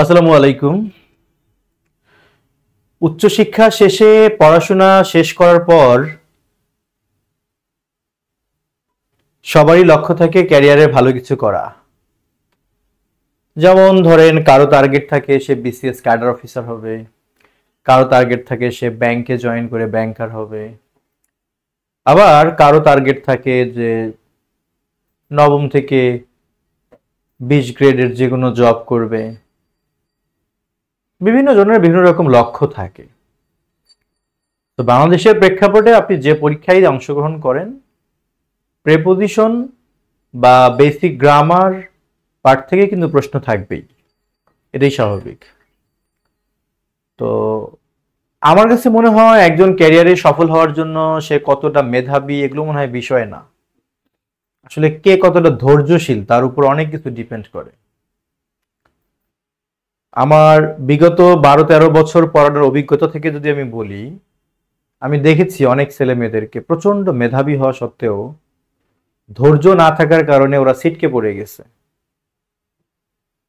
আসসালামু আলাইকুম। উচ্চশিক্ষা শেষে পড়াশোনা শেষ করার পর সবারই লক্ষ্য থাকে ক্যারিয়ারে ভালো কিছু করা। যেমন ধরেন কারো টার্গেট থাকে সে বিসিএস ক্যাডার অফিসার হবে, কারো টার্গেট থাকে সে ব্যাংকে জয়েন করে ব্যাংকার হবে, আবার কারো টার্গেট থাকে যে নবম থেকে 20 গ্রেডের যে কোনো জব করবে। বিভিন্ন জনের বিভিন্ন রকম লক্ষ্য থাকে। তো বাংলাদেশের প্রেক্ষাপটে আপনি যে পরীক্ষায় অংশগ্রহণ করেন, প্রেপোজিশন বা বেসিক গ্রামার পার্ট থেকে কিন্তু প্রশ্ন থাকবেই, এটাই স্বাভাবিক। তো আমার কাছে মনে হয় একজন ক্যারিয়ারে সফল হওয়ার জন্য সে কতটা মেধাবী এগুলো মনে হয় বিষয় না, আসলে কে কতটা ধৈর্যশীল তার উপর অনেক কিছু ডিপেন্ড করে। আমার বিগত 12-13 বছর পড়ানোর অভিজ্ঞতা থেকে যদি আমি বলি, আমি দেখেছি অনেক ছেলে মেয়েদেরকে প্রচন্ড মেধাবী হওয়া সত্ত্বেও ধৈর্য না থাকার কারণে ওরা ছিটকে পড়ে গেছে।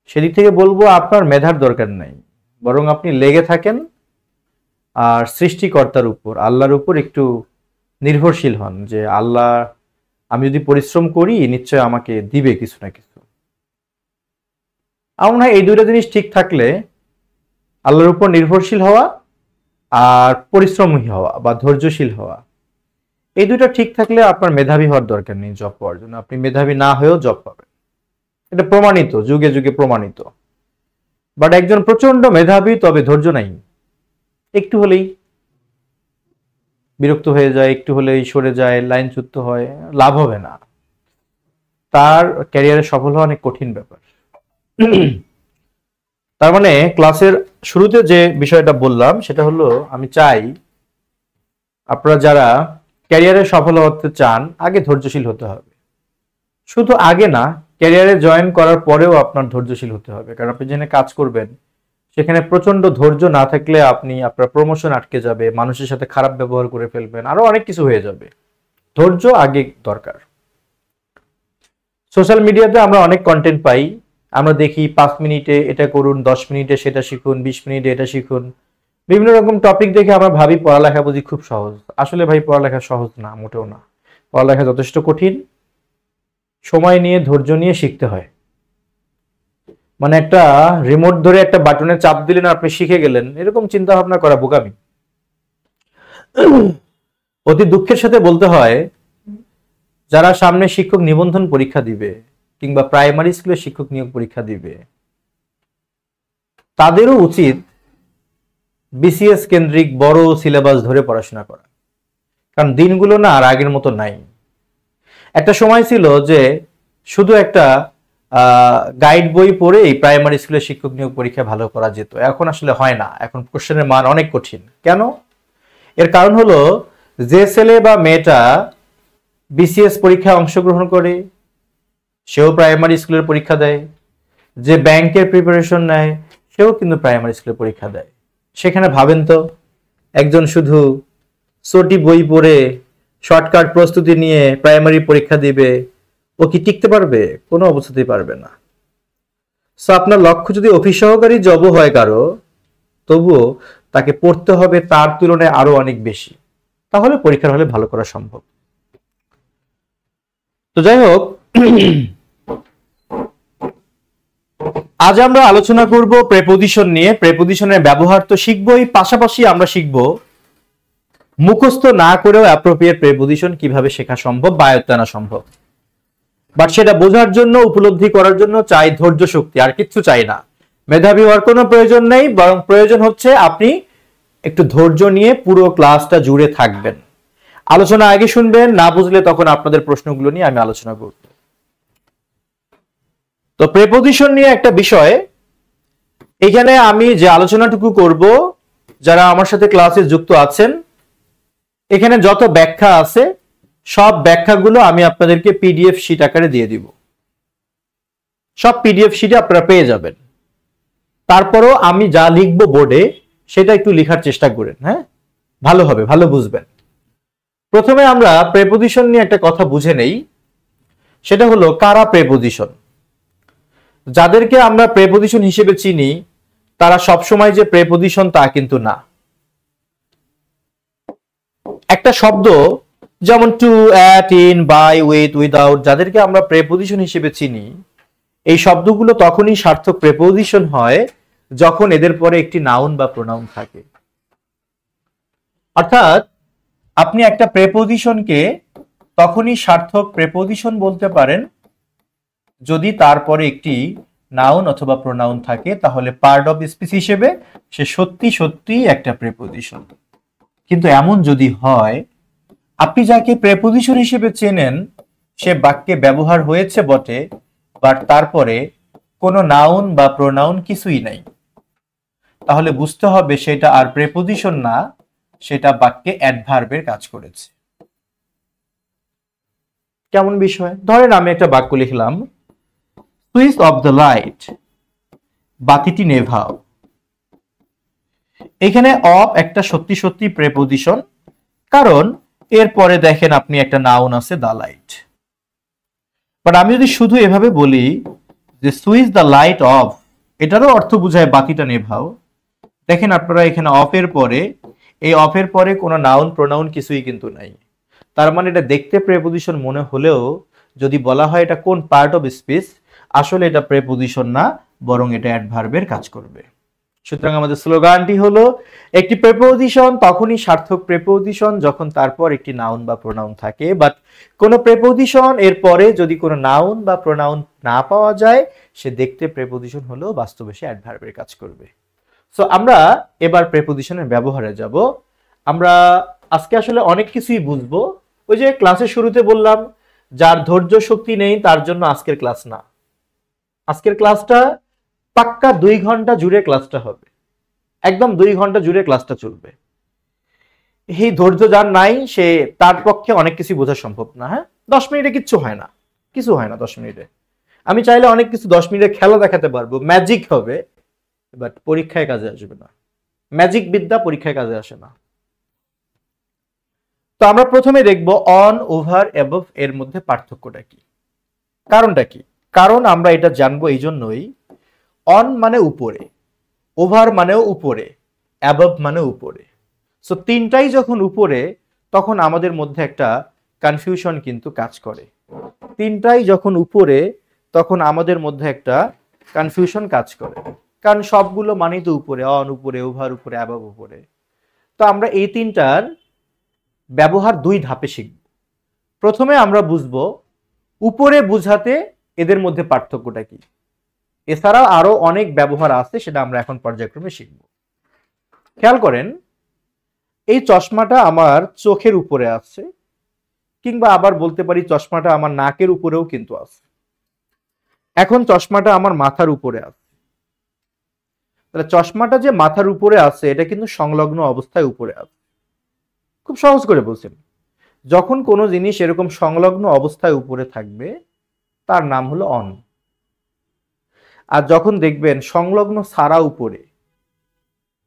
সেদিক থেকে বলবো আপনার মেধার দরকার নাই, বরং আপনি লেগে থাকেন আর সৃষ্টিকর্তার উপর, আল্লাহর উপর একটু নির্ভরশীল হন যে আল্লাহ আমি যদি পরিশ্রম করি নিশ্চয় আমাকে দিবে কিছু না কিছু। আমার মনে হয় এই দুইটা জিনিস ঠিক থাকলে, আল্লাহর উপর নির্ভরশীল হওয়া আর পরিশ্রমী হওয়া বা ধৈর্যশীল হওয়া, এই দুইটা ঠিক থাকলে আপনার মেধাবী হওয়ার দরকার নেই জব পাওয়ার জন্য। আপনি মেধাবী না হয়েও জব পাবেন, এটা প্রমাণিত, যুগে যুগে প্রমাণিত। বাট একজন প্রচন্ড মেধাবী তবে ধৈর্য নাই, একটু হলেই বিরক্ত হয়ে যায়, একটু হলেই সরে যায়, লাইনচ্যুত হয়, লাভ হবে না, তার ক্যারিয়ারে সফল হওয়া অনেক কঠিন ব্যাপার। তার মানে ক্লাসের শুরুতে যে বিষয়টা বললাম সেটা হলো, আমি চাই আপনারা যারা ক্যারিয়ারে সফল হতে চান আগে ধৈর্যশীল হতে হবে। শুধু আগে না, ক্যারিয়ারে জয়েন করার পরেও আপনার ধৈর্যশীল হতে হবে। কারণ আপনি যেখানে কাজ করবেন সেখানে প্রচন্ড ধৈর্য না থাকলে আপনি আপনার প্রমোশন আটকে যাবে, মানুষের সাথে খারাপ ব্যবহার করে ফেলবেন, আরো অনেক কিছু হয়ে যাবে। ধৈর্য আগে দরকার। সোশ্যাল মিডিয়াতে আমরা অনেক কন্টেন্ট পাই, আমরা দেখি 5 মিনিটে এটা করুন, 10 মিনিটে সেটা শিখুন, 20 মিনিটে এটা শিখুন। বিভিন্ন রকম টপিক দেখে আমরা ভাবি পড়ালেখা বুঝি খুব সহজ। আসলে ভাই পড়ালেখা সহজ না, মোটেও না। পড়ালেখা যথেষ্ট কঠিন, সময় নিয়ে ধৈর্য নিয়ে শিখতে হয়। মানে একটা রিমোট ধরে একটা বাটনে চাপ দিলেন আপনি শিখে গেলেন, এরকম চিন্তা ভাবনা করা বোকামি। অতি দুঃখের সাথে বলতে হয়, যারা সামনে শিক্ষক নিবন্ধন পরীক্ষা দিবে কিংবা প্রাইমারি স্কুলে শিক্ষক নিয়োগ পরীক্ষা দিবে, তাদেরও উচিত বিসিএস কেন্দ্রিক বড় সিলেবাস ধরে পড়াশোনা করা। কারণ দিনগুলো না আর আগের মতো নাই। একটা সময় ছিল যে শুধু একটা গাইড বই পড়ে প্রাইমারি স্কুলে শিক্ষক নিয়োগ পরীক্ষা ভালো করা যেত, এখন আসলে হয় না। এখন কোশ্চেনের মান অনেক কঠিন। কেন? এর কারণ হলো, যে ছেলে বা মেয়েটা বিসিএস পরীক্ষায় অংশগ্রহণ করে সেও প্রাইমারি স্কুলের পরীক্ষা দেয়, যে ব্যাংকের প্রিপারেশন নেয় সেও কিন্তু প্রাইমারি স্কুলের পরীক্ষা দেয়। সেখানে ভাবেন তো, একজন শুধু ছোটি বই পড়ে শর্টকাট প্রস্তুতি নিয়ে প্রাইমারি পরীক্ষা দিবে, ও কি টিকতে পারবে? কোনো অবস্থাতেই পারবে না। সো আপনার লক্ষ্য যদি অফিস সহকারী জবও হয় কারো, তবুও তাকে পড়তে হবে তার তুলনায় আরো অনেক বেশি, তাহলে পরীক্ষার হলে ভালো করা সম্ভব। তো যাই হোক, আজ আমরা আলোচনা করব প্রেপোজিশন নিয়ে। প্রেপোজিশনের ব্যবহার তো শিখবই, পাশাপাশি আমরা শিখব মুখস্থ না করেও অ্যাপ্রোপ্রিয়েট প্রেপোজিশন কিভাবে শেখা সম্ভব বা আয়ত্তে আনা সম্ভব। বাট সেটা বোঝার জন্য, উপলব্ধি করার জন্য চাই ধৈর্য শক্তি, আর কিচ্ছু চাই না। মেধাবী হওয়ার কোনো প্রয়োজন নেই, বরং প্রয়োজন হচ্ছে আপনি একটু ধৈর্য নিয়ে পুরো ক্লাসটা জুড়ে থাকবেন। আলোচনা আগে শুনবেন, না বুঝলে তখন আপনাদের প্রশ্নগুলো নিয়ে আমি আলোচনা করব। তো প্রেপোজিশন নিয়ে একটা বিষয়, এখানে আমি যে আলোচনাটুকু করব, যারা আমার সাথে ক্লাসে যুক্ত আছেন, এখানে যত ব্যাখ্যা আছে সব ব্যাখ্যাগুলো আমি আপনাদেরকে পিডিএফ শিট আকারে দিয়ে দিব। সব পিডিএফ শিটে আপনারা পেয়ে যাবেন। তারপরও আমি যা লিখবো বোর্ডে সেটা একটু লেখার চেষ্টা করেন, হ্যাঁ, ভালো হবে, ভালো বুঝবেন। প্রথমে আমরা প্রেপোজিশন নিয়ে একটা কথা বুঝে নেই, সেটা হলো কারা প্রেপোজিশন। যাদেরকে আমরা প্রেপোজিশন হিসেবে চিনি তারা সবসময় যে প্রেপোজিশন তা কিন্তু না। একটা শব্দ যেমন to, at, in, by, with, without, যাদেরকে আমরা প্রেপোজিশন হিসেবে চিনি, এই শব্দগুলো তখনই সার্থক প্রেপোজিশন হয় যখন এদের পরে একটি নাউন বা প্রোনাউন থাকে। অর্থাৎ আপনি একটা প্রেপোজিশনকে তখনই সার্থক প্রেপোজিশন বলতে পারেন যদি তারপরে একটি নাউন অথবা প্রোনাউন থাকে, তাহলে পার্ট অফ স্পিচ হিসেবে সে সত্যি সত্যি একটা প্রেপোজিশন। কিন্তু এমন যদি হয় আপনি যাকে প্রেপোজিশন হিসেবে চেনেন সে বাক্যে ব্যবহার হয়েছে বটে, বাট তারপরে কোনো নাউন বা প্রোনাউন কিছুই নাই, তাহলে বুঝতে হবে সেটা আর প্রেপোজিশন না, সেটা বাক্যে অ্যাডভার্বের কাজ করেছে। কেমন বিষয়? ধরেন আমি একটা বাক্য লিখলাম, সুইচ অফ দ্য লাইট, বাতিটি নেভাও। এখানে অফ একটা সত্যি সত্যি প্রেপোজিশন, কারণ এরপরে দেখেন আপনি একটা নাউন আছে দা লাইট। বাট আমি যদি শুধু এভাবে বলি যে সুইচ দ্য লাইট অফ, এটারও অর্থ বোঝায় বাতিটা নেভাও। দেখেন আপনারা এখানে অফের পরে, এই অফের পরে কোনো নাউন প্রোনাউন কিছুই কিন্তু নাই, তার মানে এটা দেখতে প্রেপোজিশন মনে হলেও যদি বলা হয় এটা কোন পার্ট অফ স্পিচ, আসলে এটা প্রেপোজিশন না, বরং এটা অ্যাডভার্বের কাজ করবে। সুতরাং আমাদের স্লোগানটি হলো, একটি প্রেপোজিশন তখনই সার্থক প্রেপোজিশন যখন তারপর একটি নাউন বা প্রোনাউন থাকে, বাট কোন প্রেপোজিশন এর পরে যদি কোনো নাউন বা প্রোনাউন না পাওয়া যায় সে দেখতে প্রেপোজিশন হলেও বাস্তবে সে অ্যাডভার্বের কাজ করবে। সো আমরা এবার প্রেপোজিশনের ব্যবহারে যাব। আমরা আজকে আসলে অনেক কিছুই বুঝবো। ওই যে ক্লাসের শুরুতে বললাম, যার ধৈর্য শক্তি নেই তার জন্য আজকের ক্লাস না। আজকের ক্লাসটা পাক্কা 2 ঘন্টা জুড়ে ক্লাসটা হবে, একদম 2 ঘন্টা জুড়ে ক্লাসটা চলবে। এই ধৈর্য যার নাই সে, তার পক্ষে অনেক কিছু বোঝা সম্ভব না। হ্যাঁ, 10 মিনিটে কিচ্ছু হয় না, কিছু হয় না 10 মিনিটে। আমি চাইলে অনেক কিছু 10 মিনিটে খেলা দেখাতে পারবো, ম্যাজিক হবে, বাট পরীক্ষায় কাজে আসবে না। ম্যাজিক বিদ্যা পরীক্ষায় কাজে আসে না। তো আমরা প্রথমে দেখব অন, ওভার, অ্যাবভ এর মধ্যে পার্থক্যটা কি, কারণটা কি। কারণ আমরা এটা জানবো এই জন্যই, অন মানে উপরে, ওভার মানেও উপরে, অ্যাবভ মানে উপরে। সো তিনটাই যখন উপরে তখন আমাদের মধ্যে একটা কনফিউশন কিন্তু কাজ করে। তিনটাই যখন উপরে তখন আমাদের মধ্যে একটা কনফিউশন কাজ করে, কারণ সবগুলো মানেই তো উপরে, অন উপরে, ওভার উপরে, অ্যাবভ উপরে। তো আমরা এই তিনটার ব্যবহার 2 ধাপে শিখব। প্রথমে আমরা বুঝবো উপরে বুঝাতে এদের মধ্যে পার্থক্যটা কি। এছাড়াও আরো অনেক ব্যবহার আছে, সেটা আমরা এখন পর্যায়ক্রমে শিখব। খেয়াল করেন, এই চশমাটা আমার চোখের উপরে আছে, কিংবা আবার বলতে পারি চশমাটা আমার নাকের উপরেও কিন্তু আছে। এখন চশমাটা আমার মাথার উপরে আছে, তাহলে চশমাটা যে মাথার উপরে আছে এটা কিন্তু সংলগ্ন অবস্থায় উপরে আছে। খুব সহজ করে বলছেন, যখন কোনো জিনিস এরকম সংলগ্ন অবস্থায় উপরে থাকবে তার নাম হলো অন। আর যখন দেখবেন সংলগ্ন ছাড়া উপরে,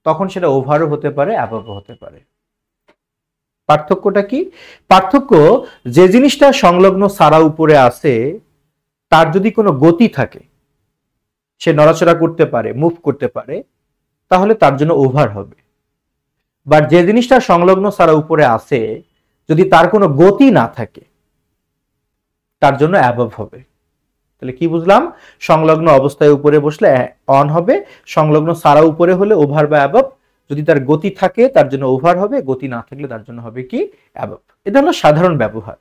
তখন সেটা ওভারও হতে পারে, অ্যাবভও হতে পারে। পার্থক্যটা কি? পার্থক্য, যে জিনিসটা সংলগ্ন ছাড়া উপরে আছে তার যদি কোনো গতি থাকে, সে নড়াচড়া করতে পারে, মুভ করতে পারে, তাহলে তার জন্য ওভার হবে। বাট যে জিনিসটা সংলগ্ন ছাড়া উপরে আছে যদি তার কোনো গতি না থাকে তার জন্য অ্যাবভ হবে। তাহলে কি বুঝলাম? সংলগ্ন অবস্থায় উপরে বসলে অন হবে, সংলগ্ন ছাড়া উপরে হলে ওভার বা অ্যাবভ। যদি তার গতি থাকে তার জন্য ওভার হবে, গতি না থাকলে তার জন্য হবে কি? অ্যাবভ। এটা হলো সাধারণ ব্যবহার।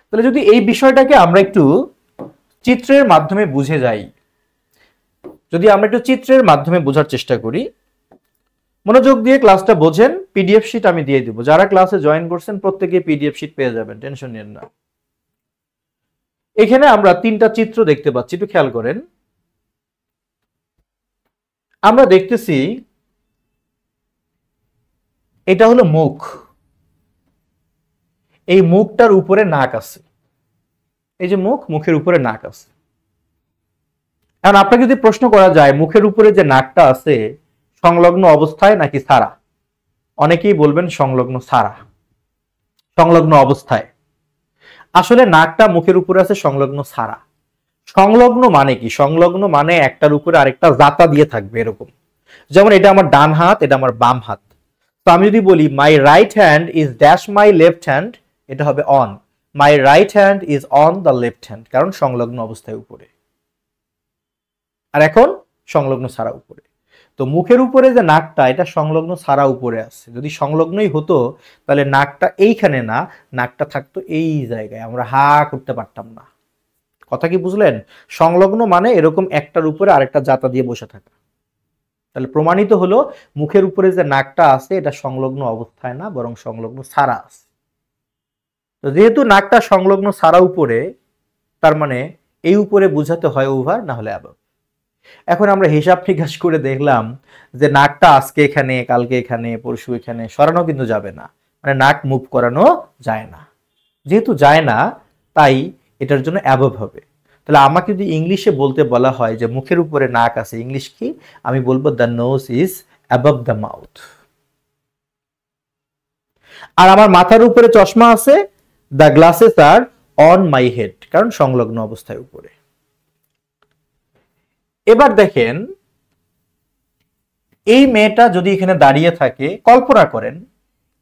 তাহলে যদি এই বিষয়টাকে আমরা একটু চিত্রের মাধ্যমে বুঝে যাই, যদি আমরা একটু চিত্রের মাধ্যমে বোঝার চেষ্টা করি, মনোযোগ দিয়ে ক্লাসটা বোঝেন। পিডিএফ শিট আমি দিয়ে দিব, যারা ক্লাসে জয়েন করছেন প্রত্যেকে পিডিএফ শিট পেয়ে যাবেন, টেনশন নিন না। এখানে আমরা 3টা চিত্র দেখতে পাচ্ছি, একটু খেয়াল করেন। আমরা দেখতেছি এটা হলো মুখ, এই মুখটার উপরে নাক আছে। এই যে মুখ, মুখের উপরে নাক আছে। এখন আপনাকে যদি প্রশ্ন করা যায় মুখের উপরে যে নাকটা আছে সংলগ্ন অবস্থায় নাকি ছাড়া, অনেকেই বলবেন সংলগ্ন ছাড়া, সংলগ্ন অবস্থায়। আসলে নাকটা মুখের উপরে আছে সংলগ্ন ছাড়া। সংলগ্ন মানে কি? সংলগ্ন মানে একটার উপরে আরেকটা জাতা দিয়ে থাকবে এরকম। যেমন এটা আমার ডান হাত, এটা আমার বাম হাত। তো আমি যদি বলি মাই right hand is dash my left hand, এটা হবে on. My right hand is on the left hand, কারণ সংলগ্ন অবস্থায় উপরে। আর এখন সংলগ্ন ছাড়া উপরে। তো মুখের উপরে যে নাকটা, এটা সংলগ্ন ছাড়া উপরে আছে। যদি সংলগ্নই হতো তাহলে নাকটা এইখানে না, নাকটা থাকতো এই জায়গায়, আমরা হা করতে পারতাম না। কথা কি বুঝলেন? সংলগ্ন মানে এরকম একটার উপরে আরেকটা জাতা দিয়ে বসে থাকা। তাহলে প্রমাণিত হলো মুখের উপরে যে নাকটা আছে এটা সংলগ্ন অবস্থায় না, বরং সংলগ্ন ছাড়া আছে। তো যেহেতু নাকটা সংলগ্ন ছাড়া উপরে, তার মানে এই উপরে বুঝাতে হয় ওভার, না হলে অ্যাবভ। এখন আমরা হিসাব নিকাশ করে দেখলাম যে নাকটা আজকে এখানে, কালকে এখানে, পরশু এখানে, সরানো কিন্তু যাবে না, মানে নাক মুভ করানো যায় না। যেহেতু যায় না, তাই এটার জন্য অ্যাবভ হবে। তাহলে আমাকে যদি ইংলিশে বলতে বলা হয় যে মুখের উপরে নাক আছে, ইংলিশ কি? আমি বলবো the nose is above the mouth. আর আমার মাথার উপরে চশমা আছে, the glasses are on my head, কারণ সংলগ্ন অবস্থায় উপরে। এবার দেখেন, এই মেয়েটা যদি এখানে দাঁড়িয়ে থাকে, কল্পনা করেন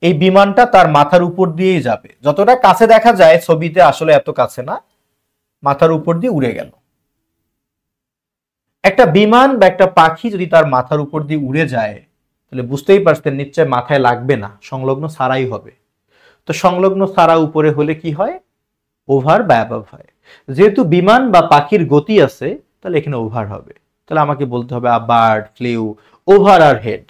এই বিমানটা তার মাথার উপর দিয়েই যাবে। যতটা কাছে দেখা যায় ছবিতে, আসলে এত কাছে না, মাথার উপর দিয়ে উড়ে গেল। একটা বিমান বা একটা পাখি যদি তার মাথার উপর দিয়ে উড়ে যায়, তাহলে বুঝতেই পারছেন নিশ্চয় মাথায় লাগবে না, সংলগ্ন ছাড়াই হবে। তো সংলগ্ন ছাড়া উপরে হলে কি হয়? ওভার বা অ্যাবভ হয়। যেহেতু বিমান বা পাখির গতি আছে, তাহলে এখানে ওভার হবে। তাহলে আমাকে বলতে হবে a bird flew over her head,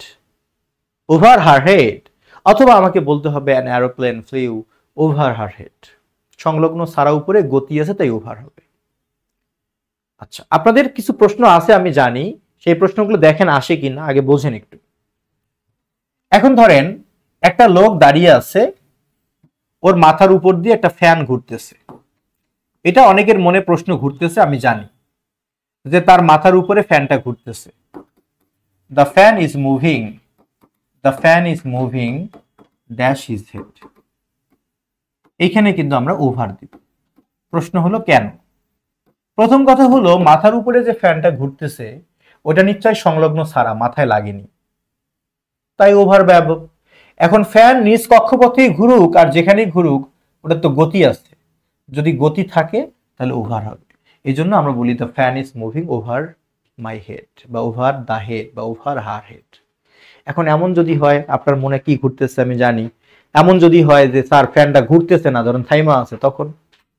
over her head. অথবা আমাকে বলতে হবে an aeroplane flew over her head. সংলগ্ন ছাড়া উপরে গতি আছে, তাই ওভার হবে। আচ্ছা, আপনাদের কিছু প্রশ্ন আছে আমি জানি, সেই প্রশ্নগুলো দেখেন আসে কিনা, আগে বোঝেন একটু। এখন ধরেন একটা লোক দাঁড়িয়ে আছে, ওর মাথার উপর দিয়ে একটা ফ্যান ঘুরতেছে। এটা অনেকের মনে প্রশ্ন ঘুরতেছে, আমি জানি যে তার মাথার উপরে ফ্যানটা ঘুরতেছে। The fan is moving, the fan is moving dash is head. এইখানে কিন্তু আমরা ওভার দিব। প্রশ্ন হলো কেন? প্রথম কথা হলো মাথার উপরে যে ফ্যানটা ঘুরতেছে ওটা নিশ্চয় সংলগ্ন ছাড়া, মাথায় লাগেনি, তাই ওভার বা অ্যাবভ। এখন ফ্যান নিজ কক্ষপথেই ঘুরুক আর যেখানেই ঘুরুক, ওটা তো গতি আছে, যদি গতি থাকে তাহলে ওভার হবে। এই জন্য আমরা বলি the fan is moving over my head, বা ওভার দ্য হেড, বা ওভার হার হেড। এখন এমন যদি হয়, আপনার মনে কি ঘুরতেছে আমি জানি, এমন যদি হয় যে স্যার ফ্যানটা ঘুরতেছে না, ধরেন থাইমা আছে, তখন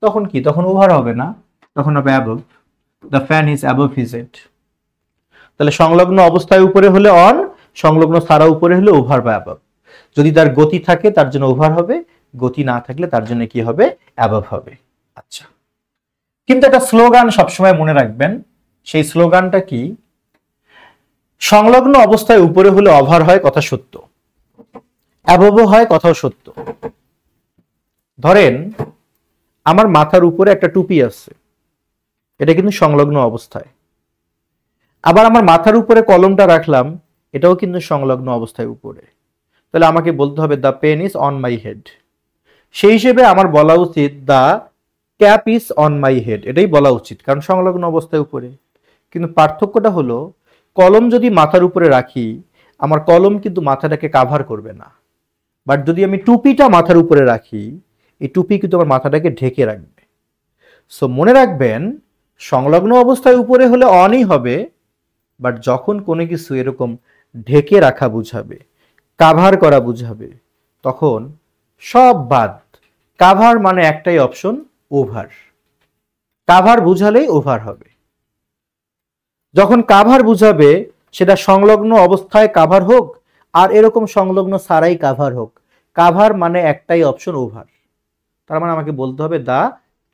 তখন কি? তখন ওভার হবে না, তখন হবে above. The fan is above his head. তাহলে সংলগ্ন অবস্থায় উপরে হলে অন, সংলগ্ন ছাড়া উপরে হলে ওভার বা অ্যাবভ। যদি তার গতি থাকে তার জন্য ওভার হবে, গতি না থাকলে তার জন্য কি হবে? অ্যাবভ হবে। আচ্ছা, কিন্তু একটা স্লোগান সবসময় মনে রাখবেন। সেই স্লোগানটা কি? সংলগ্ন অবস্থায় উপরে হলে ওভার হয়, কথা সত্য, অ্যাবভ হয়, কথাও সত্য। ধরেন আমার মাথার উপরে একটা টুপি আছে, এটা কিন্তু সংলগ্ন অবস্থায়। আবার আমার মাথার উপরে কলমটা রাখলাম, এটাও কিন্তু সংলগ্ন অবস্থায় উপরে। তাহলে আমাকে বলতে হবে the pen is on my head. সেই হিসেবে আমার বলা উচিত the cap is on my head, এটাই বলা উচিত, কারণ সংলগ্ন অবস্থায় উপরে। কিন্তু পার্থক্যটা হলো, কলম যদি মাথার উপরে রাখি, আমার কলম কিন্তু মাথাটাকে কাভার করবে না। বাট যদি আমি টুপিটা মাথার উপরে রাখি, এই টুপি কিন্তু আমার মাথাটাকে ঢেকে রাখবে। সো মনে রাখবেন, সংলগ্ন অবস্থায় উপরে হলে অনই হবে, বাট যখন কোনো কিছু এরকম ঢেকে রাখা বুঝাবে, কাভার করা বুঝাবে, তখন সব বাদ। কাভার মানে একটাই অপশন, ওভার। কাভার বুঝালেই ওভার হবে। যখন কাভার বুঝাবে, সেটা সংলগ্ন অবস্থায় কাভার হোক আর এরকম সংলগ্ন ছাড়াই কাভার হোক, কাভার মানে একটাই অপশন, ওভার। তার মানে আমাকে বলতে হবে the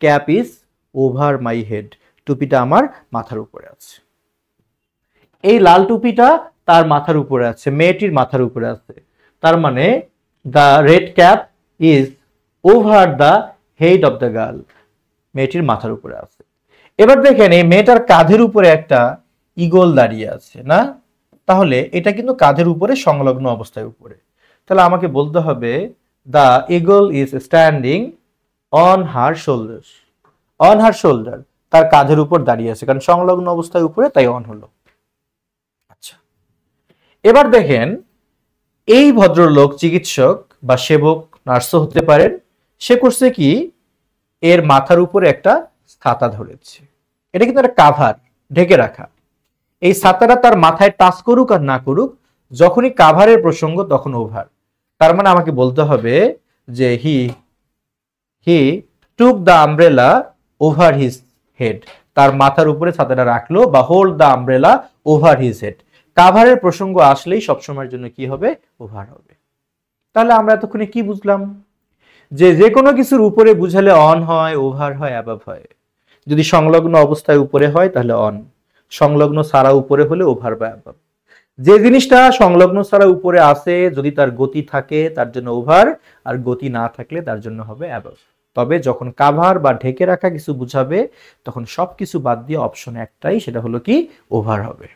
cap is over my head, টুপিটা আমার মাথার উপরে আছে। এই লাল টুপিটা তার মাথার উপরে আছে, মেয়েটির মাথার উপরে আছে, তার মানে the red cap is over the head of the girl, মেয়েটির মাথার উপরে আছে। এবার দেখেন এই মেয়েটার কাঁধের উপরে একটা ঈগল দাঁড়িয়ে আছে না, তাহলে এটা কিন্তু কাঁধের উপরে সংলগ্ন অবস্থায় উপরে। তাহলে আমাকে বলতে হবে the eagle is standing on her shoulder, on her shoulder, তার কাঁধের উপর দাঁড়িয়ে আছে, কারণ সংলগ্ন অবস্থায় উপরে, তাই অন হলো। আচ্ছা, এবার দেখেন এই ভদ্রলোক চিকিৎসক বা সেবক, নার্সও হতে পারেন, সে করছে কি এর মাথার উপরে একটা ছাতা ধরেছে। এটা কিন্তু একটা কাভার, ঢেকে রাখা। এই ছাতাটা তার মাথায় টাচ করুক আর না করুক, যখনই কাভারের প্রসঙ্গ তখন ওভার। তার মানে আমাকে বলতে হবে যে he took the umbrella over his head, তার মাথার উপরে ছাতাটা রাখলো, বা hold the umbrella over his head. কাভারের প্রসঙ্গ আসলেই সবসময়ের জন্য কি হবে? ওভার হবে। তাহলে আমরা এতক্ষণে কি বুঝলাম? যে কোনো কিছুর উপরে বুঝালে অন হয়, ওভার হয়, অ্যাবভ হয়। যদি সংলগ্ন অবস্থায় উপরে হয় তাহলে অন, সংলগ্ন ছাড়া উপরে হলে ওভার বা অ্যাবভ। যে জিনিসটা সংলগ্ন ছাড়া উপরে আসে, যদি তার গতি থাকে তার জন্য ওভার, আর গতি না থাকলে তার জন্য হবে অ্যাবভ। তবে যখন কাভার বা ঢেকে রাখা কিছু বুঝাবে তখন সবকিছু বাদ দিয়ে অপশন একটাই, সেটা হলো কি? ওভার হবে।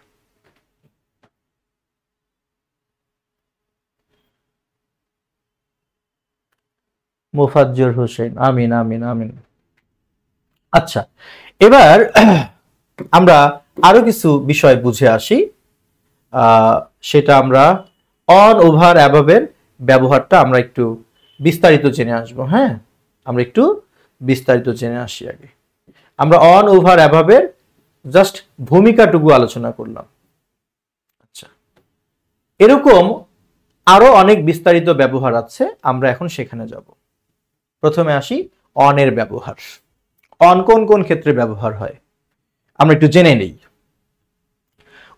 মুফাজ্জল হোসেন, আমিন আমিন আমিন। আচ্ছা, এবার আমরা আরো কিছু বিষয় বুঝে আসি। সেটা আমরা অন, ওভার, অ্যাবভের ব্যবহারটা আমরা একটু বিস্তারিত জেনে আসবো। হ্যাঁ, আমরা একটু বিস্তারিত জেনে আসি। আগে আমরা অন, ওভার, অ্যাবভের জাস্ট ভূমিকাটুকু আলোচনা করলাম। আচ্ছা, এরকম আরো অনেক বিস্তারিত ব্যবহার আছে, আমরা এখন সেখানে যাব। প্রথমে আসি অনের ব্যবহার। অন কোন কোন ক্ষেত্রে ব্যবহার হয় আমরা একটু জেনে নেই।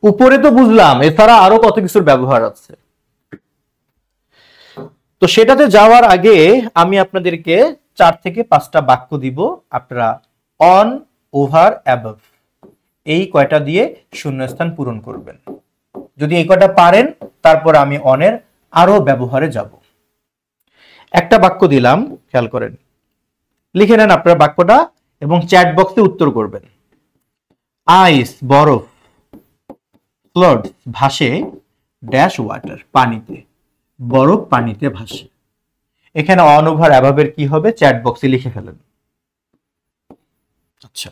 উপরে তো বুঝলাম, এছাড়া আরো কত কিছুর ব্যবহার আছে। তো সেটাতে যাওয়ার আগে আমি আপনাদেরকে 4 থেকে 5টা বাক্য দিব, আপনারা অন, ওভার, অ্যাবভ এই কয়টা দিয়ে শূন্যস্থান পূরণ করবেন। যদি এই কয়টা পারেন তারপর আমি অনের আরো ব্যবহারে যাব। একটা বাক্য দিলাম, খেয়াল করেন, লিখে নেন আপনারা বাক্যটা এবং চ্যাট বক্সে উত্তর করবেন। আইস বরফ, ফ্লোট ভাসে ড্যাশ ওয়াটার পানিতে, বরফ পানিতে ভাসে। এখানে অন, ওভার, অ্যাবভের কি হবে চ্যাট বক্সে লিখে ফেলেন। আচ্ছা,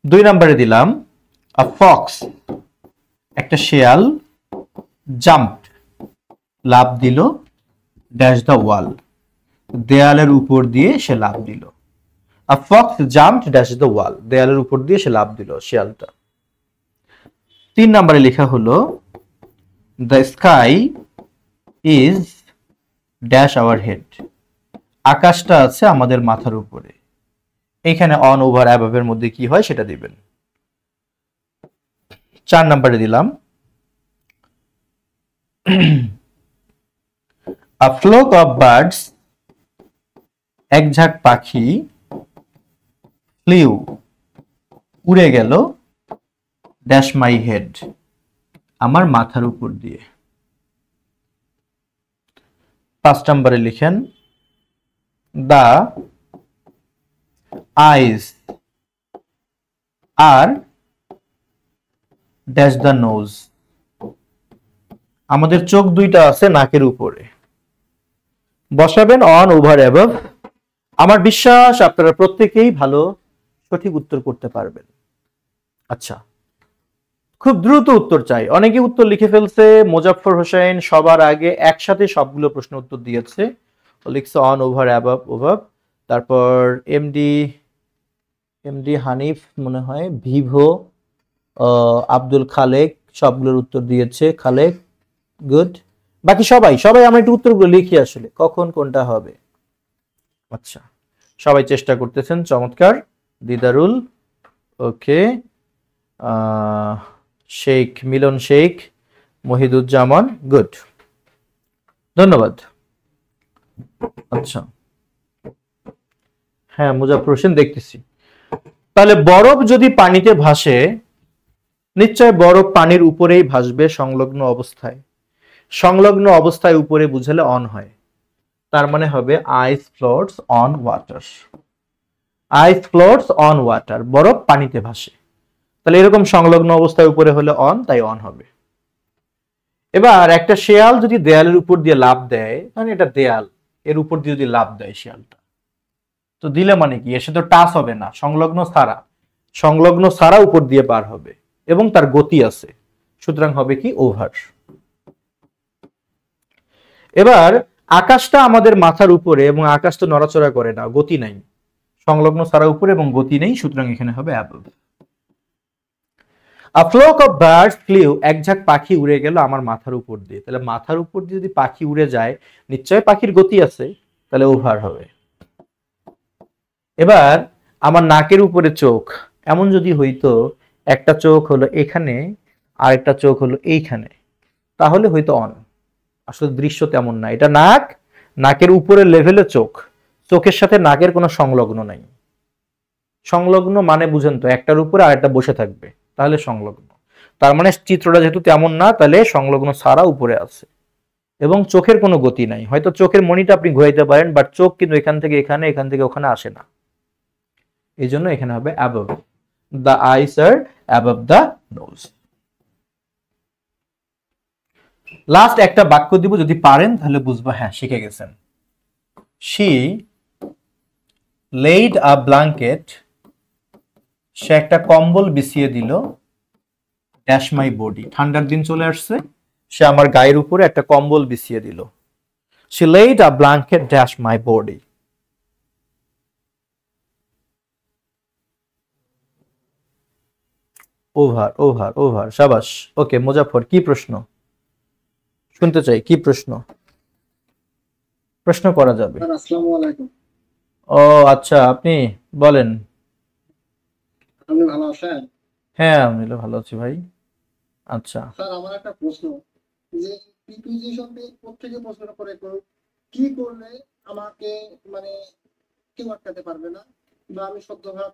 2 নম্বরে দিলাম আ ফক্স, একটা শেয়াল, জাম্প লাফ দিল, ড্যাশ দ্য ওয়াল দেয়ালের উপর দিয়ে সে লাফ দিল। আ ফক্স জাম্পড ড্যাশ দ্য ওয়াল, দেয়ালের উপর দিয়ে সে লাফ দিল শিয়ালটা। 3 নম্বরে লেখা হলো the sky is dash our head, আকাশটা আছে আমাদের মাথার উপরে। এখানে অন, ওভার, অ্যাবভের মধ্যে কি হয় সেটা দিবেন। 4 নম্বরে দিলাম আ ফ্লোক অফ বার্ডস, এক ঝাঁক পাখি, ফ্লিউ উড়ে গেল, ড্যাশ মাই হেড আমার মাথার উপর দিয়ে। 5 নম্বরে লিখেন the eyes are dash the nose, আমাদের চোখ দুইটা আছে নাকের উপরে। বসাবেন অন, ওভার, অ্যাবভ। আমার বিশ্বাস আপনারা প্রত্যেকেই ভালো সঠিক উত্তর করতে পারবেন। আচ্ছা, খুব দ্রুত উত্তর চাই। অনেকে উত্তর লিখে ফেলছে। মোজাফফর হোসেন সবার আগে একসাথে সবগুলো প্রশ্ন উত্তর দিয়েছে, লিখছে অন, ওভার, অ্যাবভ, ওভার। তারপর এমডি হানিফ মনে হয়, ভিভো, আব্দুল খালেক সবগুলোর উত্তর দিয়েছে। খালেক গুড। বাকি সবাই আমরা একটু উত্তরগুলো লিখি আসলে কখন কোনটা হবে। আচ্ছা, সবাই চেষ্টা করতেছেন, চমৎকার। দিদারুল, ওকে, শেখ মিলন, শেখ মহিদুজ্জামান, গুড, ধন্যবাদ। আচ্ছা, হ্যাঁ মুজাফফর হোসেন দেখতেছি। তাহলে বরফ যদি পানিতে ভাসে, নিশ্চয় বরফ পানির উপরেই ভাসবে সংলগ্ন অবস্থায়। সংলগ্ন অবস্থায় উপরে বুঝালে অন হয়, তার মানে হবে ice floats on water. Ice floats on water, বরফ পানিতে ভাসে। তাহলে এরকম সংলগ্ন অবস্থায় উপরে হলে অন, তাই অন হবে। এবার একটা শেয়াল যদি দেয়ালের উপর দিয়ে লাফ দেয়, মানে এটা দেয়াল, এর উপর দিয়ে যদি লাফ দেয় শিয়ালটা, তো দিলে মানে কি, এসে তো টাচ হবে না, সংলগ্ন ছাড়া উপর দিয়ে পার হবে এবং তার গতি আছে, সুতরাং হবে কি ওভার। এবার আকাশটা আমাদের মাথার উপরে এবং আকাশ তো নড়াচড়া করে না, গতি নাই, সংলগ্ন ছাড়া উপরে এবং গতি নেই, সুতরাং এখানে হবে above. A flock of birds flew, এক ঝাঁক পাখি উড়ে গেল আমার মাথার উপর দিয়ে। তাহলে মাথার উপর দিয়ে যদি পাখি উড়ে যায় নিশ্চয় পাখির গতি আছে, তাহলে ওভার হবে। এবার আমার নাকের উপরে চোখ, এমন যদি হইতো একটা চোখ হলো এখানে আর একটা চোখ হলো এইখানে, তাহলে হয়তো অন। আসলে দৃশ্য তেমন না, এটা নাক, নাকের উপরের লেভেলে চোখ, চোখের সাথে নাকের কোনো সংলগ্ন নাই। সংলগ্ন মানে বুঝেন তো, একটার উপরে আর একটা বসে থাকবে, তাহলে সংলগ্ন। তার মানে চিত্রটা যেহেতু তেমন না, তাহলে সংলগ্ন ছাড়া উপরে আছে এবং চোখের কোনো গতি নাই। হয়তো চোখের মনিটা আপনি ঘুরাইতে পারেন, বাট চোখ কিন্তু এখান থেকে এখানে, এখান থেকে ওখানে আসে না, এই জন্য এখানে হবে above. The eyes are above the nose. Last একটা বাক্য দিব, যদি পারেন তাহলে বুঝবো হ্যাঁ শিখে গেছেন। She laid a blanket, সে একটা কম্বল বিছিয়ে দিল, ড্যাশ মাই বডি, ঠান্ডার দিন চলে আসছে, সে আমার গায়ের উপরে একটা কম্বল বিছিয়ে দিল। She laid a blanket dash my body. Over over over, শাবাশ। ওকে মুজাফফর, কি প্রশ্ন শুনতে চাই, কি প্রশ্ন? প্রশ্ন করা যাবে। আসসালামু আলাইকুম। ও আচ্ছা, আপনি বলেন। আপনি ভালো আছেন? হ্যাঁ আমি ভালো আছি ভাই। আচ্ছা স্যার, আমার একটা প্রশ্ন, যে প্রিপোজিশন দিয়ে প্রত্যেকে প্রশ্ন করে কি করলে আমাকে মানে কেউ আটকাতে পারবে না, বা আমি শব্দভাগ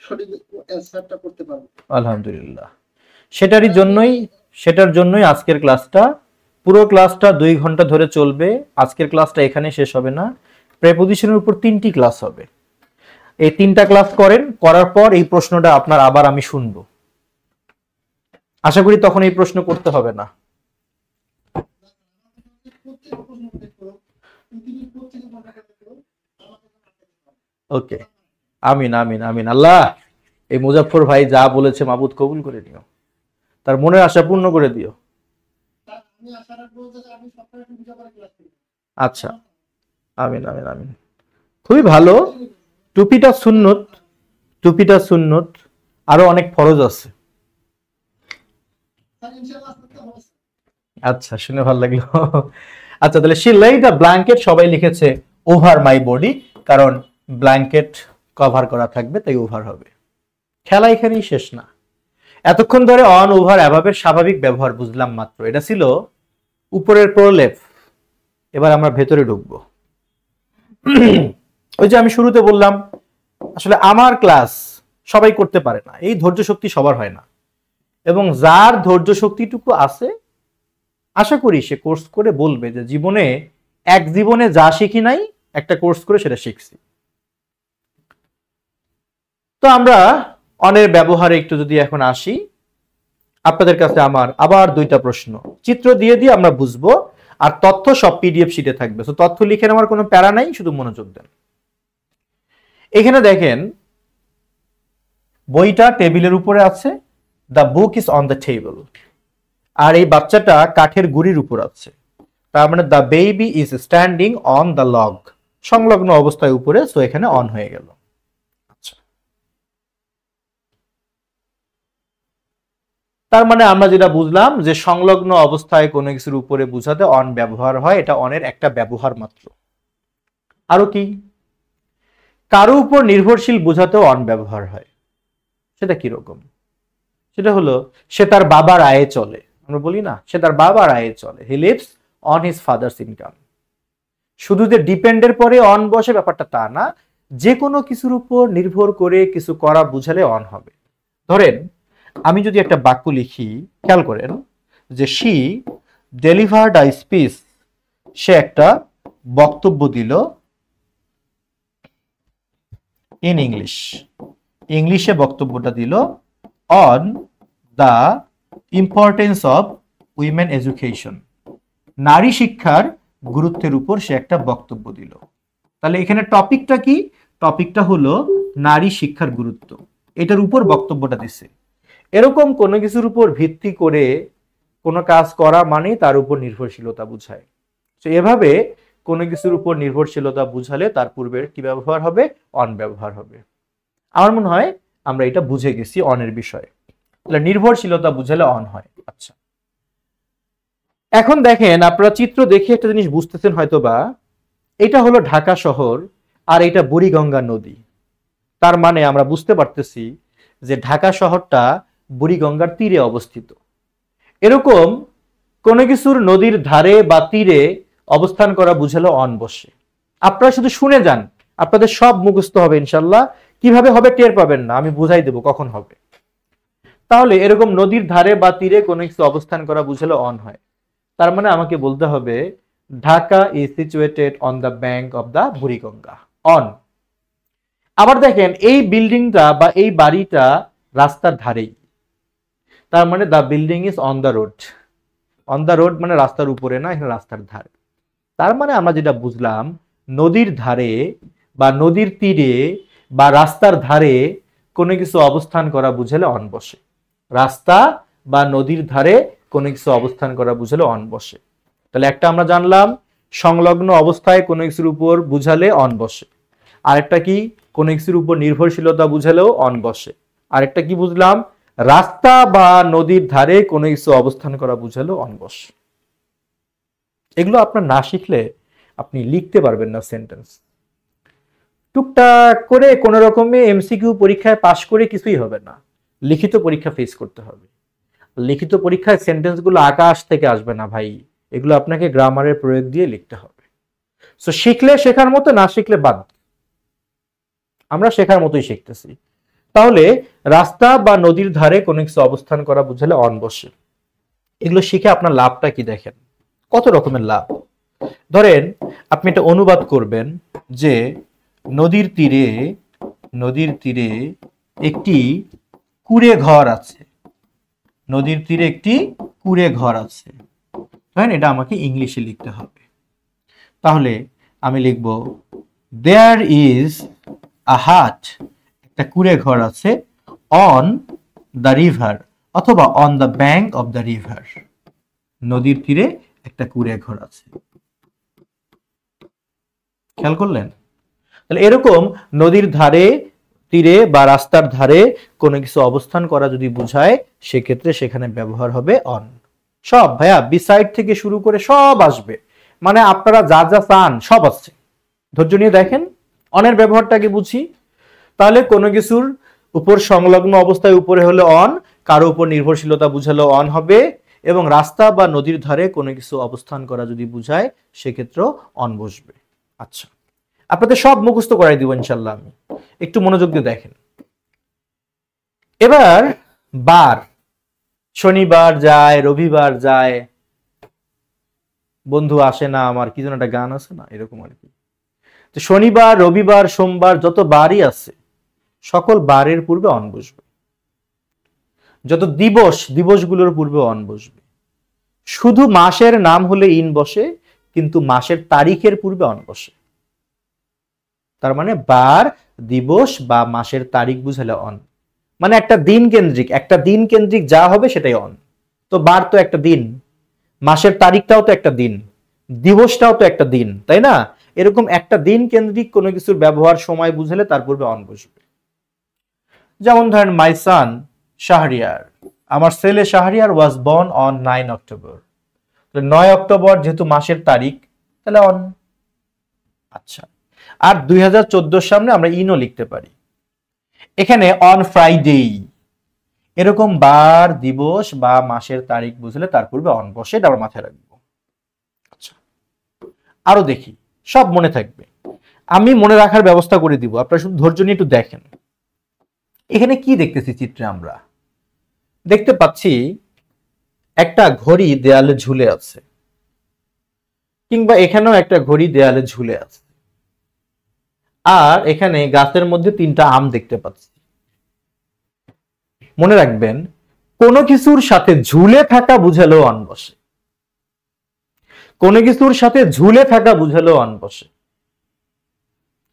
সঠিক অ্যান্সারটা করতে পারবো? আলহামদুলিল্লাহ, সেটার জন্যই আজকের ক্লাসটা, পুরো ক্লাসটা 2 ঘন্টা ধরে চলবে। আজকের ক্লাসটা এখানে শেষ হবে না, প্রেপোজিশনের উপর 3টি ক্লাস হবে। এই 3টা ক্লাস করেন, করার পর এই প্রশ্নটা আপনার আবার আমি শুনবো, আশা করি তখন এই প্রশ্ন করতে হবে না। ওকে, আমিন আমিন আমিন। আল্লাহ এই মুজাফফর ভাই যা বলেছে মাবুদ কবুল করে নিও, তার মনের আশা পূর্ণ করে দিও। আচ্ছা, আমিন আমিন আমিন। খুবই ভালো। টুপিটা সুন্নত, টুপিটা সুন্নত, আরো অনেক ফরজ আছে। আচ্ছা, শুনে ভালো লাগলো। আচ্ছা তাহলে she laid a blanket, সবাই লিখেছে ওভার মাই বডি, কারণ ব্ল্যাঙ্কেট কভার করা থাকবে তাই ওভার হবে। খেলা এখানেই শেষ না, এতক্ষণ ধরে অন ওভার অ্যাভাবের স্বাভাবিক ব্যবহার বুঝলাম মাত্র, এটা ছিল উপরের প্রলেপ। এবার আমরা ভেতরে ঢুকবো। ওই যে আমি শুরুতে বললাম, আসলে আমার ক্লাস সবাই করতে পারে না, এই ধৈর্য শক্তি সবার হয় না, এবং যার ধৈর্য শক্তিটুকু আছে আশা করি সে কোর্স করে বলবে যে এক জীবনে যা শিখি নাই একটা কোর্স করে সেটা শিখছি। তো আমরা অনের ব্যবহারে একটু যদি এখন আসি, আপনাদের কাছে আমার আবার 2টা প্রশ্ন, চিত্র দিয়ে দিয়ে আমরা বুঝবো, আর তথ্য সব পিডিএফ শিটে থাকবে, তো তথ্য লিখে নেওয়ার কোনো প্যারা নাই, শুধু মনোযোগ দেন। এখানে দেখেন বইটা টেবিলের উপরে আছে, the book is on the table, আর এই বাচ্চাটা কাঠের গুড়ির উপর আছে, তার মানে the baby is standing on the log, সংলগ্ন অবস্থায় উপরে, সো এখানে অন হয়ে গেল। আচ্ছা, তার মানে আমরা যেটা বুঝলাম যে সংলগ্ন অবস্থায় কোনো কিছুর উপরে বুঝাতে অন ব্যবহার হয়, এটা অনের একটা ব্যবহার মাত্র। আরো কি, কারো উপর নির্ভরশীল বোঝাতেও অন ব্যবহার হয়, সেটা কিরকম? সেটা হলো সে তার বাবার আয়ে চলে, আমরা বলি না সে তার বাবার আয়ে চলে, he lives on his father's income. শুধু যে ডিপেন্ডের পরে অন বসে ব্যাপারটা তা না, যে কোনো কিছুর উপর নির্ভর করে কিছু করা বুঝালে অন হবে। ধরেন আমি যদি একটা বাক্য লিখি, খেয়াল করেন যে শি ডেলিভার্ড আ স্পিচ, সে একটা বক্তব্য দিল ইন ইংলিশ, ইংলিশে বক্তব্যটা দিল on the importance of women education, নারী শিক্ষার গুরুত্বের উপর সে একটা বক্তব্য দিল। তাহলে এখানে টপিকটা কি? টপিকটা হলো নারী শিক্ষার গুরুত্ব, এটার উপর বক্তব্যটা দিছে। এরকম কোনো কিছুর উপর ভিত্তি করে কোনো কাজ করা মানে তার উপর নির্ভরশীলতা বুঝায়। তো এভাবে কোনো কিছুর উপর নির্ভরশীলতা বুঝালে তার পূর্বের কি ব্যবহার হবে? অন ব্যবহার হবে। আমার মনে হয় আমরা এটা বুঝে গেছি অনের বিষয়ে। তাহলে নির্ভরশীলতা বুঝালে অন হয়। আচ্ছা, এখন দেখেন আপনারা চিত্র দেখে একটা জিনিস বুঝতেছেন হয়তোবা, এটা হলো ঢাকা শহর আর এটা বুড়িগঙ্গা নদী। তার মানে আমরা বুঝতে পারতেছি যে ঢাকা শহরটা বুড়িগঙ্গার তীরে অবস্থিত। এরকম কোনো কিছুর নদীর ধারে বা তীরে অবস্থান করা বুঝালো অন বসে। আপনারা শুধু শুনে যান, আপনাদের সব মুখস্থ হবে ইনশাল্লাহ। কিভাবে হবে টের পাবেন না, আমি বুঝাই দেব কখন হবে। তাহলে এরকম নদীর ধারে বা তীরে কোনো কিছু অবস্থান করা বুঝালো অন হয়। তার মানে আমাকে বলতে হবে Dhaka is situated on the bank of the Buriganga, on. আবার দেখেন এই বিল্ডিংটা বা এই বাড়িটা রাস্তার ধারেই, তার মানে the building is on the road. On the road মানে রাস্তার উপরে না, এখানে রাস্তার ধারে। তার মানে আমরা যেটা বুঝলাম, নদীর ধারে বা নদীর তীরে বা রাস্তার ধারে কোনো কিছু অবস্থান করা বুঝালে অন বসে। রাস্তা বা নদীর ধারে কোনো কিছু অবস্থান করা বুঝালে অন বসে। তাহলে একটা আমরা জানলাম সংলগ্ন অবস্থায় কোনো কিছুর উপর বুঝালে অন বসে। আরেকটা কি? কোনো কিছুর উপর নির্ভরশীলতা বুঝালেও অন বসে। আরেকটা কি বুঝলাম? রাস্তা বা নদীর ধারে কোনো কিছু অবস্থান করা বুঝালেও অন বসে। এগুলো আপনার না শিখলে আপনি লিখতে পারবেন না সেন্টেন্স। টুকটাক করে কোনো রকমে এমসিকিউ পরীক্ষায় পাশ করে কিছুই হবে না, লিখিত পরীক্ষা ফেস করতে হবে। লিখিত পরীক্ষায় সেন্টেন্সগুলো আকাশ থেকে আসবে না ভাই, এগুলো আপনাকে গ্রামারের প্রয়োগ দিয়ে লিখতে হবে। সো শিখলে শেখার মতো, না শিখলে বাদ। আমরা শেখার মতোই শিখতেছি। তাহলে রাস্তা বা নদীর ধারে কোনো কিছু অবস্থান করা বুঝালে অন বসে। এগুলো শিখে আপনার লাভটা কি দেখেন, কত রকমের লাভ। ধরেন আপনি এটা অনুবাদ করবেন যে নদীর তীরে একটি কুঁড়ে ঘর আছে। নদীর তীরে একটি কুঁড়ে ঘর আছে। ধরেন এটা আমাকে ইংলিশে লিখতে হবে। তাহলে আমি লিখব দেয়ার ইজ আ হাট, একটা কুঁড়ে ঘর আছে, অন দ্য রিভার অথবা on the bank of the river. নদীর তীরে একটা কুঁড়ে ঘর আছে। খেয়াল করলেন? তাহলে এরকম নদীর ধারে, তীরে বা রাস্তার ধারে কোনো কিছু অবস্থান করা যদি বুঝায়, সেক্ষেত্রে সেখানে ব্যবহার হবে অন। সব ভাইয়া বিসাইড থেকে শুরু করে সব আসবে, মানে আপনারা যা যা চান সব আছে। ধৈর্য নিয়ে দেখেন অনের ব্যবহারটাকে বুঝি। তাহলে কোনো কিছুর উপর সংলগ্ন অবস্থায় উপরে হলে অন, কারো উপর নির্ভরশীলতা বুঝালে অন হবে, এবং রাস্তা বা নদীর ধারে কোনো কিছু অবস্থান করা যদি বুঝায় সেক্ষেত্রেও অন বসবে। আচ্ছা, আপনাদের সব মুখস্থ করাই দিব ইনশাল্লাহ আমি, একটু মনোযোগ দিয়ে দেখেন। এবার বার, শনিবার যায়, রবিবার যায়, বন্ধু আসে না আমার, কি যেন একটা গান আছে না, এরকম আর কি। তো শনিবার, রবিবার, সোমবার যত বারই আছে সকল বারের পূর্বে অন বসবে। যত দিবস, দিবসগুলোর পূর্বে অন বসবে। শুধু মাসের নাম হলে ইন বসে, কিন্তু মাসের তারিখের পূর্বে অন বসে। তার মানে বার, দিবস বা মাসের তারিখ বুঝালে অন। মানে একটা দিন কেন্দ্রিক যা হবে সেটাই অন। তো বার তো একটা দিন, মাসের তারিখটাও তো একটা দিন, দিবসটাও তো একটা দিন, তাই না? এরকম একটা দিন কেন্দ্রিক কোনো কিছুর ব্যবহার সময় বুঝালে তার পূর্বে অন বসবে। যেমন ধরেন মাই সান শাহরিয়ার, আমার ছেলে Shahriar was born on 9 October. 9 October যেহেতু মাসের তারিখ, তাহলে অন। আচ্ছা, আর 2014 সামনে আমরা ইনও লিখতে পারি। এখানে অন ফ্রাইডে, এরকম বার, দিবস বা মাসের তারিখ বুঝলে তার পূর্বে অন বসে, এটা আমরা মাথায় রাখবো। আচ্ছা, আরো দেখি, সব মনে থাকবে, আমি মনে রাখার ব্যবস্থা করে দিব, আপনারা শুধু ধৈর্য নিয়ে একটু দেখেন। এখানে কি দেখতেছি চিত্রে? আমরা দেখতে পাচ্ছি একটা ঘড়ি দেয়ালে ঝুলে আছে, কিংবা এখানেও একটা ঘড়ি দেয়ালে ঝুলে আছে, আর এখানে গাছের মধ্যে 3টা আম দেখতে পাচ্ছি। মনে রাখবেন কোনো কিছুর সাথে ঝুলে থাকা বুঝালেও অন বসে। কোনো কিছুর সাথে ঝুলে থাকা বুঝালেও অন বসে।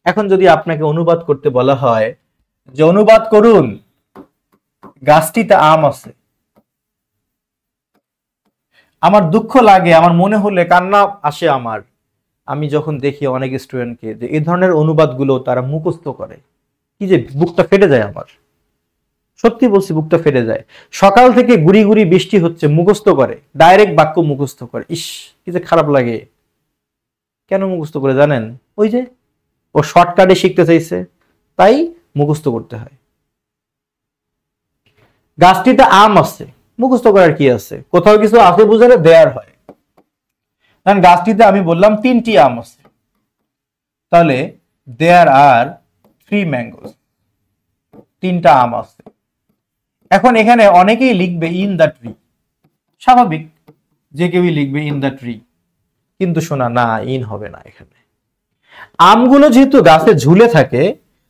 এখন যদি আপনাকে অনুবাদ করতে বলা হয় যে অনুবাদ করুন গাছটিতে আম আছে, আমার দুঃখ লাগে, আমার মনে হলে কান্না আসে আমার, আমি যখন দেখি অনেক স্টুডেন্টকে যে এই ধরনের অনুবাদগুলো তারা মুখস্থ করে, কি যে বুকটা ফেটে যায় আমার, সত্যি বলছি বুকটা ফেটে যায়। সকাল থেকে গুড়ি গুড়ি বৃষ্টি হচ্ছে, মুখস্থ করে, ডাইরেক্ট বাক্য মুখস্থ করে, ইস কি যে খারাপ লাগে। কেন মুখস্থ করে জানেন? ওই যে ও শর্টকাটে শিখতে চাইছে, তাই মুখস্থ করতে হয়। গাছটিতে আম আছে, মুখস্থ করার কি আছে? কোথাও কিছু আছে বুঝালে দেয়ার হয়। কারণ গাছটিতে আমি বললাম 3টি আম আছে, তাহলে দেয়ার আর 3 ম্যাঙ্গোস, 3টা আম আছে। এখন এখানে অনেকেই লিখবে ইন দ্য ট্রি, স্বাভাবিক যে কেউই লিখবে ইন দ্য ট্রি, কিন্তু শোনা না, ইন হবে না এখানে। আমগুলো যেহেতু গাছে ঝুলে থাকে,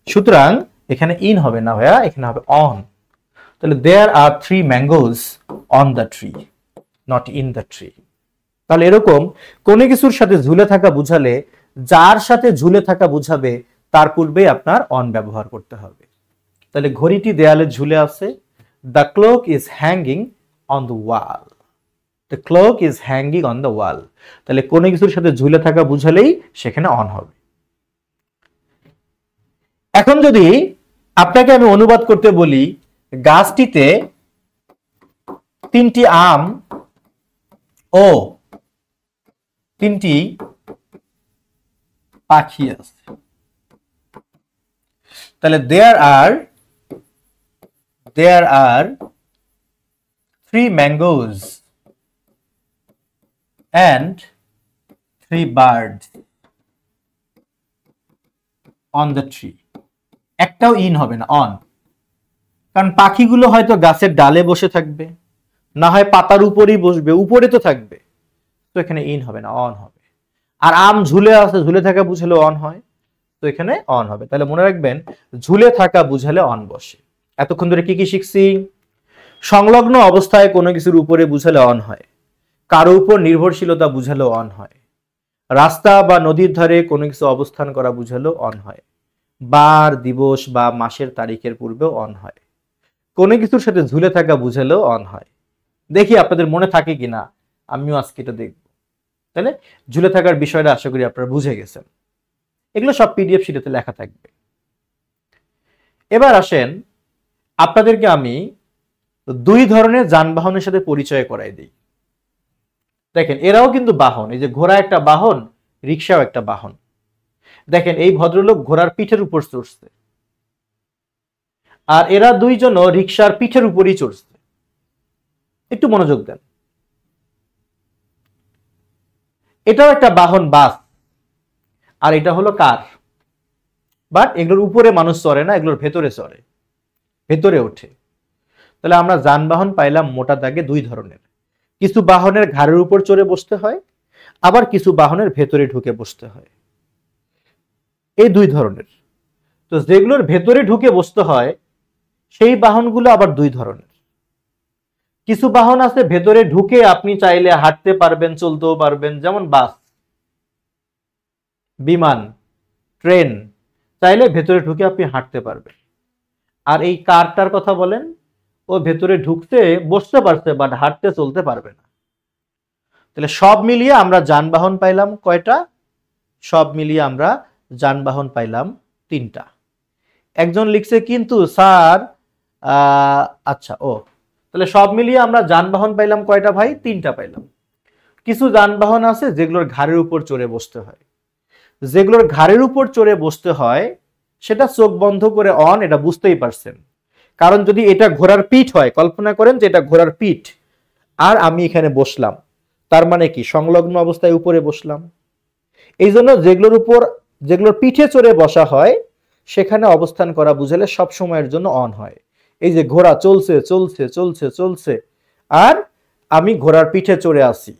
সুতরাং এখানে ইন হবে না ভাইয়া, এখানে হবে অন। তাহলে দেয়ার আর 3 mangoes on the tree, not in the tree. তাহলে এরকম কোনো কিছুর সাথে ঝুলে থাকা বুঝালে, যার সাথে ঝুলে থাকা বুঝাবে তার পূর্বে আপনার অন ব্যবহার করতে হবে। তাহলে ঘড়িটি দেয়ালে ঝুলে আছে, the clock is hanging on the wall, the clock is hanging on the wall. তাহলে কোনো কিছুর সাথে ঝুলে থাকা বুঝালেই সেখানে অন হবে। এখন যদি আপনাকে আমি অনুবাদ করতে বলি, গাছটিতে 3টি আম ও 3টি পাখি আছে, তাহলে দেয়ার আর 3 mangoes and 3 birds on the tree। একটাও ইন হবে না, অন। কারণ পাখিগুলো হয়তো গাছের ডালে বসে থাকবে, না হয় পাতার উপরেই বসবে, উপরে তো থাকবে, তো এখানে ইন হবে না, অন হবে। আর আম ঝুলে আছে, ঝুলে থাকা বুঝালে অন হয়, তো এখানে অন হবে। তাহলে মনে রাখবেন, ঝুলে থাকা বুঝালে অন বসে। এতক্ষণ ধরে কি কি শিখছি? সংলগ্ন অবস্থায় কোনো কিছুর উপরে বুঝালে অন হয়, কারো উপর নির্ভরশীলতা বুঝালেও অন হয়, রাস্তা বা নদীর ধারে কোনো কিছু অবস্থান করা বুঝালেও অন হয়, বার দিবস বা মাসের তারিখের পূর্বেও অন হয়, কোনো কিছুর সাথে ঝুলে থাকা বুঝালেও অন হয়। দেখি আপনাদের মনে থাকে কিনা, আমিও আজকে এটা দেখব। তাহলে ঝুলে থাকার বিষয়টা আশা করি আপনারা বুঝে গেছেন। এগুলো সব পিডিএফ শিটেতে লেখা থাকবে। এবার আসেন, আপনাদেরকে আমি 2 ধরনের যানবাহনের সাথে পরিচয় করাই দিই। দেখেন এরাও কিন্তু বাহন, এই যে ঘোড়া একটা বাহন, রিক্সাও একটা বাহন। দেখেন এই ভদ্রলোক ঘোড়ার পিঠের উপর চড়ছে, আর এরা দুইজনও রিক্সার পিঠের উপরই চড়ছে। একটু মনোযোগ দেন, এটাও একটা বাহন, বাস, আর এটা হলো কার। বাট এগুলোর উপরে মানুষ চড়ে না, এগুলোর ভেতরে চড়ে, ভেতরে ওঠে। তাহলে আমরা যানবাহন পাইলাম মোটা দাগে 2 ধরনের। কিছু বাহনের ঘাড়ের উপর চড়ে বসতে হয়, আবার কিছু বাহনের ভেতরে ঢুকে বসতে হয়, এই 2 ধরনের। তো যেগুলোর ভেতরে ঢুকে বসতে হয় সেই বাহনগুলো আবার 2 ধরনের। কিছু বাহন আছে ভেতরে ঢুকে আপনি চাইলে হাঁটতে পারবেন, চলতেও পারবেন, যেমন বাস, বিমান, ট্রেন, চাইলে ভেতরে ঢুকে আপনি হাঁটতে পারবেন। আর এই কারটার কথা বলেন, ও ভেতরে ঢুকতে বসতে পারছে বাট হাঁটতে চলতে পারবে না। তাহলে সব মিলিয়ে আমরা যানবাহন পাইলাম কয়টা? সব মিলিয়ে আমরা যানবাহন পাইলাম 3টা। একজন লিখছে কিন্তু স্যার, আচ্ছা তাহলে সব মিলিয়ে আমরা যানবাহন পাইলাম কয়টা ভাই? 3টা পাইলাম। কিছু যানবাহন আছে যেগুলোর ঘাড়ের উপর চড়ে বসতে হয়। যেগুলোর ঘাড়ের উপর চড়ে বসতে হয় সেটা চোখ বন্ধ করে অন, এটা বুঝতেই পারছেন। কারণ যদি এটা ঘোড়ার পিঠ হয়, কল্পনা করেন যে এটা ঘোড়ার পিঠ আর আমি এখানে বসলাম, তার মানে কি সংলগ্ন অবস্থায় উপরে বসলাম। এই জন্য যেগুলোর পিঠে চড়ে বসা হয় সেখানে অবস্থান করা বুঝালে সব সময়ের জন্য অন হয়। এই যে ঘোড়া চলছে চলছে চলছে চলছে, আর আমি ঘোড়ার পিঠে চড়ে আছি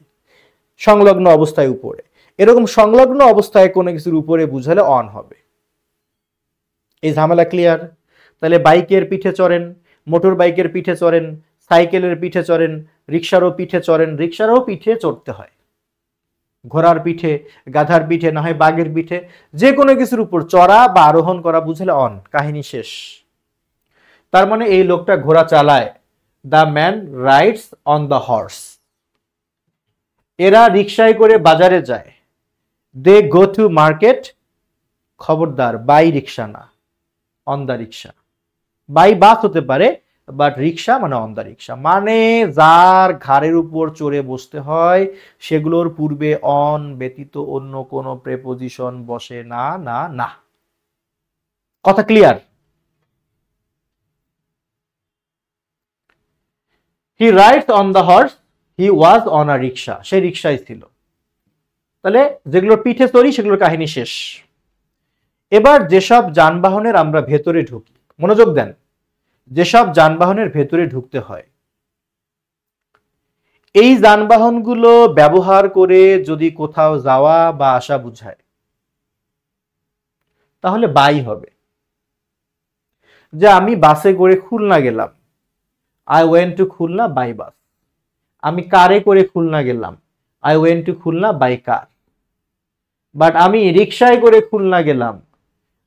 সংলগ্ন অবস্থায় উপরে, এরকম সংলগ্ন অবস্থায় কোনো কিছুর উপরে বুঝালে অন হবে। এই ঝামেলা ক্লিয়ার? তাহলে বাইকের পিঠে চড়েন, মোটর বাইকের পিঠে চড়েন, সাইকেলের পিঠে চড়েন, রিক্সারও পিঠে চড়েন, রিক্সারও পিঠে চড়তে হয়। ঘোড়ার পিঠে, গাধার পিঠে, না হয় বাঘের পিঠে, যে কোনো কিছুর উপর চড়া বা আরোহণ করা বুঝলে অন, কাহিনী শেষ। তার মানে এই লোকটা ঘোড়া চালায়, the man rides on the horse. এরা রিক্সায় করে বাজারে যায়, দে গো টু মার্কেট, খবরদার বাই রিক্সা না, on the rickshaw. By bus হতে পারে, বাট রিক্সা মানে অন দ্য রিক্সা, মানে যার ঘাড়ের উপর চড়ে বসতে হয় সেগুলোর পূর্বে অন ব্যতীত অন্য কোনো প্রেপোজিশন বসে না না না। কথা clear? He rides on the horse, he was on a rickshaw, সে রিক্সায় ছিল। তাহলে যেগুলোর পিঠে চড়ি সেগুলোর কাহিনী শেষ। এবার যেসব যানবাহনের আমরা ভেতরে ঢুকি, মনোযোগ দেন, যেসব যানবাহনের ভেতরে ঢুকতে হয়, এই যানবাহনগুলো ব্যবহার করে যদি কোথাও যাওয়া বা আসা বুঝায় তাহলে বাই হবে। যে আমি বাসে করে খুলনা গেলাম, I went to Khulna by bus. আমি কারে করে খুলনা গেলাম, I went to Khulna by car. But আমি রিক্সায় করে খুলনা গেলাম,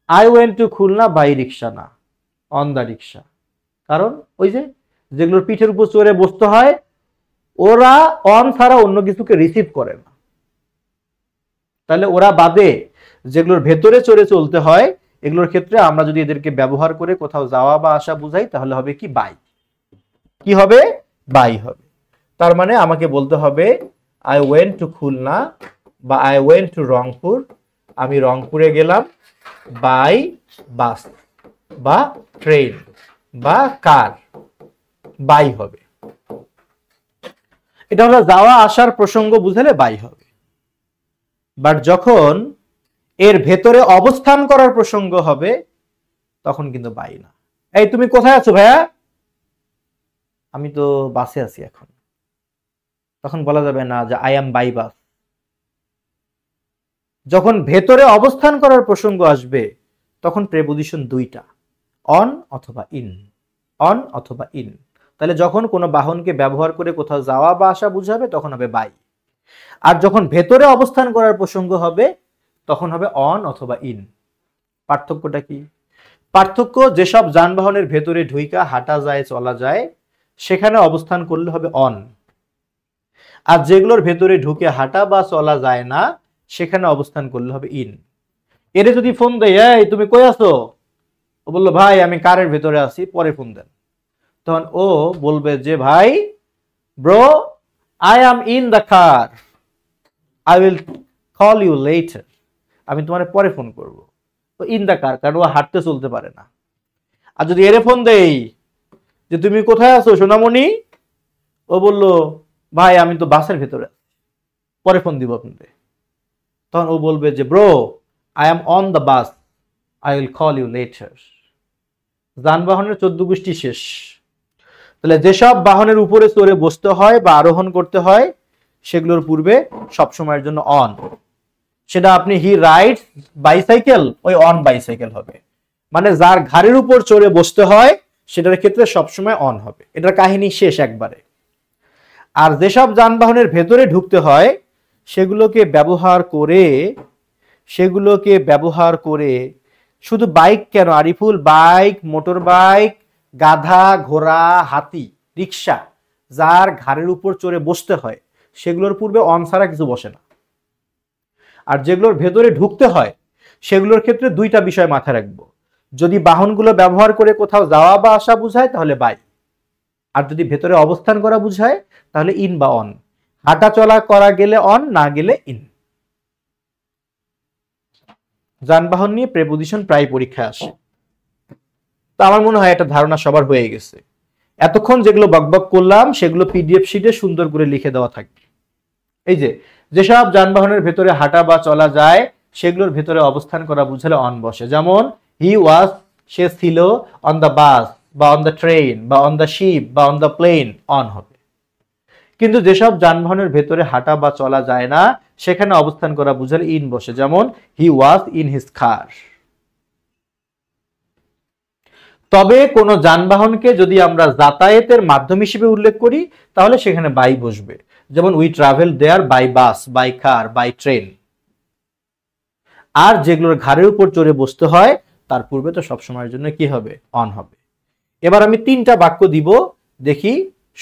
I went to Khulna by rickshaw না, অন দ্য রিক্সা। কারণ ওই যে যেগুলোর পিঠের উপর চড়ে বসতে হয় ওরা অন ছাড়া অন্য কিছুকে রিসিভ করে না। তাহলে ওরা বাদে যেগুলোর ভেতরে চড়ে চলতে হয় এগুলোর ক্ষেত্রে আমরা যদি এদেরকে ব্যবহার করে কোথাও যাওয়া বা আসা বুঝাই তাহলে হবে কি বাই। কি হবে? বাই হবে। তার মানে আমাকে বলতে হবে আই ওয়েন্ট টু খুলনা বা আই ওয়েন্ট টু রংপুর, আমি রংপুরে গেলাম বাই বাস বা ট্রেন বা কার, বাই হবে। এটা হলো যাওয়া আসার প্রসঙ্গ বুঝালে বাই হবে। বাট যখন এর ভেতরে অবস্থান করার প্রসঙ্গ হবে তখন কিন্তু বাই না। এই তুমি কোথায় আছো ভাইয়া? আমি তো বাসে আছি এখন। তখন বলা যাবে না যে আই এম বাই বাস। যখন ভেতরে অবস্থান করার প্রসঙ্গ আসবে তখন প্রেপোজিশন দুইটা, অন অথবা ইন, অন অথবা ইন। তাহলে যখন কোনো বাহনকে ব্যবহার করে কোথাও যাওয়া বা আসা বুঝাবে তখন হবে বাই। আর যখন ভেতরে অবস্থান করার প্রসঙ্গ হবে তখন হবে অন অথবা ইন। পার্থক্যটা কি? পার্থক্য, যেসব যানবাহনের ভেতরে ঢুইকা হাঁটা যায় চলা যায় সেখানে অবস্থান করলে হবে অন, আর যেগুলোর ভেতরে ঢুকে হাঁটা বা চলা যায় না সেখানে অবস্থান করলে হবে ইন। এরে যদি ফোন দেয় এই তুমি কই আছো, ও বললো ভাই আমি কারের ভেতরে আছি, পরে ফোন দেন, তখন ও বলবে যে ভাই bro I am in the car, I will call you later, আমি তোমার পরে ফোন করব। তো ইন দ্য কার, কারণ ও হাঁটতে চলতে পারে না। আর যদি এরে ফোন দেই যে তুমি কোথায় আছো সোনামণি, ও বললো ভাই আমি তো বাসের ভেতরে, পরে ফোন দিব আপনাদের, তখন ও বলবে যে bro I am on the bus, I will call you later. যানবাহনের 14 গোষ্ঠী শেষ। তাহলে যেসব বাহনের উপরে চড়ে বসতে হয় বা আরোহণ করতে হয় সেগুলোর পূর্বে সবসময়ের জন্য অন। সেটা আপনি হি রাইডস বাইসাইকেল, ওই অন বাইসাইকেল হবে। মানে যার ঘাড়ের উপর চড়ে বসতে হয় সেটার ক্ষেত্রে সবসময় অন হবে। এটার কাহিনী শেষ একবারে। আর যেসব যানবাহনের ভেতরে ঢুকতে হয় সেগুলোকে ব্যবহার করে শুধু বাইক কেন, আরিফুল, বাইক, মোটর বাইক, গাধা, ঘোড়া, হাতি, রিক্সা, যার ঘাড়ের উপর চড়ে বসতে হয় সেগুলোর পূর্বে অন ছাড়া কিছু বসে না। আর যেগুলোর ভেতরে ঢুকতে হয় সেগুলোর ক্ষেত্রে দুইটা বিষয় মাথায় রাখবো। যদি বাহনগুলো ব্যবহার করে কোথাও যাওয়া বা আসা বুঝায় তাহলে বাই, আর যদি ভেতরে অবস্থান করা বুঝায় তাহলে ইন বা অন। হাঁটা চলা করা গেলে অন, না গেলে ইন। যানবাহন নিয়ে প্রেপোজিশন প্রায় পরীক্ষায় আসে। তো আমার মনে হয় একটা ধারণা সবার হয়ে গেছে। এতক্ষণ যেগুলো বকবক করলাম সেগুলো পিডিএফ শিটে সুন্দর করে লিখে দেওয়া থাকবে। এই যে যেসব যানবাহনের ভেতরে হাঁটা বা চলা যায় সেগুলোর ভেতরে অবস্থান করা বুঝালে অন বসে। যেমন হি ওয়াজ, সে ছিল, অন দ্য বাস বা অন দ্য ট্রেন বা অন দ্য শিপ বা অন দ্য প্লেন, অন হবে। কিন্তু যেসব যানবাহনের ভেতরে হাঁটা বা চলা যায় না সেখানে অবস্থান করা বুঝালে ইন বসে। যেমন হি ওয়াজ ইন হিজ কার। তবে কোন যানবাহনকে যদি আমরা যাতায়াতের মাধ্যম হিসেবে উল্লেখ করি তাহলে সেখানে বাই বসবে। যেমন we travel there by bus, by car, by train. আর যেগুলোর ঘাড়ের উপর চড়ে বসতে হয় তার পূর্বে তো সবসময়ের জন্য কি হবে? অন হবে। এবার আমি 3টা বাক্য দিব, দেখি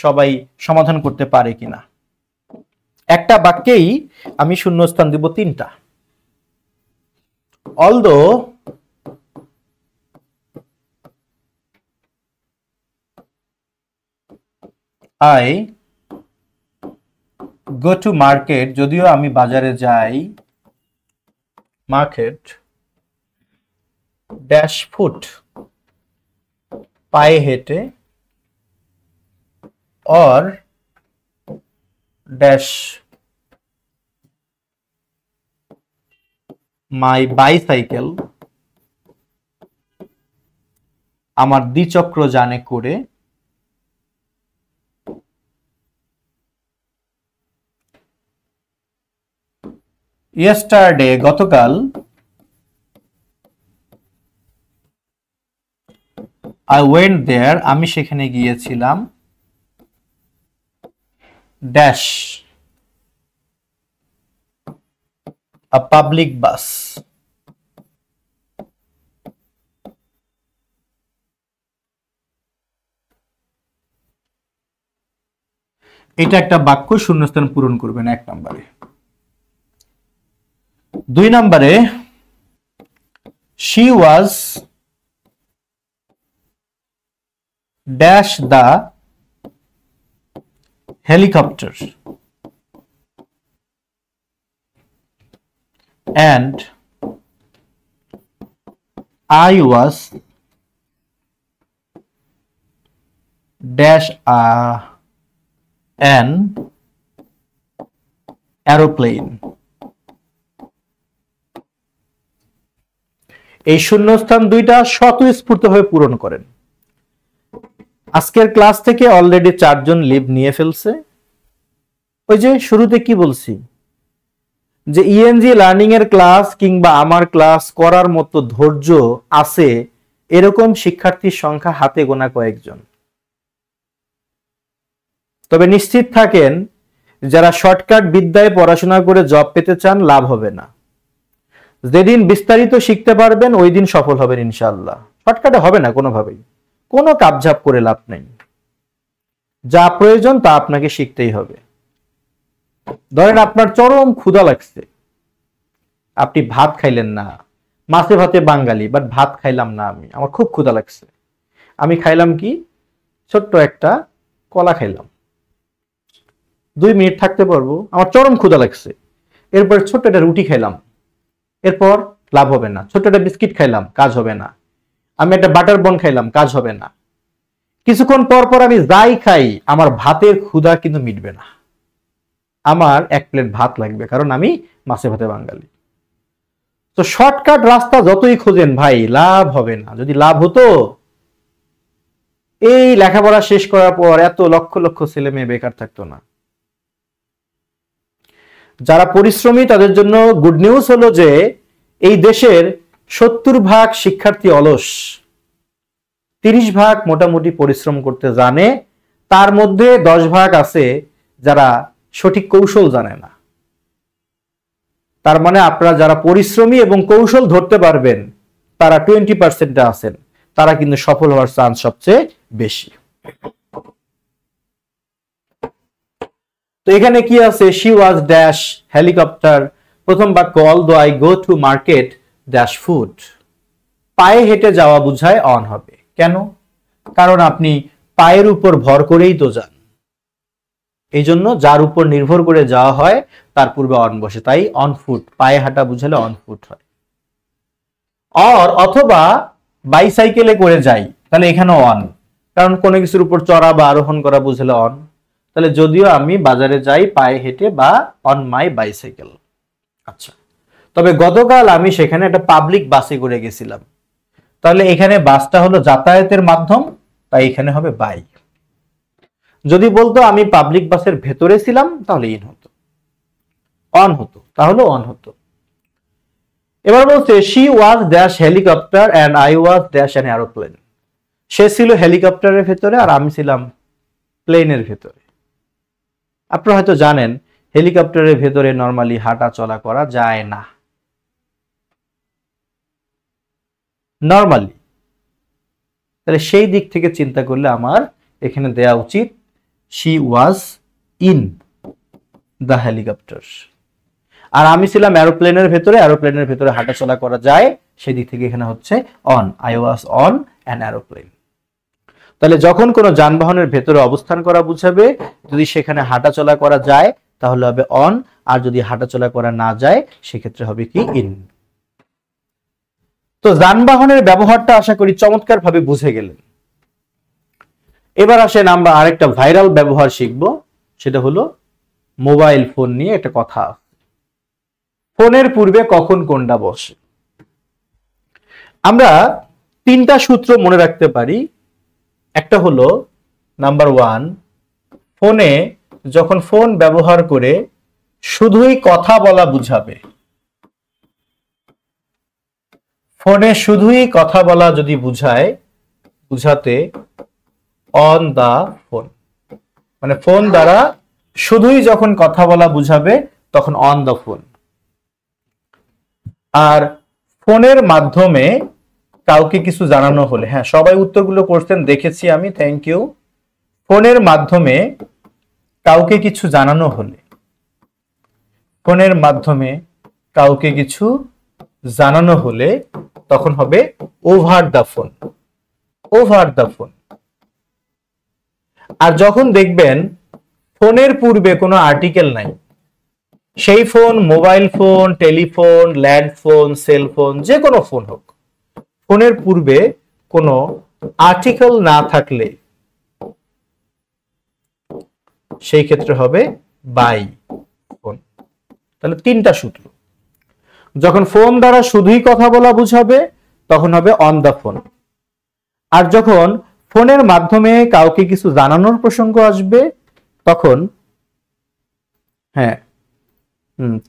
সবাই সমাধান করতে পারে কিনা। একটা বাক্যেই আমি শূন্যস্থান দিব 3টা। Although I go to market, যদিও আমি বাজারে যাই, মার্কেট ড্যাশ ফুট, পায়ে হেঁটে, or ড্যাশ মাই বাইসাইকেল, আমার দ্বিচক্র যানে করে, yesterday গতকাল, I went there আমি সেখানে গিয়েছিলাম, ড্যাশ a public bus, এটা একটা বাক্য শূন্যস্থান পূরণ করবেন 1 নম্বরে। 2 নম্বরে she was dash the helicopter and I was dash an aeroplane। এই শূন্যস্থান 2টা স্বতঃস্ফূর্তভাবে পূরণ করেন। আজকের ক্লাস থেকে অলরেডি 4 জন লিভ নিয়ে ফেলছে। ওই যে শুরুতে কি বলছি যে ইএনজি লার্নিং এর ক্লাস কিংবা আমার ক্লাস করার মতো ধৈর্য আছে এরকম শিক্ষার্থীর সংখ্যা হাতে গোনা কয়েকজন। তবে নিশ্চিত থাকেন যারা শর্টকাট বিদ্যায় পড়াশোনা করে জব পেতে চান লাভ হবে না। যেদিন বিস্তারিত শিখতে পারবেন ওই দিন সফল হবেন ইনশাআল্লাহ। শর্টকাটে হবে না কোনোভাবেই, কোনো কাপঝাপ করে লাভ নেই। যা প্রয়োজন তা আপনাকে শিখতেই হবে। ধরেন আপনার চরম ক্ষুধা লাগছে, আপনি ভাত খাইলেন না, মাছে ভাতে বাঙালি, বাট ভাত খাইলাম না, আমার খুব ক্ষুধা লাগছে, আমি খাইলাম কি ছোট্ট একটা কলা খাইলাম, 2 মিনিট থাকতে পারবো, আমার চরম ক্ষুধা লাগছে। এরপর ছোট্ট একটা রুটি খাইলাম, এরপর লাভ হবে না। ছোট্ট একটা বিস্কিট খাইলাম, কাজ হবে না। আমি একটা বাটার বন খাইলাম, কাজ হবে না। কিছুক্ষণ পর পর আমি যাই খাই আমার ভাতের ক্ষুধা কিন্তু মিটবে না, আমার 1 প্লেট ভাত লাগবে, কারণ আমি মাছে ভাতে বাঙালি। তো শর্টকাট রাস্তা যতই খোঁজেন ভাই লাভ হবে না। যদি লাভ হতো এই লেখাপড়া শেষ করার পর এত লক্ষ লক্ষ ছেলে মেয়ে বেকার থাকতো না। যারা পরিশ্রমী তাদের জন্য গুড নিউজ হলো যে এই দেশের 70% শিক্ষার্থী অলস, 30% মোটামুটি পরিশ্রম করতে জানে, তার মধ্যে 10% আছে যারা সঠিক কৌশল জানে না। তার মানে আপনারা যারা পরিশ্রমী এবং কৌশল ধরতে পারবেন তারা 20% আছেন, তারা কিন্তু সফল হওয়ার চান্স সবচেয়ে বেশি। তো এখানে কি আছে, she was dash helicopter, প্রথম বাক্য although I go to market dash foot, পায়ে হেঁটে যাওয়া বুঝায় অন হবে। কেন? কারণ আপনি পায়ের উপর ভর করেই তো যান, এই জন্য যার উপর নির্ভর করে যাওয়া হয় তার পূর্বে অন বসে, তাই অন ফুট, পায়ে হাঁটা বুঝালে অন ফুট হয়। অথবা বাইসাইকেলে করে যাই, তাহলে এখানে অন, কারণ কোনো কিছুর উপর চড়া বা আরোহণ করা বুঝলে অন। তাহলে যদিও আমি বাজারে যাই পায়ে হেঁটে বা অন মাই বাইসাইকেল। আচ্ছা, তবে গতকাল আমি সেখানে একটা পাবলিক বাসে করে গেছিলাম, তাহলে এখানে বাসটা হলো যাতায়াতের মাধ্যম, তাই এখানে হবে বাই। যদি বলতো আমি পাবলিক বাসের ভেতরে ছিলাম তাহলে ইন হতো, অন হতো, তাহলে অন হতো। এবার বলছে she was dash helicopter and I was dash an aeroplane, সে ছিল হেলিকপ্টারের ভেতরে আর আমি ছিলাম প্লেনের ভেতরে। আপনারা হয়তো জানেন হেলিকপ্টারের ভেতরে নরমালি হাঁটা চলা করা যায় না নরমালি। তাহলে সেই দিক থেকে চিন্তা করলে আমার এখানে দেয়া উচিত she was in the helicopter. আর আমি ছিলাম এরোপ্লেনের ভেতরে, এরোপ্লেনের ভেতরে হাঁটাচলা করা যায়, সেদিক থেকে এখানে হচ্ছে on, I was on an aeroplane. তাহলে যখন কোনো যানবাহনের ভেতরে অবস্থান করা বুঝাবে, যদি সেখানে হাঁটাচলা করা যায় তাহলে হবে অন, আর যদি হাঁটাচলা করা না যায় সেক্ষেত্রে হবে কি ইন। তো যানবাহনের ব্যবহারটা আশা করি চমৎকার ভাবে বুঝে গেলেন। এবার আসেন আমরা আরেকটা ভাইরাল ব্যবহার শিখব, সেটা হলো মোবাইল ফোন নিয়ে একটা কথা। ফোনের পূর্বে কখন কোনটা বসে? আমরা তিনটা সূত্র মনে রাখতে পারি। একটা হলো নাম্বার 1, ফোনে যখন ফোন ব্যবহার করে শুধুই কথা বলা বুঝাবে, ফোনে শুধুই কথা বলা যদি বুঝাতে অন দা ফোন, মানে ফোন দ্বারা শুধুই যখন কথা বলা বুঝাবে তখন অন দা ফোন। আর ফোনের মাধ্যমে কাউকে কিছু জানানো হলে, হ্যাঁ সবাই উত্তরগুলো করছেন দেখেছি আমি, থ্যাংক ইউ। ফোনের মাধ্যমে কাউকে কিছু জানানো হলে, ফোনের মাধ্যমে কাউকে কিছু জানানো হলে তখন হবে over the phone, over the phone. আর যখন দেখবেন ফোনের পূর্বে কোনো আর্টিকেল নাই, সেই phone mobile phone, telephone, landphone, cellphone, যে কোনো ফোন হোক, ফোনের পূর্বে কোনো আর্টিকেল না থাকলে সেই ক্ষেত্রে হবে বাই ফোন। তাহলে তিনটা সূত্র। যখন ফোন দ্বারা শুধুই কথা বলা বুঝাবে তখন হবে অন দা ফোন। আর যখন ফোনের মাধ্যমে কাউকে কিছু জানানোর প্রসঙ্গ আসবে তখন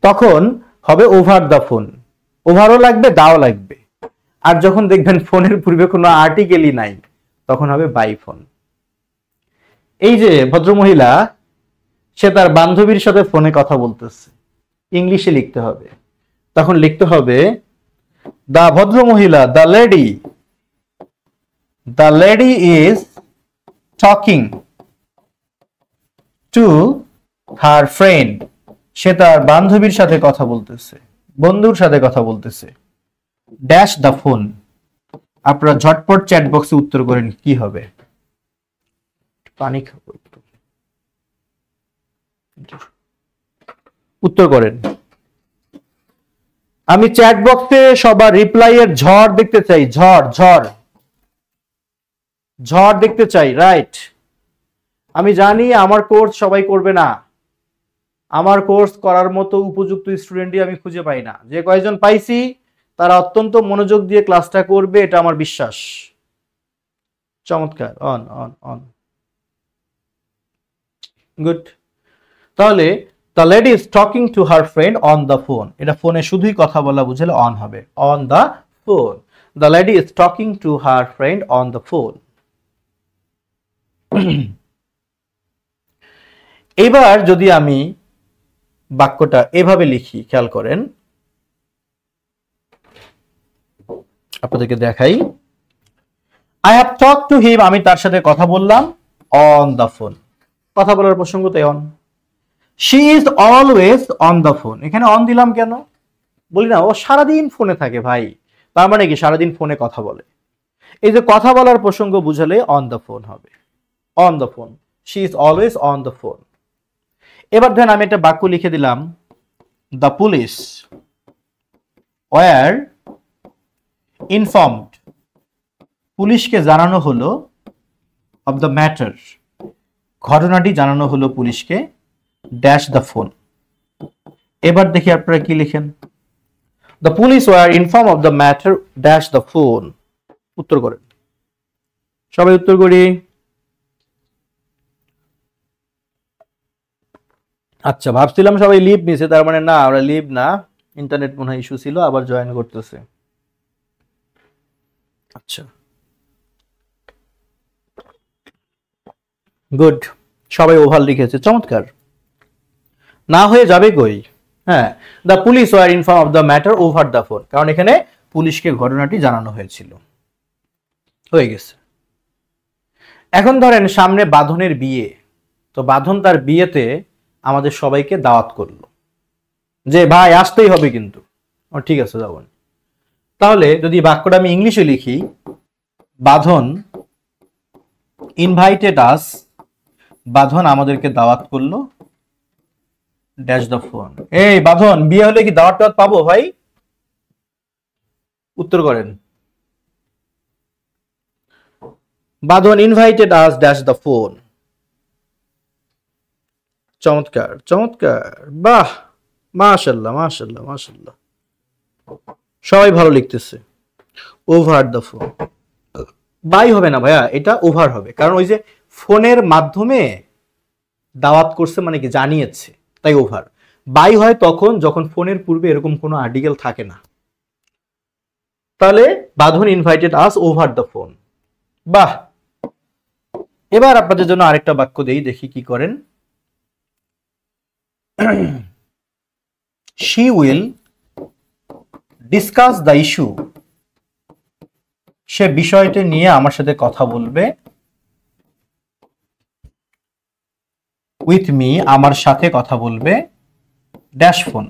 তখন হবে ওভার দা ফোন। ওভারও লাগবে, দাও লাগবে। আর যখন দেখবেন ফোনের পূর্বে কোনো আর্টিকেলই নাই তখন হবে বাই ফোন। এই যে ভদ্রমহিলা, সে তার বান্ধবীর সাথে ফোনে কথা বলতেছে, ইংলিশে লিখতে হবে, তখন লিখতে হবে দা ভদ্রমহিলা, the lady is talking to her friend, সে তার বান্ধবীর সাথে কথা বলতেছে, বন্ধুর সাথে কথা বলতেছে, ড্যাশ দা ফোন। আপনারা ঝটপট চ্যাট বক্সে উত্তর করেন কি হবে। পানি খাবো, উত্তর করেন। আমি চ্যাট বক্সে সবার রিপ্লাই এর ঝড় দেখতে চাই, ঝড় ঝড় ঝড় দেখতে চাই, রাইট। আমি জানি আমার কোর্স সবাই করবে না, আমার কোর্স করার মতো উপযুক্ত স্টুডেন্টই আমি খুঁজে পাই না। যে কয়েকজন পাইছি তারা অত্যন্ত মনোযোগ দিয়ে ক্লাসটা করবে, এটা আমার বিশ্বাস। চমৎকার, অন অন অন, গুড। তাহলে the lady is talking to her friend on the phone, এটা ফোনে শুধুই কথা বলা বুঝালে অন হবে, on the phone. The lady is talking to her friend on the phone. এবার যদি আমি বাক্যটা এভাবে লিখি, খেয়াল করেন, আপনাদেরকে দেখাই। I have talk to him, আমি তার সাথে কথা বললাম অন দ্য ফোন, কথা বলার প্রসঙ্গ তাই on. She is always on the phone, এখানে অন দিলাম কেন? বলি না ও সারাদিন ফোনে থাকে ভাই, তার মানে কি সারাদিন ফোনে কথা বলে। এই যে কথা বলার প্রসঙ্গ বুঝালে অন দ্য ফোন হবে, on the phone. She is always on the phone. এবার ধরেন আমি একটা বাক্য লিখে দিলাম, দ্য পুলিশ ওয়ার ইনফর্মড, পুলিশকে জানানো হলো, অফ দ্য ম্যাটার, ঘটনাটি জানানো হলো পুলিশকে, ড্যাশ দ্য ফোন। এবার দেখি আপনারা কি লিখেন, the police were inform of the matter dash the phone. উত্তর করেন, সবাই উত্তর করি। আচ্ছা, ভাবছিলাম সবাই লিভ নিছে, তার মানে না, ওরা লিভ না, ইন্টারনেট মনে হয় ইস্যু ছিল, আবার জয়েন করতেছে। আচ্ছা, গুড, সবাই ওভার লিখেছে, চমৎকার। না হয়ে যাবে কই, হ্যাঁ, the police were inform of the matter over the phone, কারণ এখানে পুলিশকে ঘটনাটি জানানো হয়েছিল, হয়ে গেছে। এখন ধরেন সামনে বাঁধনের বিয়ে, তো বাঁধন তার বিয়েতে আমাদের সবাইকে দাওয়াত করলো যে ভাই আসতেই হবে কিন্তু। ঠিক আছে যাবো। তাহলে যদি বাক্যটা আমি ইংলিশে লিখি, বাঁধন ইনভাইটেড আস, বাঁধন আমাদেরকে দাওয়াত করলো, ড্যাশ দ্য ফোন। এই বাঁধন, বিয়ে হলে কি দাওয়াত টাওয়াত পাবো ভাই? উত্তর করেন। Badhon invited us dash the phone. চমৎকার চমৎকার, বাহ, মাশাআল্লাহ মাশাআল্লাহ মাশাআল্লাহ, সবাই ভালো লিখতেছে। ওভার দ্য ফোন, বাই হবে না ভাইয়া, এটা ওভার হবে, কারণ ওই যে ফোনের মাধ্যমে দাওয়াত করছে মানে কি জানিয়েছে, তাই ওভার। বাই হয় তখন যখন ফোনের পূর্বে এরকম কোনো আর্টিকেল থাকে না। তাহলে Badhon invited us over the phone, বাহ। এবার আপনাদের জন্য আরেকটা বাক্য দেই, দেখি কি করেন। she will discuss the issue, সে বিষয়টি নিয়ে আমার সাথে কথা বলবে, with me, আমার সাথে কথা বলবে, ড্যাশ ফোন।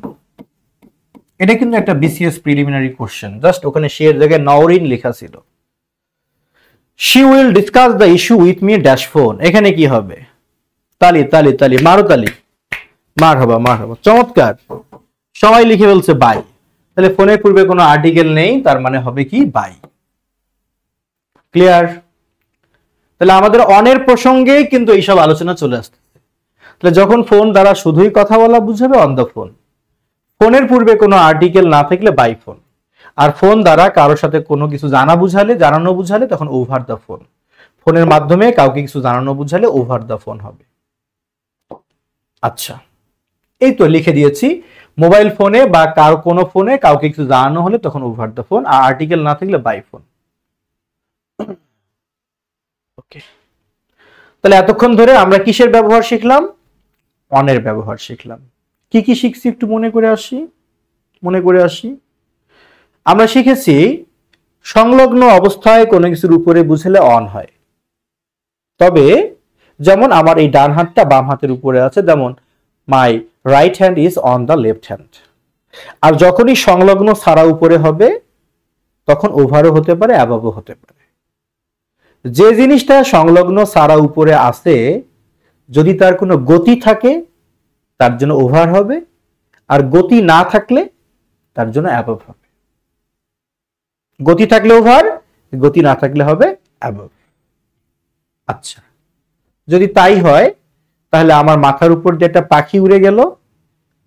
এটা কিন্তু একটা বিসিএস প্রিলিমিনারি কোশ্চেন, জাস্ট ওখানে সে এর জায়গায় নওরিন লেখা ছিল। she will discuss the issue with me dash phone, এখানে কি হবে? তালি তালি তালি, মারো তালি, মার হবা মার হবা, চমৎকার, সবাই লিখে বলছে বাই। তাহলে ফোনের পূর্বে কোনো আর্টিকেল নেই, তার মানে হবে কি বাই। ক্লিয়ার? তাহলে আমাদের অনের প্রসঙ্গে কিন্তু এইসব আলোচনা চলে আসছে। তাহলে যখন ফোন দ্বারা শুধুই কথা বলা বুঝাবে অন দ্য ফোন, ফোনের পূর্বে কোনো আর্টিকেল না থাকলে বাই ফোন, আর ফোন দ্বারা কারোর সাথে কোনো কিছু জানানো বুঝালে তখন ওভার দ্য ফোন। ফোনের মাধ্যমে কাউকে কিছু জানানো বুঝালে ওভার দ্য ফোন হবে। আচ্ছা, এই তো লিখে দিয়েছি, মোবাইল ফোনে বা কারো কোনো ফোনে কাউকে কিছু জানানো হলে তখন ওভার দ্য ফোন, আর আর্টিকেল না থাকলে বাই ফোন। ওকে, তাহলে এতক্ষণ ধরে আমরা কিসের ব্যবহার শিখলাম? অনের ব্যবহার শিখলাম। কি কি শিখছি একটু মনে করে আসি। আমরা শিখেছি সংলগ্ন অবস্থায় কোনো কিছুর উপরে বুঝলে অন হয়। তবে যেমন আমার এই ডান হাতটা বাম হাতের উপরে আছে, যেমন my right hand is on the left hand. আর যখনই সংলগ্ন ছাড়া উপরে হবে তখন ওভারও হতে পারে, অ্যাবভও হতে পারে। যে জিনিসটা সংলগ্ন ছাড়া উপরে আছে, যদি তার কোনো গতি থাকে তার জন্য ওভার হবে, আর গতি না থাকলে তার জন্য অ্যাবভ হবে। গতি থাকলে ওভার, গতি না থাকলে হবে অ্যাবভ। আচ্ছা, যদি তাই হয় তাহলে আমার মাথার উপর যে একটা পাখি উড়ে গেল,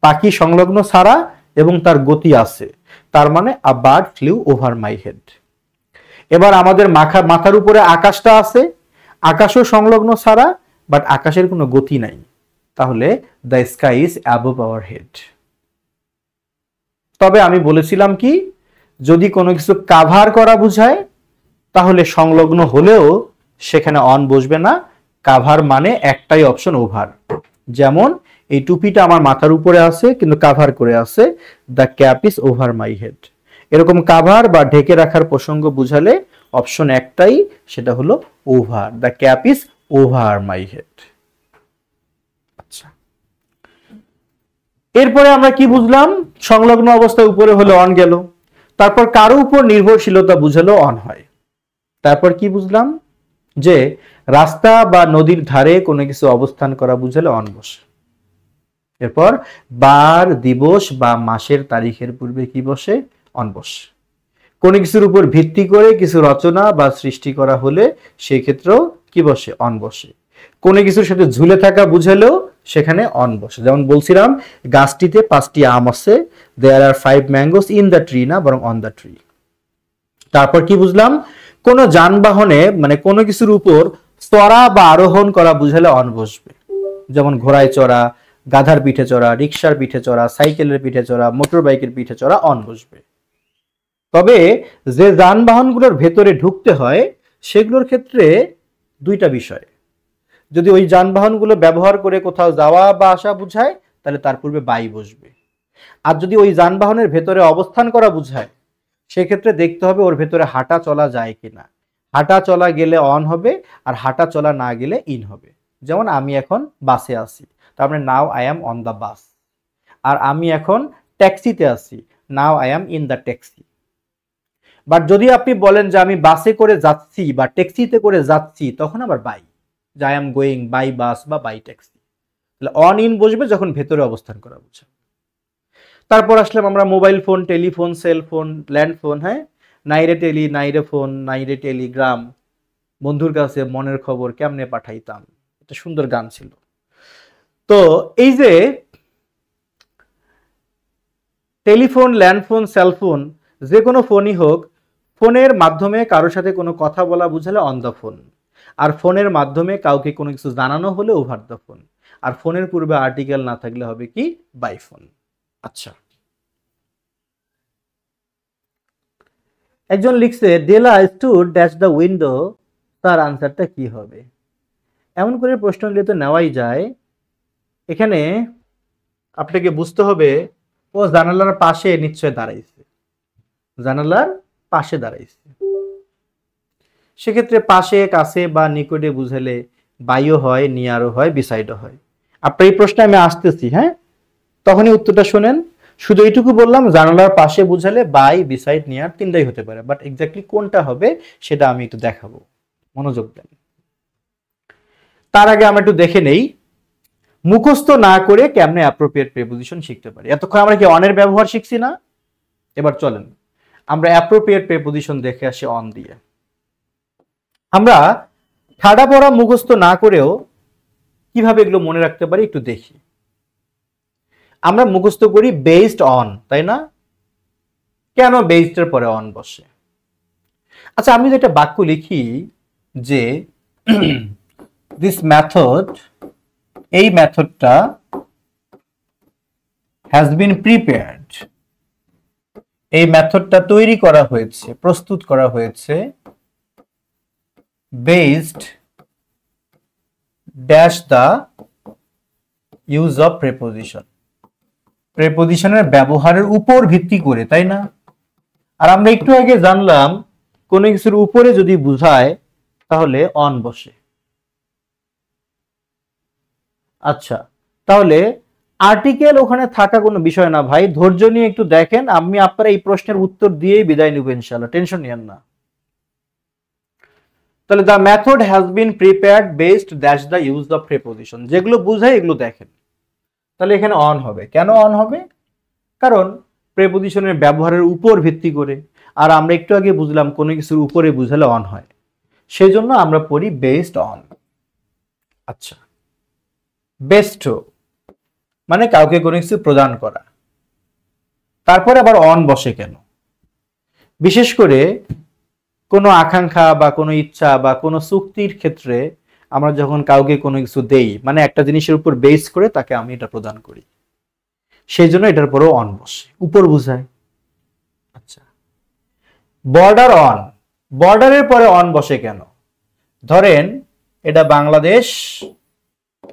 পাখি সংলগ্ন ছাড়া এবং তার গতি আছে, তার মানে a bird flew over my head. এবার আমাদের মাথার উপরে আকাশটা আছে, আকাশও সংলগ্ন ছাড়া, বাট আকাশের কোনো গতি নাই, তাহলে the sky is above our head. তবে আমি বলেছিলাম কি, যদি কোনো কিছু কাভার করা বুঝায় তাহলে সংলগ্ন হলেও সেখানে অন বসবে না, কাভার মানে একটাই অপশন ওভার। যেমন এই টুপিটা আমার মাথার উপরে আছে কিন্তু কাভার করে আছে, the cap is over my head. এরকম কাভার বা ঢেকে রাখার প্রসঙ্গ বুঝালে অপশন একটাই, সেটা হলো over, the cap is over my head. আচ্ছা, এরপরে আমরা কি বুঝলাম? সংলগ্ন অবস্থায় উপরে হলে অন গেল, তারপর কারো উপর নির্ভরশীলতা বুঝালো অন হয়। তারপর কি বুঝলাম? যে রাস্তা বা নদীর ধারে কোনো কিছু অবস্থান করা বুঝালে অন বসে। এরপর বার, দিবস বা মাসের তারিখের পূর্বে কি বসে? অন বসে। কোনো কিছুর উপর ভিত্তি করে কিছু রচনা বা সৃষ্টি করা হলে সেই ক্ষেত্রেও কি বসে? অন বসে। কোনো কিছুর সাথে ঝুলে থাকা বুঝালেও সেখানে অন বসে। যেমন বলছিলাম গাছটিতে 5টি আম আছে, দেয়ার আর 5 ম্যাঙ্গোস ইন দ্য ট্রি, না বরং অন দ্য ট্রি। তারপর কি বুঝলাম? কোন যানবাহনে মানে কোনো কিছুর উপর চড়া বা আরোহণ করা বুঝালে অন বসবে। যেমন ঘোড়ায় চড়া, গাধার পিঠে চড়া, রিক্সার পিঠে চড়া, সাইকেলের পিঠে চড়া, মোটর বাইকের পিঠে চড়া অন বসবে। তবে যে যানবাহনগুলোর ভেতরে ঢুকতে হয় সেগুলোর ক্ষেত্রে দুইটা বিষয়। যদি ওই যানবাহনগুলো ব্যবহার করে কোথাও যাওয়া বা আসা বুঝায় তাহলে তার পূর্বে বাই বসবে। আর যদি ওই যানবাহনের ভেতরে অবস্থান করা বুঝায় সেক্ষেত্রে দেখতে হবে ওর ভেতরে হাঁটা চলা যায় কিনা। হাঁটা চলা গেলে অন হবে, আর হাঁটা চলা না গেলে ইন হবে। যেমন আমি এখন বাসে আছি, তার মানে now I am on the bus. আর আমি এখন ট্যাক্সিতে আছি, now I am in the taxi. But যদি আপনি বলেন যে আমি বাসে করে যাচ্ছি বা ট্যাক্সিতে করে যাচ্ছি, তখন আবার বাই, যে I am going by bus বা বাই ট্যাক্সি। তাহলে অন ইন বসবে যখন ভেতরে অবস্থান করা বুঝছে। তারপর আসলাম আমরা mobile phone, telephone, cellphone, landphone. হ্যাঁ, নাইরে টেলি, নাইরে ফোন, নাইরে টেলিগ্রাম, বন্ধুর কাছে মনের খবর কেমনে পাঠাইতাম, এটা সুন্দর গান ছিল। তো এই যে টেলিফোন, ল্যান্ডফোন, সেলফোন, যে কোনো ফোনই হোক, ফোনের মাধ্যমে কারোর সাথে কোনো কথা বলা বুঝালে অন দ্য ফোন, আর ফোনের মাধ্যমে কাউকে কোনো কিছু জানানো হলে ওভার দ্য ফোন, আর ফোনের পূর্বে আর্টিকেল না থাকলে হবে কি বাই ফোন। আচ্ছা, একজন লিখছে দেলা স্টুড ড্যাশ দ্য উইন্ডো, তার আনসারটা কি হবে? এমন করে প্রশ্ন নিলে তো নেওয়াই যায়। এখানে আপনাকে বুঝতে হবে ও জানালার পাশে নিশ্চয় দাঁড়াইছে, জানালার পাশে দাঁড়াইছে। সেক্ষেত্রে পাশে, কাছে বা নিকটে বুঝালে বাইও হয়, নিয়ারও হয়, বিসাইডও হয়। আপনার এই প্রশ্নে আমি আসতেছি, হ্যাঁ, তখনই উত্তরটা শোনেন। শুধু এইটুকু বললাম, জানালার পাশে বুঝালে বাই, বিসাইড, নিয়ার তিনটাই হতে পারে, বাট এক্স্যাক্টলি কোনটা হবে সেটা আমি একটু দেখাবো, মনোযোগ দেন। তার আগে আমরা একটু দেখে নেই মুখস্থ না করে কেমনে অ্যাপ্রোপ্রিয়েট প্রিপোজিশন শিখতে পারি। এতক্ষণ আমরা কি অনের ব্যবহার শিখছি না? এবার চলেন আমরা অ্যাপ্রোপ্রিয়েট প্রিপোজিশন দেখে আসি অন দিয়ে। আমরা ঠাডা পড়া মুখস্থ না করেও কিভাবে এগুলো মনে রাখতে পারি একটু দেখি। আমরা মুখস্থ করি বেসড অন, তাই না? কেন বেসড এর পরে অন বসে? আচ্ছা, আমি যদি একটা বাক্য লিখি যে দিস মেথড, এই মেথডটা হ্যাজ বিন প্রিপেয়ার্ড, এই মেথডটা তৈরি করা হয়েছে, প্রস্তুত করা হয়েছে based dash the use of preposition, প্রিপোজিশনের ব্যবহারের উপর ভিত্তি করে, তাই না? আর আমরা একটু আগে জানলাম কোনো কিছুর উপরে যদি বুঝায় তাহলে অন বসে। আচ্ছা, তাহলে আর্টিকেল ওখানে থাকা কোনো বিষয় না ভাই, ধৈর্য নিয়ে একটু দেখেন, আমি আপনার এই প্রশ্নের উত্তর দিয়েই বিদায় নিব ইনশাআল্লাহ, টেনশন নিয়েন না। তাহলে the method has been prepared based dash the use of preposition, যেগুলো বুঝায় এগুলো দেখেন। তাহলে এখানে অন হবে। কেন অন হবে? কারণ প্রিপোজিশনের ব্যবহারের উপর ভিত্তি করে, আর আমরা একটু আগে বুঝলাম কোনো কিছুর উপরে বুঝালে অন হয়, সেই জন্য আমরা পড়ি বেসড অন। আচ্ছা, বেস্ট মানে কাউকে কোনো কিছু প্রদান করা। তারপরে আবার অন বসে কেন? বিশেষ করে কোনো আকাঙ্ক্ষা বা কোনো ইচ্ছা বা কোনো চুক্তির ক্ষেত্রে আমরা যখন কাউকে কোনো কিছু দেই, মানে একটা জিনিসের উপর বেস করে তাকে আমি এটা প্রদান করি, সেই জন্য এটার পরেও অন বসে, উপর বুঝায়। আচ্ছা, বর্ডার অন, বর্ডারের পরে অন বসে কেন? ধরেন এটা বাংলাদেশ,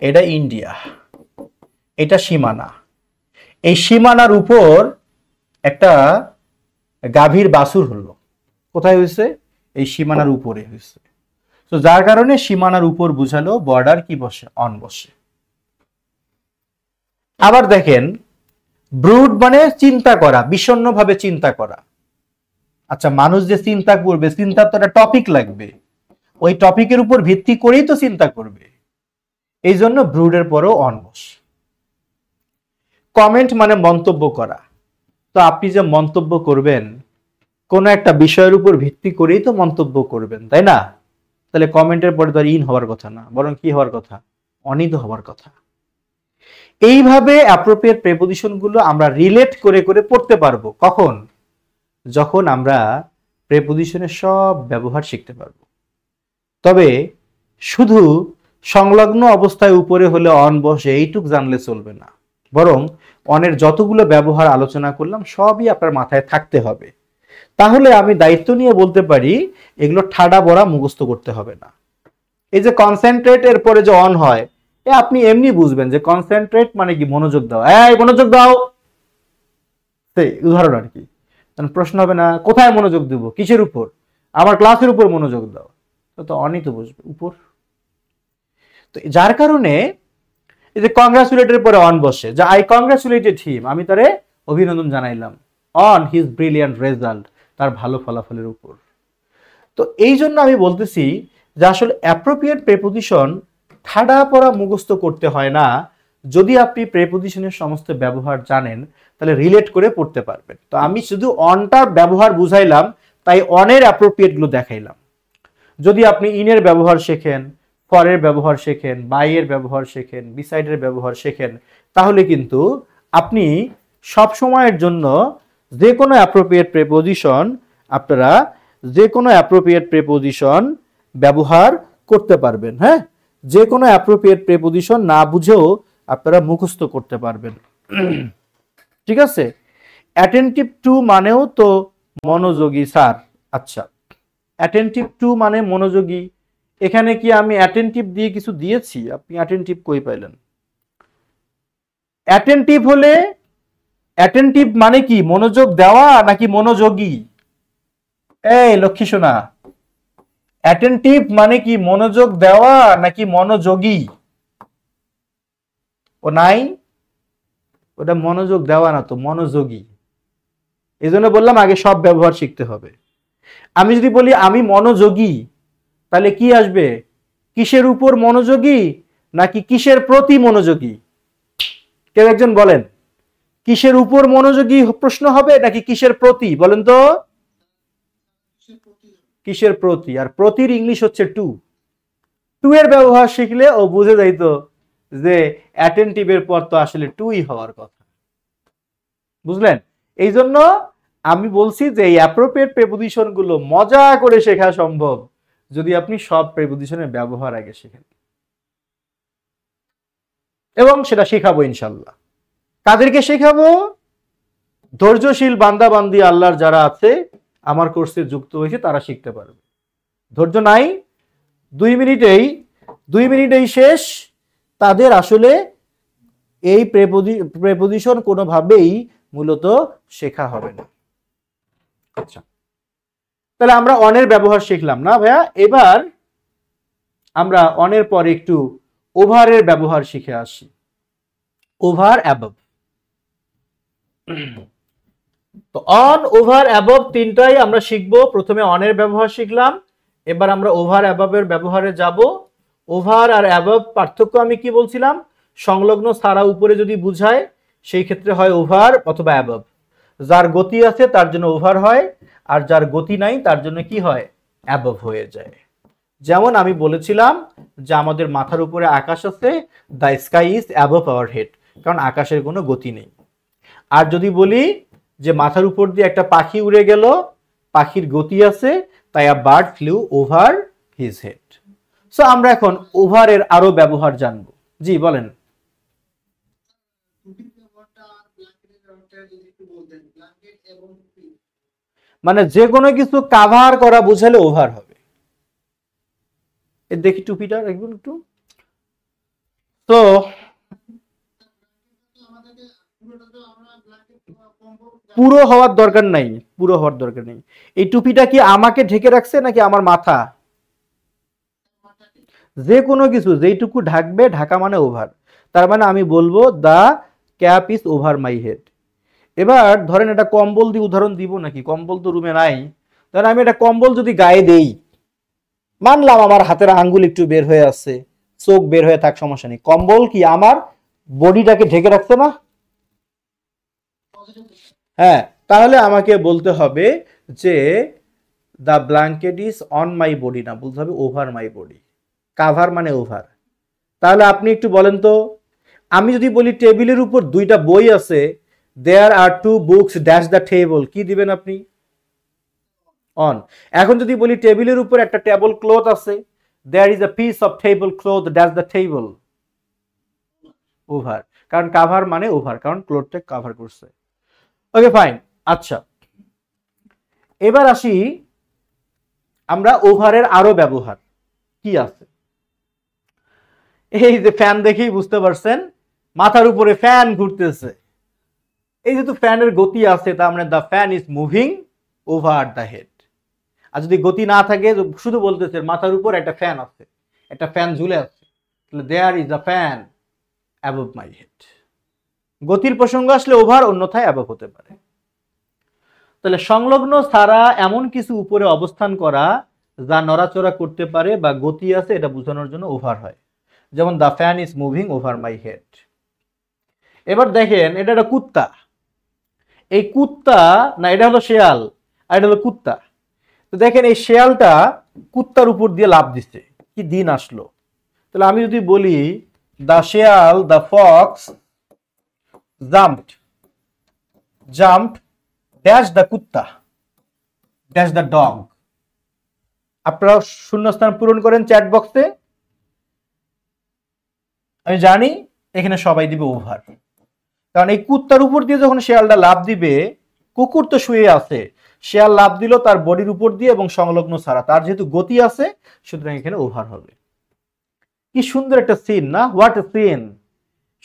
এটা ইন্ডিয়া, এটা সীমানা, এই সীমানার উপর একটা গাভীর বাছুর হলো, কোথায় হয়েছে? এই সীমানার উপরে হয়েছে। তো যার কারণে সীমানার উপর বুঝালো বর্ডার কি বসে? অন বসে। আবার দেখেন ব্রুড মানে চিন্তা করা, বিষণ্ণভাবে চিন্তা করা। আচ্ছা, মানুষ যে চিন্তা করবে, চিন্তার তো একটা টপিক লাগবে, ওই টপিকের উপর ভিত্তি করেই তো চিন্তা করবে, এই জন্য ব্রুডের পরেও অন বসে। কমেন্ট মানে মন্তব্য করা, তো আপনি যে মন্তব্য করবেন কোন একটা বিষয়ের উপর ভিত্তি করেই তো মন্তব্য করবেন, তাই না? তাহলে কমেন্টের পরে তো আর ইন হওয়ার কথা না, বরং কি হওয়ার কথা? অনিত হওয়ার কথা। এইভাবে অ্যাপ্রোপ্রিয়েট প্রিপোজিশন গুলো আমরা রিলেট করে করে পড়তে পারবো। কখন? যখন আমরা প্রিপোজিশনের সব ব্যবহার শিখতে পারবো। তবে শুধু সংলগ্ন অবস্থায় উপরে হলে অন বসে এইটুক জানলে চলবে না, বরং অনের যতগুলো ব্যবহার আলোচনা করলাম সবই আপনার মাথায় থাকতে হবে। তাহলে আমি দায়িত্ব নিয়ে বলতে পারি এগুলো ঠাডা বড়া মুখস্থ করতে হবে না। এই যে কনসেন্ট্রেট এর পরে যে অন হয়, এ আপনি এমনি বুঝবেন যে কনসেন্ট্রেট মানে কি মনোযোগ দাও, এই মনোযোগ দাও, সেই উদাহরণ আর কি। প্রশ্ন হবে না কোথায় মনোযোগ দেব, কিসের উপর? আমার ক্লাসের উপর মনোযোগ দাও, তো অনই তো বুঝবে উপর। তো যার কারণে এই যে কংগ্রাচুলেটের পরে অন বসে, যে আই কংগ্রাচুলেটেড হিম, আমি তারে অভিনন্দন জানাইলাম অন হিজ ব্রিলিয়ান্ট রেজাল্ট, তার ভালো ফলাফলের উপর। তো এই জন্য আমি বলতেছি যে আসলে অ্যাপ্রোপ্রিয়েট প্রেপোজিশন ঠাডা পড়া মুখস্থ করতে হয় না। যদি আপনি প্রেপোজিশনের সমস্ত ব্যবহার জানেন তাহলে রিলেট করে পড়তে পারবেন। তো আমি শুধু অনটার ব্যবহার বুঝাইলাম, তাই অনের অ্যাপ্রোপ্রিয়েট গুলো দেখাইলাম। যদি আপনি ইনের ব্যবহার শেখেন, ফরের ব্যবহার শেখেন, বাই এর ব্যবহার শেখেন, বিসাইডের ব্যবহার শেখেন, তাহলে কিন্তু আপনি সব সময়ের জন্য যে কোনো অ্যাপ্রোপ্রিয়েট প্রেপোজিশন আপনারা যে কোনো অ্যাপ্রোপ্রিয়েট প্রেপোজিশন ব্যবহার করতে পারবেন। হ্যাঁ, যে কোনো অ্যাপ্রোপ্রিয়েট প্রেপোজিশন না বুঝেও আপনারা মুখস্থ করতে পারবেন। ঠিক আছে। অ্যাটেন্টিভ টু মানেও তো মনোযোগী স্যার। আচ্ছা, অ্যাটেন্টিভ টু মানে মনোযোগী। এখানে কি আমি অ্যাটেন্টিভ দিয়ে কিছু দিয়েছি? আপনি অ্যাটেন্টিভ কই পাইলেন? অ্যাটেন্টিভ হলে অ্যাটেন্টিভ মানে কি মনোযোগ দেওয়া নাকি মনোযোগী? এই লক্ষ্মী সোনা, অ্যাটেন্টিভ মানে কি মনোযোগ দেওয়া নাকি মনোযোগী? ও নাই, ওটা মনোযোগ দেওয়া না তো, মনোযোগী। এই জন্য বললাম আগে সব ব্যবহার শিখতে হবে। আমি যদি বলি আমি মনোযোগী, তাহলে কি আসবে? কিসের উপর মনোযোগী নাকি কিসের প্রতি মনোযোগী? কেউ একজন বলেন, কিসের উপর মনোযোগী প্রশ্ন হবে নাকি কিসের প্রতি? বলেন তো। কিসের প্রতি। আর প্রতির ইংলিশ হচ্ছে টু। টু এর ব্যবহার শিখলে ও বুঝে যাইতো যে অ্যাটেন্টিভের পর তো আসলে টুই হওয়ার কথা। বুঝলেন? এই জন্য আমি বলছি যে এই অ্যাপ্রোপ্রিয়েট প্রেপোজিশন গুলো মজা করে শেখা সম্ভব যদি আপনি সব প্রেপোজিশনের ব্যবহার আগে শেখেন, এবং সেটা শেখাবো ইনশাল্লাহ। কাদেরকে শেখাবো? ধৈর্যশীল বান্দা বান্দি আল্লাহর যারা আছে, আমার কোর্সে যুক্ত হয়েছে, তারা শিখতে পারবে। ধৈর্য নাই, 2 মিনিটেই শেষ, তাদের আসলে এই প্রেপোজিশন কোনোভাবেই মূলত শেখা হবে না। আচ্ছা, তাহলে আমরা অনের ব্যবহার শিখলাম না ভাইয়া? এবার আমরা অনের পর একটু ওভারের ব্যবহার শিখে আসি। Over above. তো অন, ওভার, অ্যাবভ তিনটাই আমরা শিখবো। প্রথমে অনের ব্যবহার শিখলাম, এবার আমরা ওভার অ্যাবভের ব্যবহারে যাব। ওভার আর অ্যাবভ পার্থক্য আমি কি বলছিলাম? সংলগ্ন সারা উপরে যদি বুঝায় সেই ক্ষেত্রে হয় ওভার অথবা অ্যাবভ। যার গতি আছে তার জন্য ওভার হয়, আর যার গতি নাই তার জন্য কি হয়? অ্যাবভ হয়ে যায়। যেমন আমি বলেছিলাম যে আমাদের মাথার উপরে আকাশ আছে, the sky is above our head, কারণ আকাশের কোনো গতি নেই। আর যদি বলি যে মাথার উপর দিয়ে একটা পাখি উড়ে গেল, পাখির গতি আছে, তাই a bird flew over his head. So আমরা এখন ওভারের আরো ব্যবহার জানবো। জি বলেন। মানে যে কোনো কিছু কাভার করা বুঝালে ওভার হবে। দেখি টুপিটা একদম একটু। তো পুরো হওয়ার দরকার নাই, পুরো হওয়ার দরকার নেই। এই টুপিটা কি আমাকে ঢেকে রাখছে নাকি আমার মাথা? যে কোনো কিছু যেইটুকু ঢাকবে, ঢাকা মানে ওভার। তার মানে আমি বলবো the cap is over my head. এবার ধরেন এটা কম্বল দিয়ে উদাহরণ দিব নাকি? কম্বল তো রুমে নাই। ধরেন আমি এটা কম্বল যদি গায়ে দেই, মানলাম আমার হাতের আঙ্গুল একটু বের হয়ে আসছে, চোখ বের হয়ে থাক, সমস্যা নেই। কম্বল কি আমার বডিটাকে ঢেকে রাখছে না? হ্যাঁ, তাহলে আমাকে বলতে হবে যে the blanket is on my body, না, বলতে হবে ওভার মাই বডি। কাভার মানে ওভার। তাহলে আপনি একটু বলেন তো, আমি যদি বলি টেবিলের উপর 2টা বই আছে, দেয়ার আর 2 বুকস ড্যাশ দ্য টেবল, কি দিবেন আপনি? অন। এখন যদি বলি টেবিলের উপর একটা টেবল ক্লথ আছে, there is a piece of table cloth dash the table, over. কারণ কাভার মানে ওভার, কারণ ক্লথটা কাভার করছে। Okay fine. আচ্ছা, এবার আসি আমরা ওভারের আরো ব্যবহার কি আছে। এই যে ফ্যান দেখেই বুঝতে পারছেন, মাথার উপরে ফ্যান ঘুরতেছে। এই যেহেতু ফ্যানের গতি আছে, তার মানে the fan is moving over the head. আর যদি গতি না থাকে, শুধু বলতেছে মাথার উপর একটা ফ্যান আছে, একটা ফ্যান ঝুলে আছে, তাহলে there is a fan above my head. গতির প্রসঙ্গ আসলে ওভার, অন্যথায় অ্যাবভ হতে পারে। তাহলে সংলগ্ন ছাড়া এমন কিছু উপরে অবস্থান করা যা নড়াচড়া করতে পারে বা গতি আছে এটা বোঝানোর জন্য ওভার হয়। যেমন the fan is moving over my head. এবার দেখেন এটা একটা কুত্তা, এই কুত্তা না এটা হলো শেয়াল আর এটা হলো কুত্তা। তো দেখেন এই শেয়ালটা কুত্তার উপর দিয়ে লাফ দিচ্ছে, কি দিন আসলো। তাহলে আমি যদি বলি দ্য শেয়াল, the Fox jumped dash the কুত্তা ড্যাশ দ্য ডগ। আপনারা শূন্যস্থান পূরণ করেন চ্যাট বক্সে। আমি জানি এখানে সবাই দিবে ওভার, কারণ এই কুত্তার উপর দিয়ে যখন শেয়ালটা লাফ দিবে, কুকুর তো শুয়ে আছে, শেয়াল লাফ দিল তার বডির উপর দিয়ে এবং সংলগ্ন ছাড়া, তার যেহেতু গতি আছে সুতরাং এখানে ওভার হবে। কি সুন্দর একটা সিন না, হোয়াট এ সিন।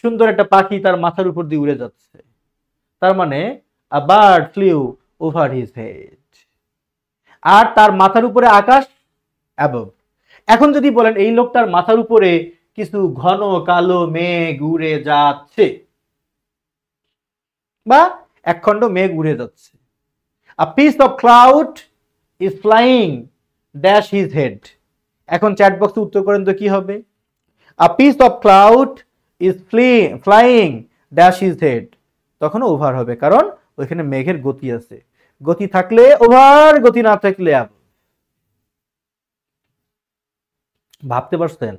সুন্দর একটা পাখি তার মাথার উপর দিয়ে উড়ে যাচ্ছে, তার মানে a bird flew over his head. আর তার মাথার উপরে আকাশ অ্যাবভ। এখন যদি বলেন এই লোকটার মাথার উপরে কিছু ঘন কালো মেঘ উড়ে যাচ্ছে বা একখণ্ড মেঘ উড়ে যাচ্ছে, আ piece of cloud is flying dash his head. এখন চ্যাট বক্সে উত্তর করেন তো কি হবে? আ piece of cloud is flying dash his head. তখন ওভার হবে, কারণ ওইখানে মেঘের গতি আছে। গতি থাকলে ওভার, গতি না থাকলে আপ। ভাবতে পারছেন?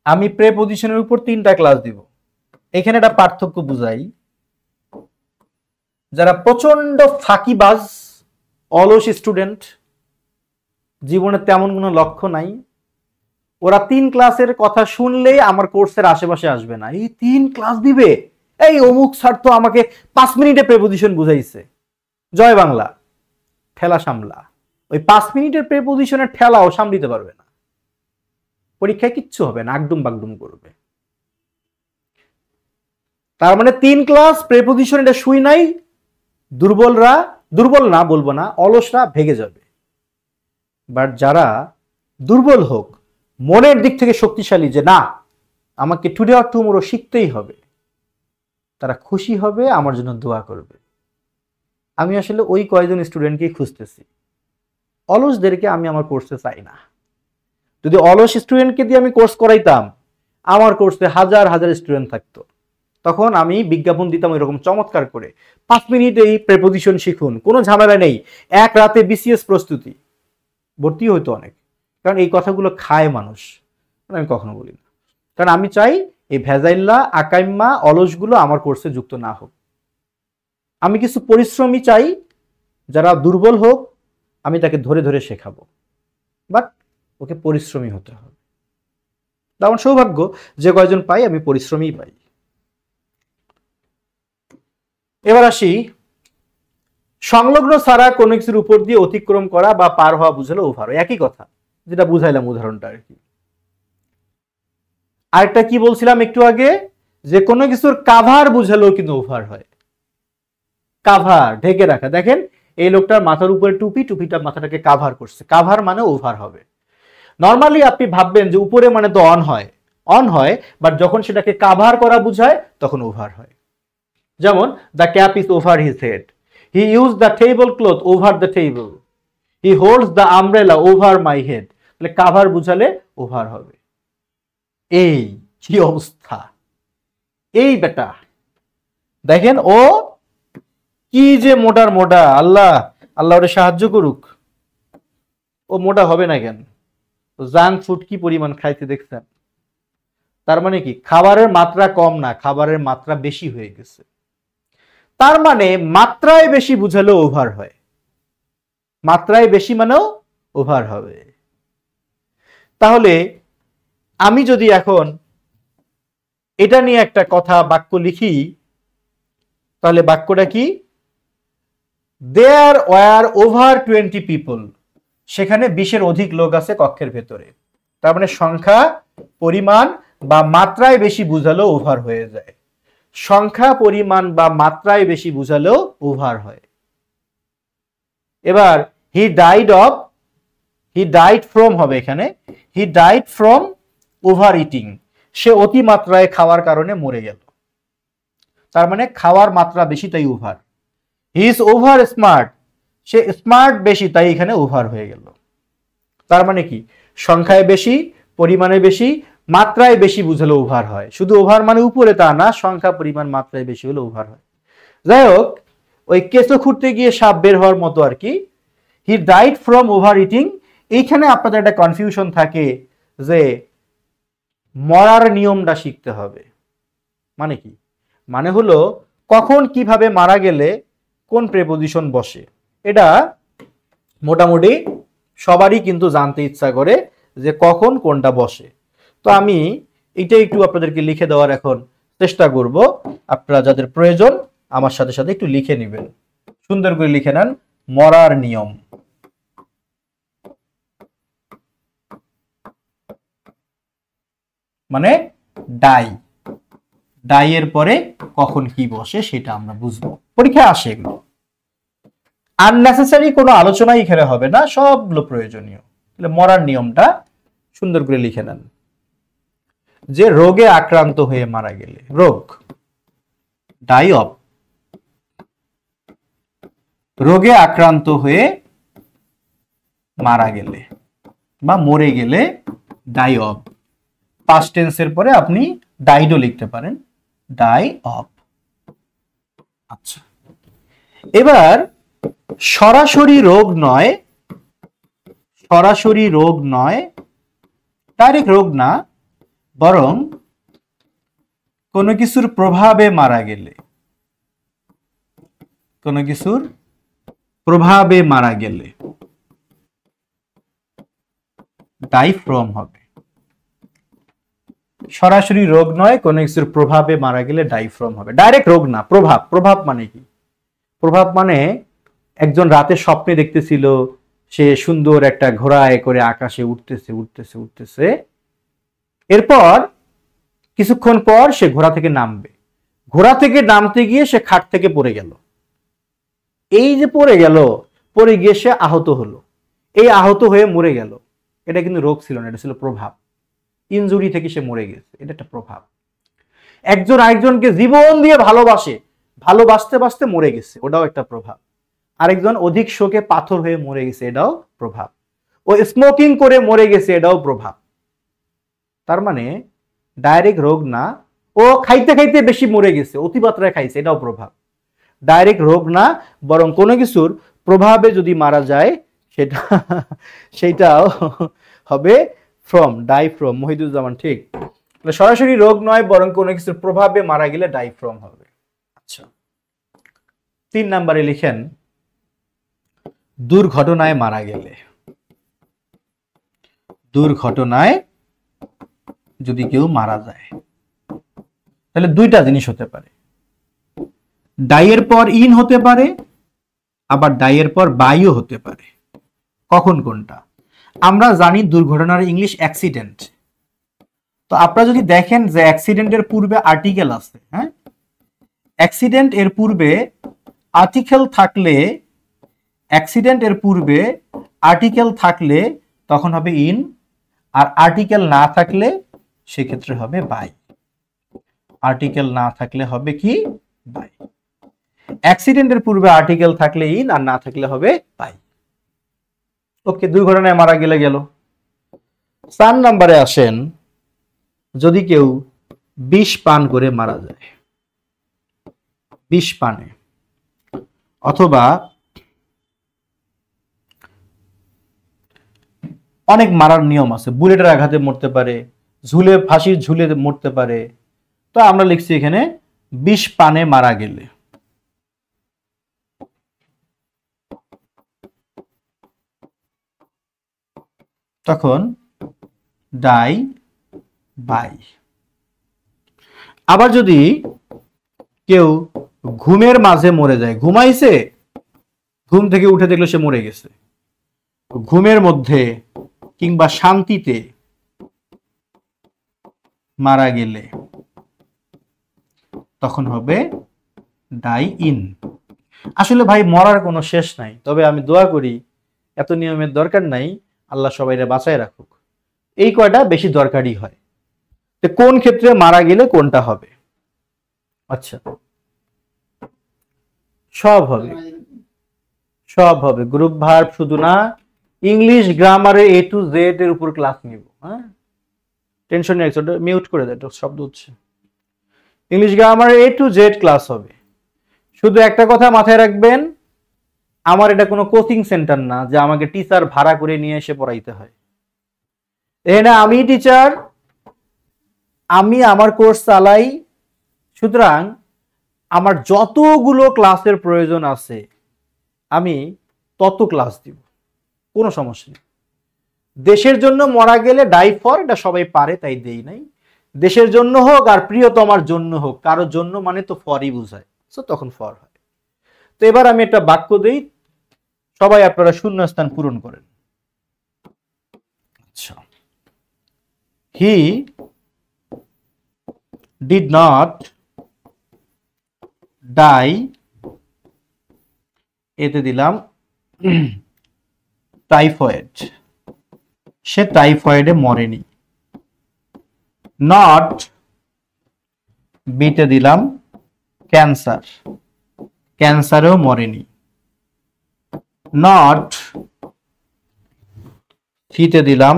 আমি প্রেপজিশনের উপর 3টা ক্লাস দিব। এখানে একটা পার্থক্য বুঝাই। যারা প্রচন্ড ফাঁকিবাজ, অলস স্টুডেন্ট, জীবনে তেমন কোনো লক্ষ্য নাই, ওরা 3 ক্লাসের কথা শুনলেই আমার কোর্সের আশেপাশে আসবে না। এই 3 ক্লাস দিবে, এই অমুক স্যার তো আমাকে 5 মিনিটে প্রেপজিশন বুঝাইছে, জয় বাংলা, ঠেলা সামলা। ওই 5 মিনিটের প্রেপজিশনের ঠেলাও সামলিতে পারবে না, পরীক্ষায় কিচ্ছু হবে না, আগডুম বাগডুম করবে। তার মানে 3 ক্লাস প্রেপজিশন এটা শুই নাই, দুর্বলরা, দুর্বল না বলবো না, অলসরা ভেগে যাবে। বাট যারা দুর্বল হোক, মনের দিক থেকে শক্তিশালী যে না আমাকে টুডে অর টুমরো শিখতেই হবে, তারা খুশি হবে, আমার জন্য দোয়া করবে। আমি আসলে ওই কয়েকজন স্টুডেন্টকেই খুঁজতেছি। অলসদেরকে আমি আমার কোর্সে চাই না। যদি অলস স্টুডেন্টকে দিয়ে আমি কোর্স করাইতাম, আমার কোর্সে হাজার হাজার স্টুডেন্ট থাকতো। তখন আমি বিজ্ঞাপন দিতাম এরকম চমৎকার করে, 5 মিনিটে এই প্রেপজিশন শিখুন, কোনো ঝামেলা নেই, এক রাতে বিসিএস প্রস্তুতি। ভর্তি হইতো অনেক, কারণ এই কথাগুলো খায় মানুষ, আমি কখনো বলি না। কারণ আমি চাই এই ভেজাইল্লা আকাইম্মা অলসগুলো আমার কোর্সে যুক্ত না হোক। আমি কিছু পরিশ্রমী চাই, যারা দুর্বল হোক আমি তাকে ধরে ধরে শেখাবো, বাট ওকে পরিশ্রমী হতে হবে। আমার সৌভাগ্য যে কয়জন পাই আমি পরিশ্রমী পাই। এবার আসি, সংলগ্ন ছাড়া কোনো কিছুর উপর দিয়ে অতিক্রম করা বা পার হওয়া বুঝালো ওভার। একই কথা যেটা বুঝাইলাম উদাহরণটা আর কি। আরেকটা কি বলছিলাম একটু আগে, যে কোনো কিছুর কাভার বুঝালেও কিন্তু ওভার হয়। কাভার, ঢেকে রাখা। দেখেন এই লোকটার মাথার উপরে টুপি, টুপিটা মাথাটাকে কাভার করছে, কাভার মানে ওভার হবে। নর্মালি আপনি ভাববেন যে উপরে মানে তো অন হয়, বাট যখন সেটাকে কাভার করা বুঝায় তখন ওভার হয়। যেমন the cap is over his head, he use the table cloth over the table, he holds the umbrella over my head. তাহলে কাভার বুঝালে ওভার হবে। এই কি অবস্থা, এই বেটা দেখেন ও কি যে মোটার মোটা, আল্লাহ আল্লাহ ওরে সাহায্য করুক। ও মোটা হবে না কেন? জাঙ্ক ফুড কি পরিমাণ খাইতে দেখছেন? তার মানে কি খাবারের মাত্রা কম না, খাবারের মাত্রা বেশি হয়ে গেছে। তার মানে মাত্রায় বেশি বুঝালেও ওভার হয়, মাত্রায় বেশি মানেও ওভার হবে। তাহলে আমি যদি এখন এটা নিয়ে একটা কথা বাক্য লিখি, তাহলে বাক্যটা কি? দেয়ার ওয়ার ওভার 20 পিপল, সেখানে 20-এর অধিক লোক আছে কক্ষের ভেতরে। তার মানে সংখ্যা, পরিমাণ বা মাত্রায় বেশি বুঝালেও ওভার হয়ে যায়। সংখ্যা, পরিমাণ বা মাত্রায় বেশি বুঝালেও ওভার হয়। এবার হি ডাইড ফ্রম হবে এখানে, he died from over eating, সে অতিমাত্রায় খাওয়ার কারণে মরে গেল। তার মানে খাওয়ার মাত্রা বেশি তাই over. He is over smart, say smart বেশি তাই এখানে ওভার হয়ে গেল। তার মানে কি সংখ্যায় বেশি, পরিমাণে বেশি, মাত্রায় বেশি বুঝলে ওভার হয়। শুধু ওভার মানে উপরে তা না, সংখ্যা পরিমাণ মাত্রায় বেশি হলে ওভার হয়। যাই হোক, ওই কেঁচো খুঁড়তে গিয়ে সাপ বের হওয়ার মতো আর কি। হি ডাইড ফ্রম ওভার ইটিং। এইখানে আপনাদের একটা কনফিউশন থাকে যে মরার নিয়মটা শিখতে হবে। মানে কি? মানে হলো কখন কিভাবে মারা গেলে কোন প্রেপোজিশন বসে, এটা মোটামুটি সবারই কিন্তু জানতে ইচ্ছা করে যে কখন কোনটা বসে। তো আমি এটা একটু আপনাদেরকে লিখে দেওয়ার এখন চেষ্টা করব। আপনারা যাদের প্রয়োজন আমার সাথে সাথে একটু লিখে নেবেন, সুন্দর করে লিখে নেন। মরার নিয়ম, মানে ডাই। ডাই এর পরে কখন কি বসে সেটা আমরা বুঝবো, পরীক্ষায় আসে এগুলো। আননেসেসারি কোনো আলোচনাই এখানে হবে না, সবগুলো প্রয়োজনীয়। তাহলে মরার নিয়মটা সুন্দর করে লিখে নেন। যে রোগে আক্রান্ত হয়ে মারা গেলে, রোগ, ডাই অফ। রোগে আক্রান্ত হয়ে মারা গেলে বা মরে গেলে ডাই অফ। পাস্ট টেন্সের পরে আপনি ডাইডও লিখতে পারেন, ডাই অফ। আচ্ছা, এবার সরাসরি রোগ নয়, সরাসরি রোগ নয়, ডাইরেক্ট রোগ না, বরং কোনো কিছুর প্রভাবে মারা গেলে, কোনো কিছুর প্রভাবে মারা গেলে ডাই ফ্রম হবে। সরাসরি রোগ নয়, কোনো কিছুর প্রভাবে মারা গেলে ডাই ফ্রম হবে। ডাইরেক্ট রোগ না, প্রভাব। প্রভাব মানে কি? প্রভাব মানে একজন রাতে স্বপ্নে দেখতেছিল সে সুন্দর একটা ঘোড়ায় করে আকাশে উঠতেছে উঠতেছে উঠতেছে, এরপর কিছুক্ষণ পর সে ঘোড়া থেকে নামবে। ঘোড়া থেকে নামতে গিয়ে সে খাট থেকে পড়ে গেল। এই যে পড়ে গেল, পড়ে গিয়ে সে আহত হলো, এই আহত হয়ে মরে গেল। এটা কিন্তু রোগ ছিল না, এটা ছিল প্রভাব। ইনজুরি থেকে সে মরে গেছে, এটা একটা প্রভাব। একজন আরেকজনকে জীবন দিয়ে ভালোবাসে, ভালোবাসতে বাসতে মরে গেছে, ওটাও একটা প্রভাব। আরেকজন অধিক শোকে পাথর হয়ে মরে গেছে, এটাও প্রভাব। ও স্মোকিং করে মরে গেছে, এটাও প্রভাব। তার মানে ডাইরেক্ট রোগ না। ও খাইতে খাইতে বেশি মরে গেছে, অতিমাত্রায় খাইছে, এটাও প্রভাব। ডাইরেক্ট রোগ না, বরং কোনো কিছুর প্রভাবে যদি মারা যায় সেটাও হবে ফ্রম, ডাই ফ্রম। মহিদুজ্জামান ঠিক। সরাসরি রোগ নয়, বরং কোনো কিছুর প্রভাবে মারা গেলে ডাই ফ্রম হবে। আচ্ছা, 3 নম্বরে লিখেন দুর্ঘটনায় মারা গেলে। দুর্ঘটনায় যদি কেউ মারা যায় তাহলে দুইটা জিনিস হতে পারে, ডাইয়ের পর ইন হতে পারে, আবার ডাইয়ের পর বাইও হতে পারে। কখন কোনটা? আমরা জানি দুর্ঘটনার ইংলিশ অ্যাক্সিডেন্ট। তো আপনারা যদি দেখেন যে অ্যাক্সিডেন্টের পূর্বে আর্টিকেল আছে, হ্যাঁ, অ্যাক্সিডেন্ট এর পূর্বে আর্টিকেল থাকলে, অ্যাক্সিডেন্ট এর পূর্বে আর্টিকেল থাকলে তখন হবে ইন, আর আর্টিকেল না থাকলে সেক্ষেত্রে হবে বাই। আর্টিকেল না থাকলে হবে কি? বাই। অ্যাক্সিডেন্টের পূর্বে আর্টিকেল থাকলে ইন, আর না থাকলে হবে বাই। ওকে, দুর্ঘটনায় মারা গেলে গেল। 4 নম্বরে আসেন, যদি কেউ বিষ পান করে মারা যায়, বিষ পানে, অথবা অনেক মারার নিয়ম আছে, বুলেটের আঘাতে মরতে পারে, ঝুলে, ফাঁসির ঝুলে মরতে পারে। তো আমরা লিখছি এখানে বিষ পানে মারা গেলে। তখন ডাই বাই। আবার যদি কেউ ঘুমের মাঝে মরে যায়, ঘুমাইছে, ঘুম থেকে উঠে দেখলো সে মরে গেছে, ঘুমের মধ্যে কিংবা শান্তিতে মারা গেলে তখন হবে ডাই ইন। আসলে ভাই মরার কোনো শেষ নাই, তবে আমি দোয়া করি এত নিয়মের দরকার নাই, আল্লাহ সবাইরে বাঁচায় রাখুক। এই কয়টা বেশি দরকারি হয়। তো কোন ক্ষেত্রে মারা গেলে কোনটা হবে? আচ্ছা, সব হবে, সব হবে। গ্রুপ ভার্ব শুধু না, ইংলিশ গ্রামারে A to Z এর উপর ক্লাস নিব। হ্যাঁ, টেনশন নেই, মিউট করে দেয়, শব্দ হচ্ছে। ইংলিশ গ্রামারে A to Z ক্লাস হবে। শুধু একটা কথা মাথায় রাখবেন, আমার এটা কোনো কোচিং সেন্টার না যে আমাকে টিচার ভাড়া করে নিয়ে এসে পড়াইতে হয়। এখানে আমি টিচার, আমি আমার কোর্স চালাই, সুতরাং আমার যতগুলো ক্লাসের প্রয়োজন আছে আমি তত ক্লাস দিব, কোনো সমস্যা নেই। দেশের জন্য মরা গেলে ডাই ফর, এটা সবাই পারে তাই দেই নাই। দেশের জন্য হোক আর প্রিয়তমার জন্য হোক, কারোর জন্য মানে তো ফরই বোঝায়, সো তখন ফর হয়। তো এবার আমি একটা বাক্য দেই, সবাই আপনারা শূন্যস্থান পূরণ করেন। আচ্ছা, হি ডিড নট ডাই, এতে দিলাম টাইফয়েড, সে টাইফয়েডে মরেনি। নট, বিতে দিলাম ক্যান্সার, ক্যান্সারেও মরেনি। নট, সিতে দিলাম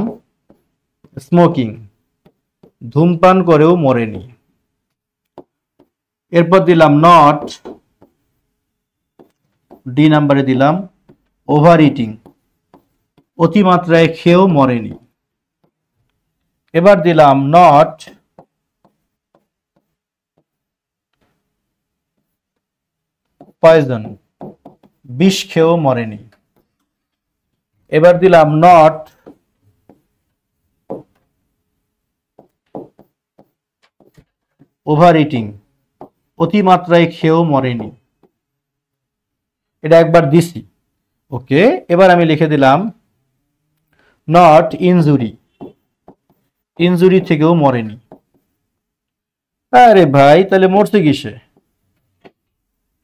স্মোকিং, ধূমপান করেও মরেনি। এরপর দিলাম নট, ডি নাম্বারে দিলাম ওভার ইটিং, অতিমাত্রায় খেয়েও মরেনি। এবার দিলাম নট, পয়জন, বিষ খেয়েও মরেনি। এবার দিলাম নট, ওভার ইটিং, অতিমাত্রায় খেয়েও মরেনি। এটা একবার দিছি, ওকে। এবার আমি লিখে দিলাম নট ইনজুরি, ইনজুরি থেকেও মরেনি। আরে ভাই, তাহলে মরছে কিসে?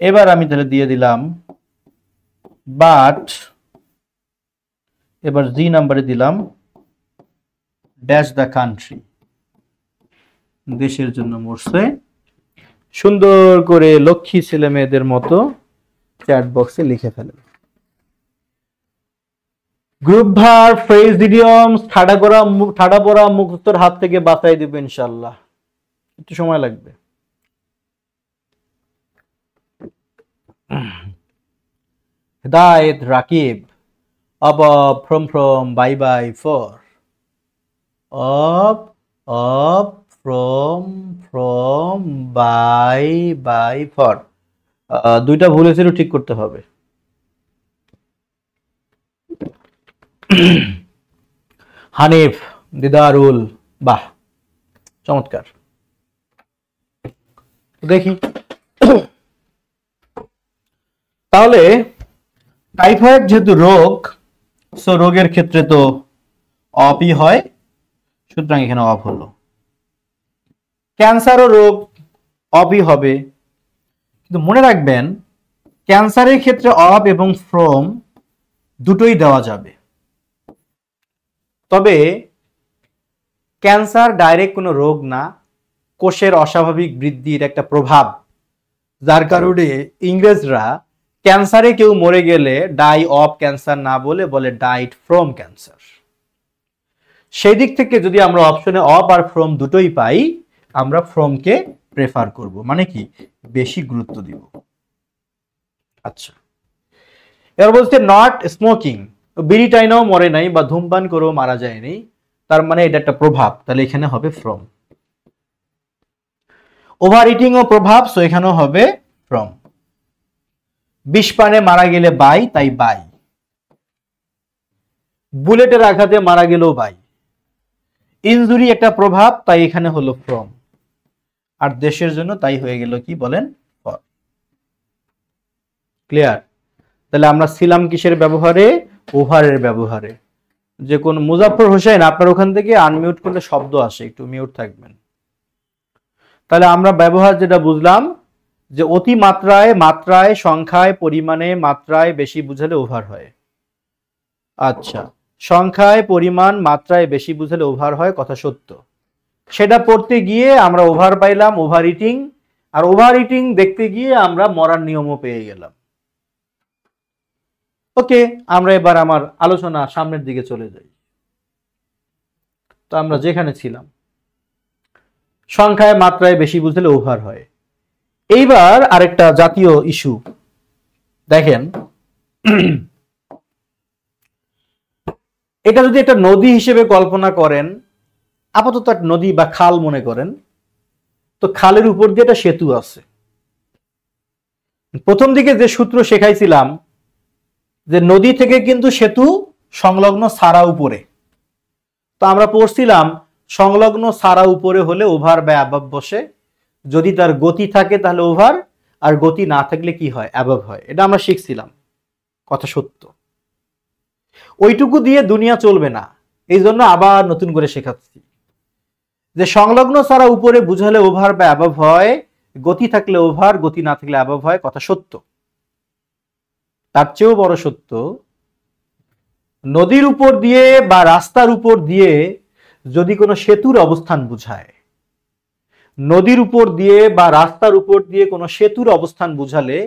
এবার আমি তাহলে দিয়ে দিলাম বাট, এবার জি নাম্বারে দিলাম ড্যাশ দ্য কান্ট্রি, দেশের জন্য মরছে। সুন্দর করে লক্ষ্মী ছেলে মেয়েদের মতো চ্যাট বক্সে লিখে ফেলেন। গ্রুপ ভার্ব, ফ্রেজ, ইডিয়মস, ঠাডা পড়া মুক্তর হাত থেকে বাঁচাই দিবে ইনশাআল্লাহ, একটু সময় লাগবে। Hidayat, Rakib, of, from, by by, for, of, from, by, for. দুইটা ভুল হয়েছিল, ঠিক করতে হবে। হানিফ, দিদারুল, বাহ, চমৎকার। দেখি তাহলে টাইফয়েড যেহেতু রোগ, সো রোগের ক্ষেত্রে তো অপই হয়, সুতরাং এখানে অফ হলো। ক্যান্সারও রোগ, অপই হবে। কিন্তু মনে রাখবেন, ক্যান্সারের ক্ষেত্রে অফ এবং ফ্রম দুটোই দেওয়া যাবে, তবে ক্যান্সার ডাইরেক্ট কোনো রোগ না, কোষের অস্বাভাবিক বৃদ্ধির একটা প্রভাব, যার কারণে ইংরেজরা ক্যান্সারে কেউ মরে গেলে ডাই অফ ক্যান্সার না বলে বলে ডাইড ফ্রম ক্যান্সার। সেই দিক থেকে যদি আমরা অপশনে অফ আর ফ্রম দুটোই পাই, আমরা ফ্রমকে প্রেফার করব, মানে কি বেশি গুরুত্ব দিব। আচ্ছা, এবার বলছে নট স্মোকিং, বিড়ি টাইনাও মরে নাই বা ধূমপান করেও মারা যায়নি, তার মানে এটা একটা প্রভাব, তাহলে এখানে হবে ফ্রম। ওভার ইটিং ও প্রভাব, সো এখানেও হবে ফ্রম। বিষ পানে মারা গেলে বাই, তাই বাই। বুলেটের আঘাতে মারা গেলেও বাই। ইনজুরি একটা প্রভাব, তাই এখানে হলো ফ্রম। আর দেশের জন্য তাই হয়ে গেল কি বলেন, ফর। ক্লিয়ার? তাহলে আমরা ছিলাম কিসের ব্যবহারে, ওভারের ব্যবহারে। যে কোন মুজাফফর হোসেন, আপনার ওখান থেকে আনমিউট করলে শব্দ আসে, একটু মিউট থাকবেন। তাহলে আমরা ব্যবহার যেটা বুঝলাম যে অতি মাত্রায়, সংখ্যায়, পরিমাণে, মাত্রায় বেশি বুঝালে ওভার হয়। আচ্ছা, সংখ্যায়, পরিমাণ, মাত্রায় বেশি বুঝালে ওভার হয়, কথা সত্য। সেটা পড়তে গিয়ে আমরা ওভার পাইলাম, ওভার ইটিং, আর ওভার ইটিং দেখতে গিয়ে আমরা মরার নিয়মও পেয়ে গেলাম। ওকে, আমরা এবার আমার আলোচনা সামনের দিকে চলে যাই। তো আমরা যেখানে ছিলাম, সংখ্যায় মাত্রায় বেশি বুঝলে ওভার হয়। এইবার আরেকটা জাতীয় ইস্যু দেখেন, এটা যদি একটা নদী হিসেবে কল্পনা করেন, আপাতত একটা নদী বা খাল মনে করেন, তো খালের উপর দিয়ে একটা সেতু আছে। প্রথম দিকে যে সূত্র শেখাইছিলাম যে নদী থেকে কিন্তু সেতু সংলগ্ন সারা উপরে, তো আমরা পড়ছিলাম সংলগ্ন সারা উপরে হলে ওভার বা অ্যাবভ বসে, যদি তার গতি থাকে তাহলে ওভার, আর গতি না থাকলে কি হয়, অ্যাবভ হয়। এটা আমরা শিখছিলাম, কথা সত্য। ওইটুকু দিয়ে দুনিয়া চলবে না, এই জন্য আবার নতুন করে শেখাচ্ছি যে সংলগ্ন সারা উপরে বুঝালে ওভার বা অ্যাবভ হয়, গতি থাকলে ওভার, গতি না থাকলে অ্যাবভ হয়, কথা সত্য। তার চেয়েও বড় সত্য, নদীর উপর দিয়ে বা রাস্তার উপর দিয়ে যদি কোনো সেতুর অবস্থান বুঝায়, নদীর উপর দিয়ে বা রাস্তার উপর দিয়ে কোনো সেতুর অবস্থান বুঝালে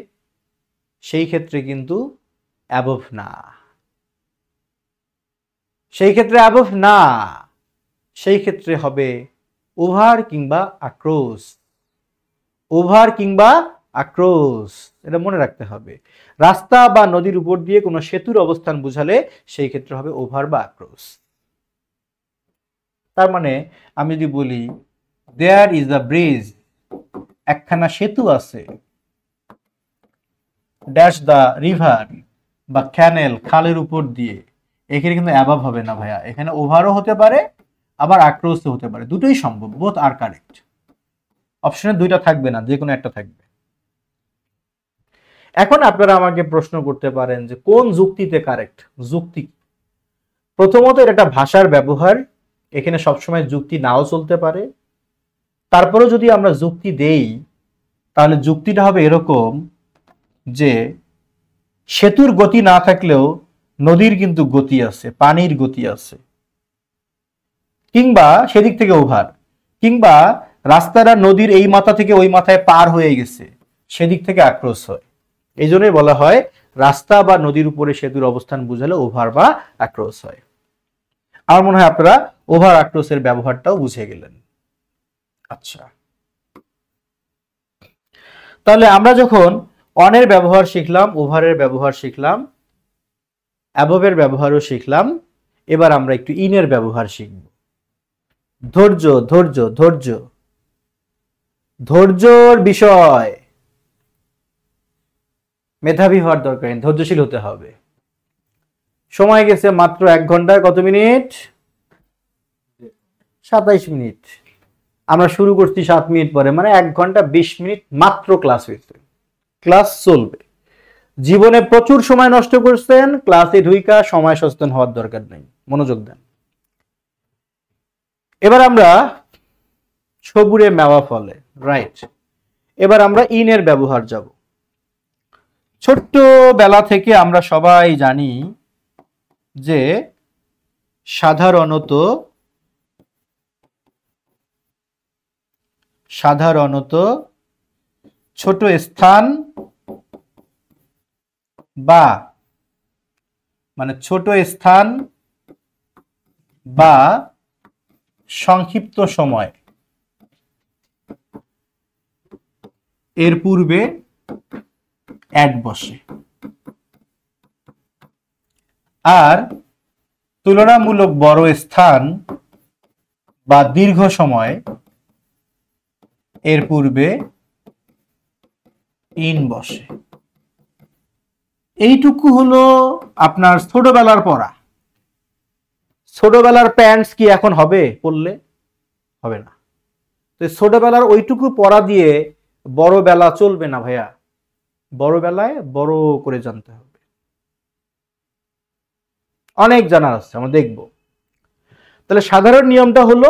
সেই ক্ষেত্রে কিন্তু অ্যাবভ না, সেই ক্ষেত্রে অ্যাবভ না, সেই ক্ষেত্রে হবে ওভার কিংবা আক্রোশ, ওভার কিংবা আক্রোশ। এটা মনে রাখতে হবে, রাস্তা বা নদীর উপর দিয়ে কোনো সেতুর অবস্থান বুঝালে সেই ক্ষেত্রে হবে ওভার বা আক্রোশ। তার মানে আমি যদি বলি দেয়ার ইজ আ ব্রিজ, একখানা সেতু আছে, ড্যাশ দ্য রিভার বা ক্যানেল, খালের উপর দিয়ে, এখানে কিন্তু অ্যাবভ হবে না ভাইয়া, এখানে ওভারও হতে পারে আবার আক্রোশও হতে পারে, দুটোই সম্ভব, বোথ আর কারেক্ট। অপশনে দুইটা থাকবে না, যে কোনো একটা থাকবে। এখন আপনারা আমাকে প্রশ্ন করতে পারেন যে কোন যুক্তিতে কারেক্ট। যুক্তি প্রথমত এটা একটা ভাষার ব্যবহার, এখানে সবসময় যুক্তি নাও চলতে পারে। তারপরেও যদি আমরা যুক্তি দেই তাহলে যুক্তিটা হবে এরকম যে সেতুর গতি না থাকলেও নদীর কিন্তু গতি আছে, পানির গতি আছে, কিংবা সেদিক থেকে ওভার, কিংবা রাস্তাটা নদীর এই মাথা থেকে ওই মাথায় পার হয়ে গেছে, সেদিক থেকে আক্রোশ হয়। এই জন্যই বলা হয় রাস্তা বা নদীর উপরে সেতুর অবস্থান বুঝালে ওভার বা আক্রোশ হয়। আমার মনে হয় আপনারা ওভার আক্রোশের ব্যবহারটাও বুঝে গেলেন। আচ্ছা, তাহলে আমরা যখন অনের ব্যবহার শিখলাম, ওভারের ব্যবহার শিখলাম, অ্যাবভের ব্যবহারও শিখলাম, এবার আমরা একটু ইনের ব্যবহার শিখব। ধৈর্য, ধৈর্য, ধৈর্য, ধৈর্যর বিষয়, মেধাবী হওয়ার দরকার নেই, ধৈর্যশীল হতে হবে। সময় গেছে মাত্র 1 ঘন্টায় কত মিনিট, 27 মিনিট। আমরা শুরু করছি 7 মিনিট পরে, মানে 1 ঘন্টা 20 মিনিট মাত্র ক্লাস হয়েছে, ক্লাস চলবে। জীবনে প্রচুর সময় নষ্ট করছেন, ক্লাসে ঢুইকা সময় সচেতন হওয়ার দরকার নেই, মনোযোগ দেন। এবার আমরা সবুরে মেওয়া ফলে, রাইট। এবার আমরা ইনের ব্যবহার যাব। ছোট্টবেলা থেকে আমরা সবাই জানি যে সাধারণত ছোট স্থান বা ছোট স্থান বা সংক্ষিপ্ত সময় এর পূর্বে অ্যাড বসে, আর তুলনামূলক বড় স্থান বা দীর্ঘ সময় এর পূর্বে ইন বসে। এইটুকু হলো আপনার ছোটবেলার পড়া। ছোটবেলার প্যান্টস কি এখন হবে পড়লে? হবে না। তো ছোটবেলার ওইটুকু পড়া দিয়ে বড় বেলা চলবে না ভাইয়া, বড় বেলায় বড় করে জানতে হবে। অনেক জানার আছে, আমরা দেখব। তাহলে সাধারণ নিয়মটা হলো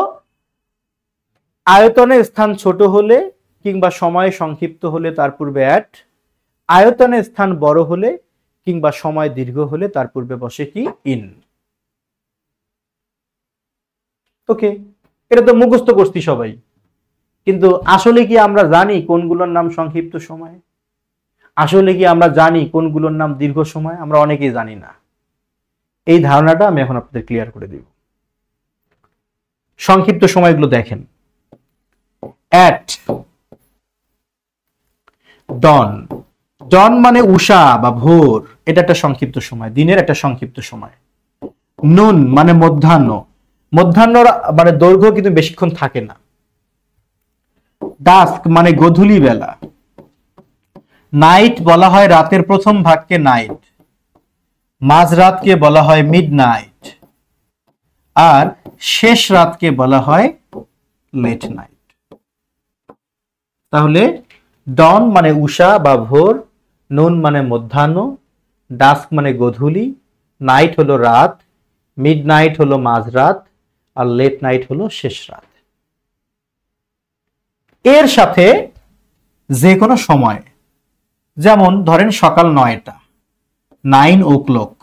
আয়তনে স্থান ছোট হলে কিংবা সময় সংক্ষিপ্ত হলে তার পূর্বে অ্যাট, আয়তনে স্থান বড় হলে কিংবা সময় দীর্ঘ হলে তার পূর্বে বসে কি ইন। ওকে, এটা তো মুখস্থ করছি সবাই, কিন্তু আসলে কি আমরা জানি কোনগুলোর নাম সংক্ষিপ্ত সময়? আসলে কি আমরা জানি কোনগুলোর নাম দীর্ঘ সময়? আমরা অনেকেই জানি না। এই ধারণাটা আমি এখন আপনাদের ক্লিয়ার করে দিব। সংক্ষিপ্ত সময়গুলো দেখেন। অ্যাট, ডন, ডন মানে উষা বা ভোর, এটা একটা সংক্ষিপ্ত সময়, দিনের একটা সংক্ষিপ্ত সময়। নুন মানে মধ্যাহ্ন, মধ্যাহ্নর মানে দৈর্ঘ্য কিন্তু বেশিক্ষণ থাকে না। ডাস্ক মানে গোধূলি বেলা। নাইট বলা হয় রাতের প্রথম ভাগকে নাইট, মাঝরাতকে বলা হয় মিড নাইট, আর শেষ রাতকে বলা হয় লেট নাইট। তাহলে ডন মানে উষা বা ভোর, নুন মানে মধ্যাহ্ন, ডাস্ক মানে গোধূলি, নাইট হলো রাত, মিড নাইট হলো মাঝরাত, আর লেট নাইট হলো শেষ রাত। এর সাথে যে কোনো সময়, যেমন ধরেন সকাল 9টা, 9 o'clock,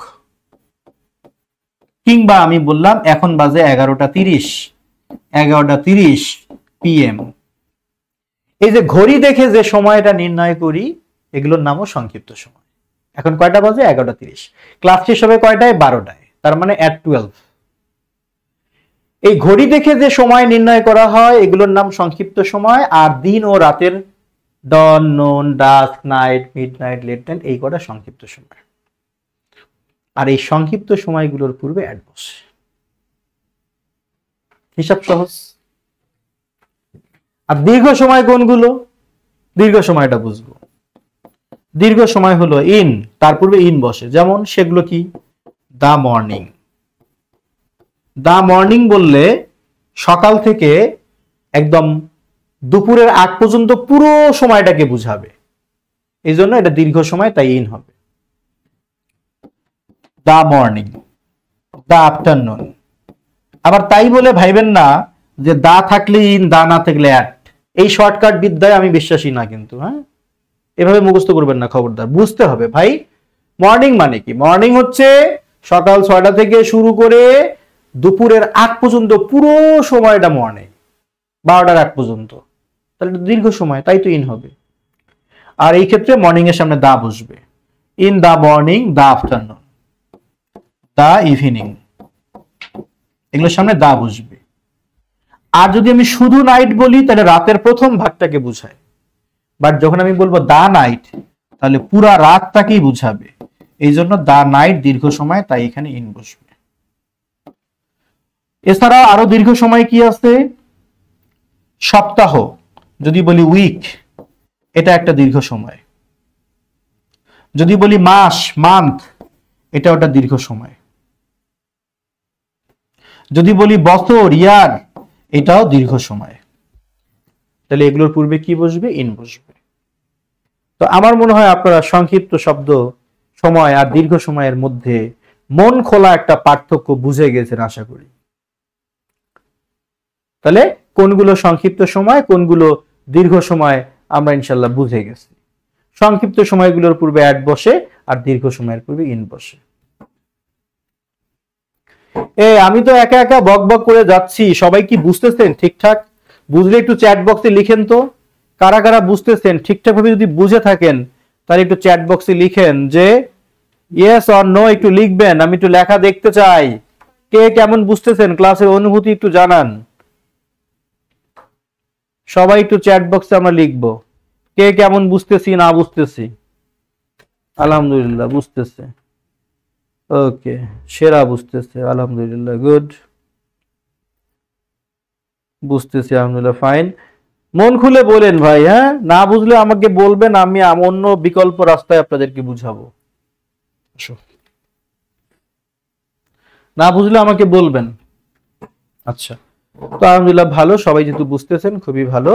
কিংবা আমি বললাম এখন বাজে 11টা 30 PM। এই যে ঘড়ি দেখে যে সময়টা নির্ণয় করি, এগুলোর নামও সংক্ষিপ্ত সময়। এখন কয়টা বাজে? 11টা 30। ক্লাস শেষ হবে কয়টায়? 12টায়, তার মানে at 12। এই ঘড়ি দেখে যে সময় নির্ণয় করা হয় এগুলোর নাম সংক্ষিপ্ত সময়। আর দিন ও রাতের dawn, noon, dusk, night, midnight, late night, এই কটা সংক্ষিপ্ত সময়। আর এই সংক্ষিপ্ত সময়গুলোর পূর্বে অ্যাট বসে। হিসাব সহজ। আর দীর্ঘ সময় কোনগুলো? দীর্ঘ সময়টা বুঝবো। দীর্ঘ সময় হলো ইন, তার পূর্বে ইন বসে। যেমন সেগুলো কি? দা মর্নিং। দা মর্নিং বললে সকাল থেকে একদম দুপুরের আগ পর্যন্ত পুরো সময়টাকে বুঝাবে, এই জন্য এটা দীর্ঘ সময়, তাই ইন হবে। The morning, the afternoon. আবার তাই বলে ভাইবেন না যে দা থাকলে ইন, দা না থাকলে অ্যাট। এই শর্টকাট বিদ্যায় আমি বিশ্বাসী না কিন্তু। হ্যাঁ, এভাবে মুখস্থ করবেন না, খবরদার। বুঝতে হবে ভাই মর্নিং মানে কি। মর্নিং হচ্ছে সকাল 6টা থেকে শুরু করে দুপুরের আগ পর্যন্ত পুরো সময়টা মর্নিং, 12টার আগ পর্যন্ত। তাহলে দীর্ঘ সময়, তাই তো ইন হবে। আর এই ক্ষেত্রে মর্নিং এর সামনে দা বসবে। In the morning, the afternoon, the evening, এগুলোর সামনে দা বসবে। আর যদি আমি শুধু নাইট বলি তাহলে রাতের প্রথম ভাগটাকে বুঝায়। বাট যখন আমি বলবো দা নাইট, তাহলে পুরা রাতটাকেই বুঝাবে। এই জন্য দা নাইট দীর্ঘ সময়, তাই এখানে ইন বসবে। এছাড়া আরো দীর্ঘ সময় কি আছে? সপ্তাহ, যদি বলি উইক, এটা একটা দীর্ঘ সময়। যদি বলি মাস, মান্থ, এটা ওটা দীর্ঘ সময়। যদি বলি বছর, ইয়ার, এটাও দীর্ঘ সময়। তাহলে এগুলোর পূর্বে কি বসবে? ইন বসবে। তো আমার মনে হয় আপনারা সংক্ষিপ্ত শব্দ সময় আর দীর্ঘ সময়ের মধ্যে মন খোলা একটা পার্থক্য বুঝে গেছেন আশা করি। তাহলে কোনগুলো সংক্ষিপ্ত সময়, কোনগুলো দীর্ঘ সময় আমরা ইনশাল্লাহ বুঝে গেছি। সংক্ষিপ্ত সময়গুলোর পূর্বে অ্যাট বসে আর দীর্ঘ সময়ের পূর্বে ইন বসে। আমি তো একা একা বক বক করে যাচ্ছি, সবাই কি বুঝতেছেন ঠিকঠাক? বুঝলে একটু চ্যাট বক্সে লিখেন তো কারা কারা বুঝতেছেন। ঠিকঠাক ভাবে যদি বুঝে থাকেন তাহলে একটু চ্যাট বক্সে লিখেন যে ইয়েস অর নো, একটু লিখবেন। আমি একটু লেখা দেখতে চাই। কে কেমন বুঝতেছেন, ক্লাসের অনুভূতি একটু জানান। সবাই একটু চ্যাট বক্সে আমরা লিখবো কে কেমন বুঝতেছি না বুঝতেছি। আলহামদুলিল্লাহ বুঝতেছে, ওকে, সেরা বুঝতেছে, আলহামদুলিল্লাহ, গুড, বুঝতেছি, আলহামদুলিল্লাহ, ফাইন। মন খুলে বলেন ভাই। হ্যাঁ, না বুঝলে আমাকে বলবেন, আমি অন্য বিকল্প রাস্তায় আপনাদেরকে বুঝাবো। না বুঝলে আমাকে বলবেন। আচ্ছা, তো আলহামদুলিল্লাহ ভালো, সবাই যেহেতু বুঝতেছেন খুবই ভালো।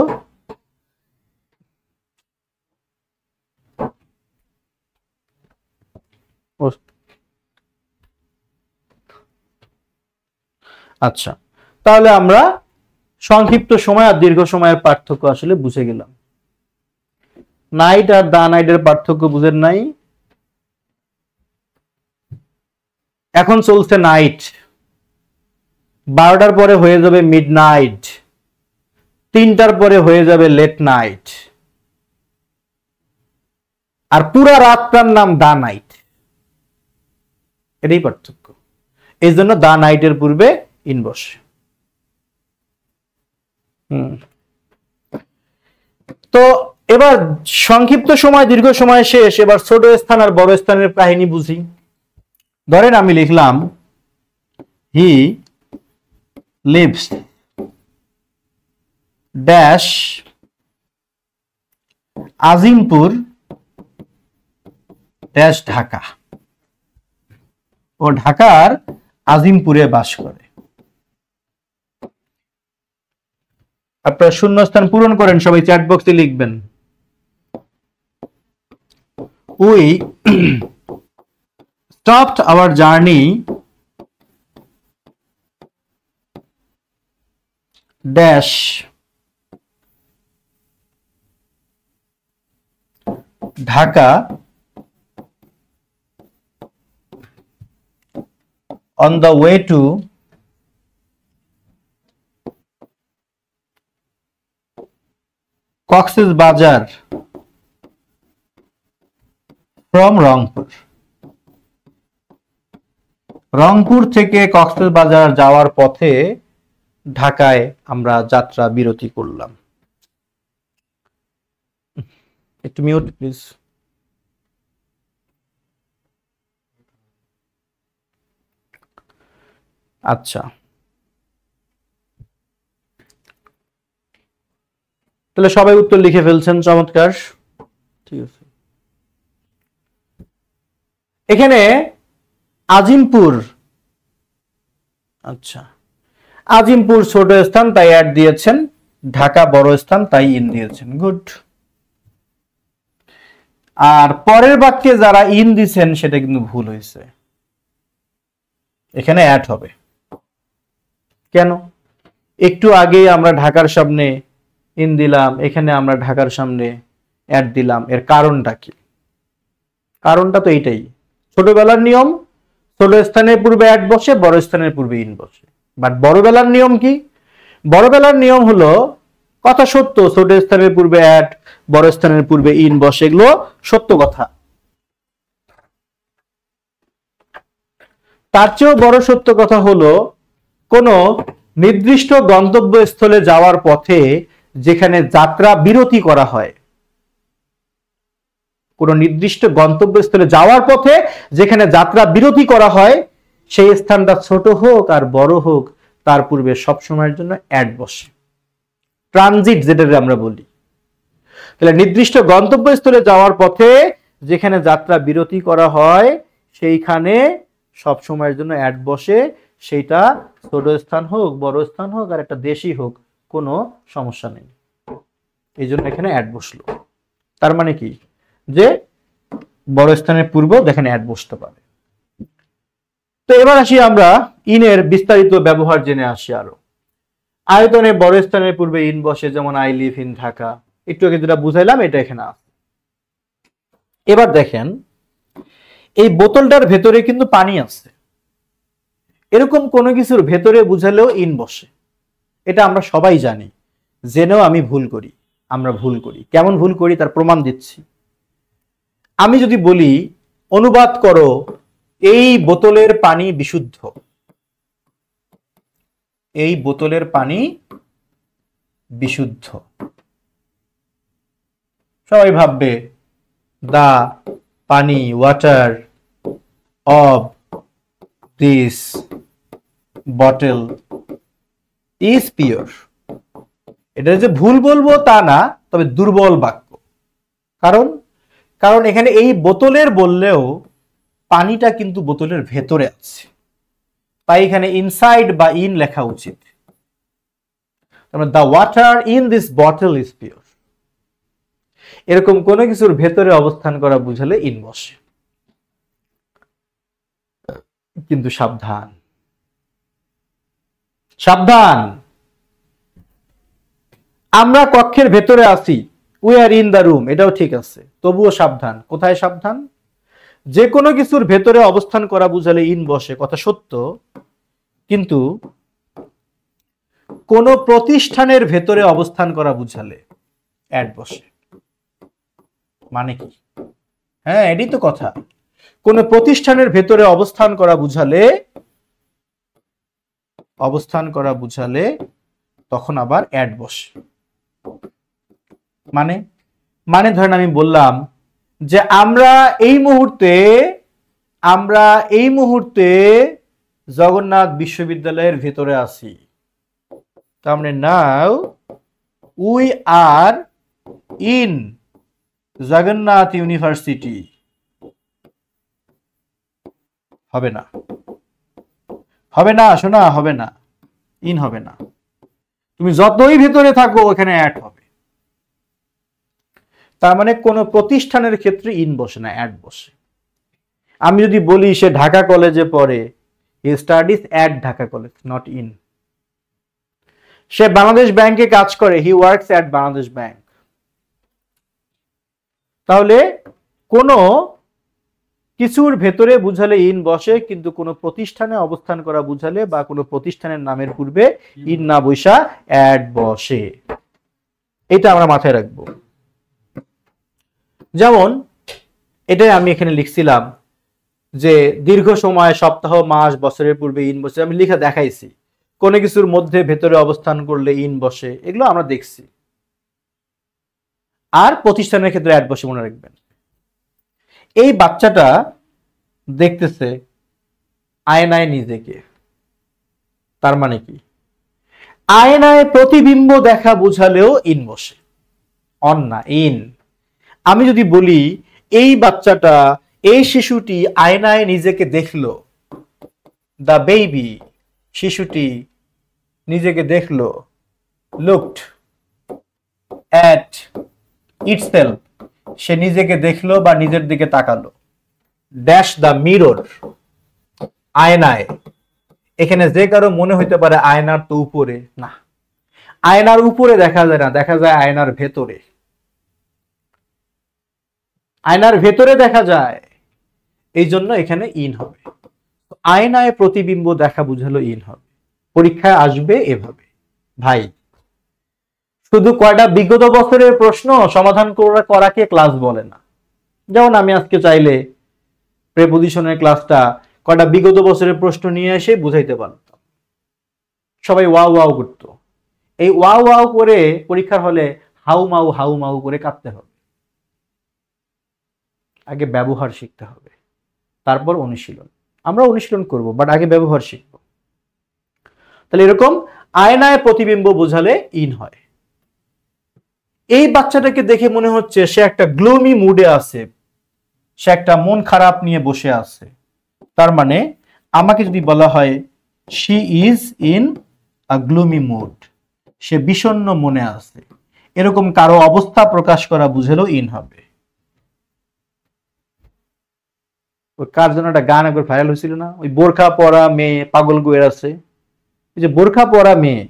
আচ্ছা, তাহলে আমরা সংক্ষিপ্ত সময় আর দীর্ঘ সময়ের পার্থক্য আসলে বুঝে গেলাম। নাইট আর দা নাইটের পার্থক্য বুঝেন নাই? এখন চলছে নাইট। 12টার পরে হয়ে যাবে মিড নাইট, 3টার পরে হয়ে যাবে লেট নাইট, আর পুরা রাতটার নাম দা নাইট। এটাই পার্থক্য। এই জন্য দা নাইটের পূর্বে ইন বসে। তো এবার সংক্ষিপ্ত সময় দীর্ঘ সময় শেষ, এবার ছোট স্থান আর বড় স্থানের কাহিনী বুঝি। ধরেন আমি লিখলাম he lives dash Azimpur dash Dhaka, ও ঢাকার আজিমপুরে বাস করে। আপনারা শূন্যস্থান পূরণ করেন, সবাই চ্যাট বক্সে লিখবেন। We stopped our journey dash Dhaka on the way to Cox's Bazar from Rangpur. Rangpur থেকে কক্সবাজার যাওয়ার পথে ঢাকায় আমরা যাত্রা বিরতি করলাম। একটু মিউট প্লিজ। আচ্ছা, তাহলে সবাই উত্তর লিখে ফেলছেন, চমৎকার। ঠিক আছে, এখানে আজিমপুর, আচ্ছা আজিমপুর ছোট স্থান তাই অ্যাড দিয়েছেন, ঢাকা বড় স্থান তাই ইন দিয়েছেন, গুড। আর পরের বাক্যে যারা ইন দিয়েছেন সেটা কিন্তু ভুল হয়েছে, এখানে অ্যাড হবে। কেন? একটু আগে আমরা ঢাকার সামনে ইন দিলাম, এখানে আমরা ঢাকার সামনে অ্যাড দিলাম, এর কারণটা কি? কারণটা তো এইটাই, ছোটবেলার নিয়ম, ছোট স্থানের পূর্বে অ্যাড বসে, বড় স্থানের পূর্বে ইন বসে। বাট বড়বেলার নিয়ম কি? বড়বেলার নিয়ম হলো কথা সত্য, ছোট স্থানের পূর্বে অ্যাড, বড় স্থানের পূর্বে ইন বসে, এগুলো সত্য কথা। তার চেয়েও বড় সত্য কথা হলো কোন নির্দিষ্ট গন্তব্যস্থলে যাওয়ার পথে যেখানে যাত্রা বিরতি করা হয়, কোন নির্দিষ্ট গন্তব্যস্থলে যাওয়ার পথে যেখানে যাত্রা বিরতি করা হয়, সেই স্থানটা ছোট হোক আর বড় হোক, তার পূর্বে সবসময়ের জন্য অ্যাড বসে। ট্রানজিট যেটা আমরা বলি, তাহলে নির্দিষ্ট গন্তব্যস্থলে যাওয়ার পথে যেখানে যাত্রা বিরতি করা হয় সেইখানে সবসময়ের জন্য অ্যাড বসে, সেইটা ছোট স্থান হোক, বড় স্থান হোক, আর একটা দেশই হোক, কোনো সমস্যা নেই। এই জন্য এখানে অ্যাড বসলো। তার মানে কি, যে বড় স্থানের পূর্ব যেখানে অ্যাড বসতে পারে। তো এবার আসি আমরা ইনের বিস্তারিত ব্যবহার জেনে আসি আরো। আয়তনে বড় স্থানের পূর্বে ইন বসে, যেমন আই লিভ ইন ঢাকা, একটু আগে যেটা বুঝাইলাম এটা এখানে আছে। এবার দেখেন এই বোতলটার ভেতরে কিন্তু পানি আছে, এরকম কোনো কিছুর ভেতরে বুঝালেও ইন বসে, এটা আমরা সবাই জানি, জেনেও আমি ভুল করি, আমরা ভুল করি। কেমন ভুল করি তার প্রমাণ দিচ্ছি। আমি যদি বলি অনুবাদ করো এই বোতলের পানি বিশুদ্ধ, এই বোতলের পানি বিশুদ্ধ, সবাই ভাববে দা পানি, water of this bottle is pure. এটা যে ভুল বলবো তা না, তবে দুর্বল বাক্য। কারণ কারণ এখানে এই বোতলের বললেও পানিটা কিন্তু বোতলের ভেতরে আছে, তাই এখানে ইনসাইড বা ইন লেখা উচিত। The water in this bottle is pure. এরকম কোনো কিছুর ভেতরে অবস্থান করা বুঝালে ইন বসে। কিন্তু সাবধান, সাবধান, আমরা কক্ষের ভেতরে আছি, we are in the room, এটাও ঠিক আছে, তবুও সাবধান। কোথায় সাবধান? যে কোনো কিছুর ভেতরে অবস্থান করা বুঝালে ইন বসে, কথা সত্য, কিন্তু কোন প্রতিষ্ঠানের ভেতরে অবস্থান করা বুঝালে অ্যাড বসে। মানে কি? হ্যাঁ, এটাই তো কথা। কোন প্রতিষ্ঠানের ভেতরে অবস্থান করা বুঝালে তখন আবার অ্যাড বসে। মানে ধরেন আমি বললাম যে আমরা এই মুহূর্তে জগন্নাথ বিশ্ববিদ্যালয়ের ভেতরে আছি। তার মানে now we are in Jagannath university. হবে না শোনা, হবে না, ইন হবে না। তুমি যতই ভেতরে থাকো ওখানে অ্যাড হবে। তার মানে কোন প্রতিষ্ঠানের ক্ষেত্রে ইন বসে না, অ্যাড বসে। আমি যদি বলি সে ঢাকা কলেজে পড়ে, he studies at Dhaka College, not in. সে বাংলাদেশ ব্যাংকে কাজ করে, he works at Bangladesh Bank. তাহলে কোন কিছুর ভেতরে বুঝালে ইন বসে, কিন্তু কোন প্রতিষ্ঠানে অবস্থান করা বুঝালে বা কোন প্রতিষ্ঠানের নামের পূর্বে ইন না বসা অ্যাড বসে। এটা আমরা মাথায় রাখবো। যেমন এটাই আমি এখানে লিখছিলাম যে দীর্ঘ সময়, সপ্তাহ, মাস, বছরের পূর্বে ইন বসে। আমি লিখে দেখাইছি কোন কিছুর মধ্যে ভেতরে অবস্থান করলে ইন বসে, এগুলো আমরা দেখছি। আর প্রতিষ্ঠানের ক্ষেত্রে অ্যাড বসে, মনে রাখবেন। এই বাচ্চাটা দেখতেছে আয়নায় নিজেকে, তার মানে কি? আয়নায় প্রতিবিম্ব দেখা বুঝালেও ইন বসে, অন না, ইন। আমি যদি বলি এই বাচ্চাটা, এই শিশুটি আয়নায় নিজেকে দেখলো, দ্য বেবি, শিশুটি নিজেকে দেখলো, লুকড অ্যাট ইটসেলফ, সে নিজেকে দেখলো বা নিজের দিকে তাকালো, ড্যাশ দ্য মিরর, আয়নায়। এখানে যে কারো মনে হইতে পারে আয়নার তো উপরে, না, আয়নার উপরে দেখা যায় না, দেখা যায় আয়নার ভেতরে। আয়নার ভেতরে দেখা যায়, এই জন্য এখানে ইন হবে। আয়নায় প্রতিবিম্ব দেখা বুঝালো ইন হবে। পরীক্ষায় আসবে এভাবে। ভাই, শুধু কয়টা বিগত বছরের প্রশ্ন সমাধান করাকে ক্লাস বলে না। যেমন আমি আজকে চাইলে প্রেপোজিশনের ক্লাসটা কয়টা বিগত বছরের প্রশ্ন নিয়ে এসে বুঝাইতে পারতাম, সবাই ওয়াও ওয়াও করতো। এই ওয়াও ওয়াও করে পরীক্ষার হলে হাউ মাউ করে কাঁদতে হবে। আগে ব্যবহার শিখতে হবে, তারপর অনুশীলন। আমরা অনুশীলন করব, বাট আগে ব্যবহার শিখব। তাহলে এরকম আয়নায় প্রতিবিম্ব বোঝালে ইন হয়। এই বাচ্চাটাকে দেখে মনে হচ্ছে সে একটা গ্লুমি মুডে আছে, সে একটা মন খারাপ নিয়ে বসে আছে। তার মানে আমাকে যদি বলা হয় she is in a gloomy mood, সে বিষণ্ণ মনে আছে, এরকম কারো অবস্থা প্রকাশ করা বুঝালেও ইন হবে। কার জন্য একটা গান একবার ভাইরাল হয়েছিল না, ওই বোরখা পরা মেয়ে পাগল গোয়ের আছে। এই যে বোরখা পরা মেয়ে,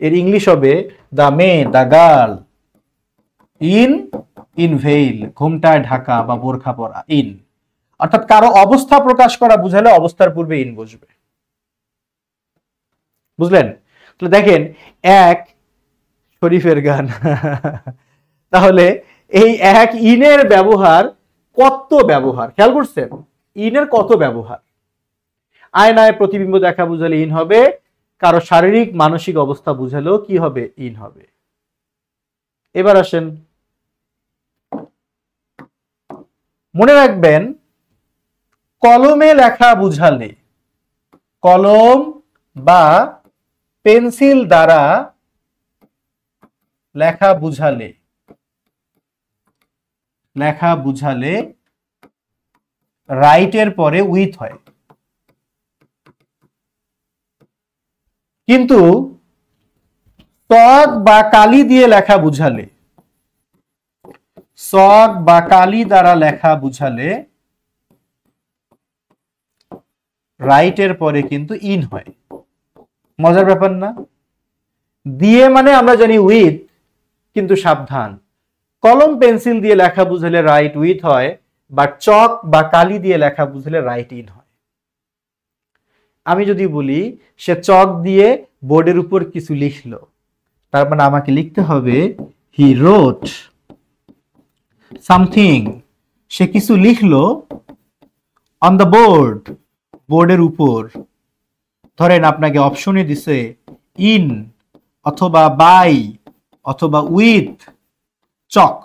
এর ইংলিশ হবে the maid, the girl in veil, ঘোমটায় ঢাকা বা বোরখা পরা, ইন। অর্থাৎ কারো অবস্থা প্রকাশ করা বুঝালে অবস্থার পূর্বে ইন বসবে। বুঝলেন? তাহলে দেখেন, এক শরীফের গান। তাহলে এই এক ইনের ব্যবহার, কত ব্যবহার খেয়াল করছেন? ইনের কত ব্যবহার। আয়নায় প্রতিবিম্ব দেখা বুঝালে ইন হবে, কারো শারীরিক মানসিক অবস্থা বুঝালেও কি হবে? ইন হবে। এবার আসেন, মনে রাখবেন কলমে লেখা বুঝালে, কলম বা পেন্সিল দ্বারা লেখা বুঝালে রাইটের পরে উইথ হয়। কিন্তু চক বা কালি দিয়ে লেখা বুঝালে, চক বা কালি দ্বারা লেখা বুঝালে রাইটের পরে কিন্তু ইন হয়। মজার ব্যাপার না? দিয়ে মানে আমরা জানি উইথ, কিন্তু সাবধান, কলম পেন্সিল দিয়ে লেখা বুঝালে রাইট উইথ হয়, বা চক বা কালি দিয়ে লেখা বুঝালে রাইট ইন হয়। আমি যদি বলি সে চক দিয়ে বোর্ডের উপর কিছু লিখলো, তার মানে আমাকে লিখতে হবে হি রোট সামথিং, সে কিছু লিখলো অন দ্য বোর্ড, বোর্ডের উপর। ধরেন আপনাকে অপশনে দিছে ইন অথবা বাই অথবা with chalk,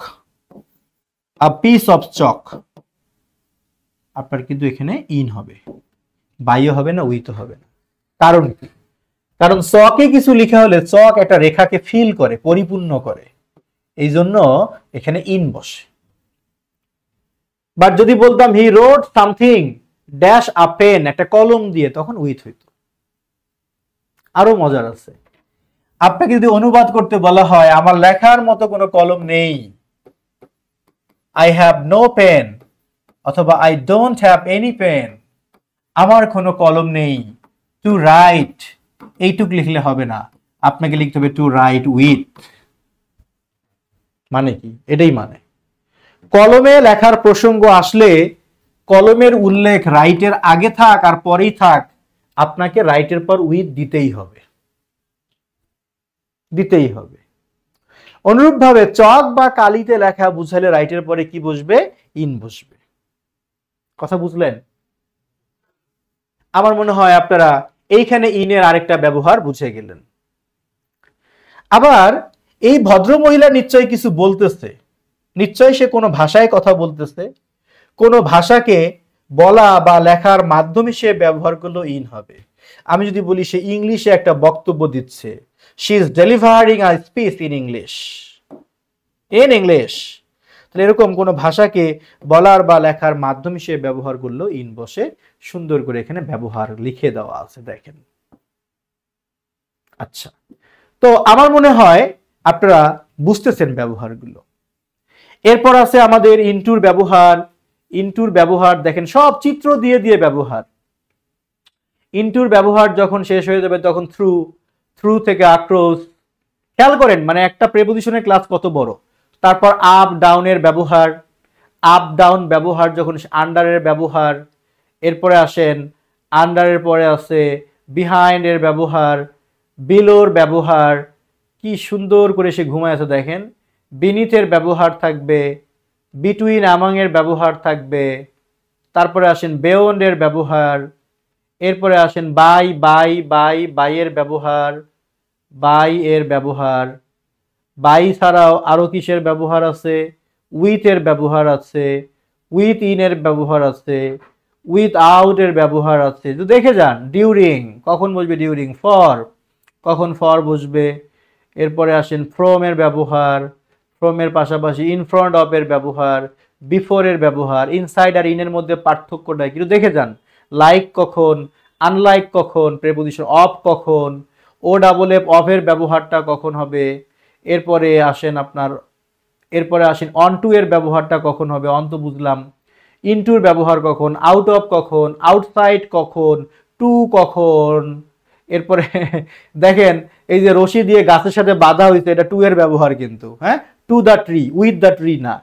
a piece of chalk, আপনার কিন্তু এখানে ইন হবে, বাইও হবে না, উইথও হবে না। কারণ কি? কারণ চকে কিছু লেখা হলে চক একটা রেখাকে ফিল করে, পরিপূর্ণ করে, এই জন্য এখানে ইন বসে। বাট যদি বলতাম হি রোট সামথিং ড্যাশ আ পেন, একটা কলম দিয়ে, তখন উইথ হইতো। আরো মজার আছে, আপনাকে যদি অনুবাদ করতে বলা হয় আমার লেখার মতো কোনো কলম নেই, আই হ্যাভ নো পেন, অথবা I don't have any pen, আমার কোনো কলম নেই, টু রাইট, এইটুক লিখলে হবে না, আপনাকে লিখতে হবে টু রাইট উইথ। মানে কি? এটাই মানে কলমে লেখার প্রসঙ্গ আসলে কলমের উল্লেখ রাইটের আগে থাক আর পরেই থাক, আপনাকে রাইটের পর উইথ দিতেই হবে, দিতেই হবে। অনুরূপভাবে চক বা কালিতে লেখা বুঝালে রাইটের পরে কি বসবে? ইন বসবে। কথা বুঝলেন? আমার মনে হয় আপনারা এইখানে ইনের আরেকটা ব্যবহার বুঝে গেলেন। আবার এই ভদ্র মহিলা নিশ্চয়ই কিছু বলতেছে, নিশ্চয়ই সে কোনো ভাষায় কথা বলতেছে, কোনো ভাষাকে বলা বা লেখার মাধ্যমে সে ব্যবহার করলো ইন হবে। আমি যদি বলি সে ইংলিশে একটা বক্তব্য দিচ্ছে, she is delivering a speech in English, in English, তাহলে এরকম কোনো ভাষাকে বলার বা লেখার মাধ্যমে সে ব্যবহার করলো ইন বসে। সুন্দর করে এখানে ব্যবহার লিখে দেওয়া আছে, দেখেন। আচ্ছা, তো আমার মনে হয় আপনারা বুঝতেছেন ব্যবহারগুলো। এরপর আছে আমাদের ইনটুর ব্যবহার। ইনটুর ব্যবহার দেখেন সব চিত্র দিয়ে দিয়ে ব্যবহার। ইনটুর ব্যবহার যখন শেষ হয়ে যাবে তখন থ্রু, থ্রু থেকে অ্যাক্রস। খেয়াল করেন মানে একটা প্রেপোজিশনের ক্লাস কত বড়। তারপর আপ ডাউনের ব্যবহার, আপ ডাউন ব্যবহার যখন আন্ডারের ব্যবহার, এরপরে আসেন আন্ডারের পরে আছে বিহাইন্ড এর ব্যবহার, বিলোর ব্যবহার, কি সুন্দর করে সে ঘুমায় আছে দেখেন। বিনিথের ব্যবহার থাকবে, বিটুইন আমাং এর ব্যবহার থাকবে, তারপরে আসেন বেয়ন্ড এর ব্যবহার, এরপরে আসেন বাই বাই বাই বাই এর ব্যবহার, বাই এর ব্যবহার, বাই ছাড়াও আরো কিসের ব্যবহার আছে? উইথ এর ব্যবহার আছে, উইথ ইন এর ব্যবহার আছে, উইথ আউট এর ব্যবহার আছে। তো দেখে যান ডিউরিং কখন বসবে, ডিউরিং ফর কখন ফর বসবে। এরপরে আসেন ফ্রম এর ব্যবহার, ফ্রম এর পাশাপাশি ইন ফ্রন্ট অফ এর ব্যবহার, বিফোর এর ব্যবহার। ইনসাইড আর ইনের মধ্যে পার্থক্যটা কিন্তু দেখে যান। লাইক কখন, আনলাইক কখন, প্রেপোজিশন অফ কখন, ও ডাবল এফ অফ এর ব্যবহারটা কখন হবে। এরপরে আসেন আপনার, এরপরে আসেন অন টু এর ব্যবহারটা কখন হবে, অন তো বুঝলাম। ইনটুর ব্যবহার কখন, আউট অফ কখন, আউটসাইড কখন, টু কখন। এরপরে দেখেন এই যে রশি দিয়ে গাছের সাথে বাঁধা হয়েছে, এটা টু এর ব্যবহার কিন্তু, হ্যাঁ, to the tree, with the tree না।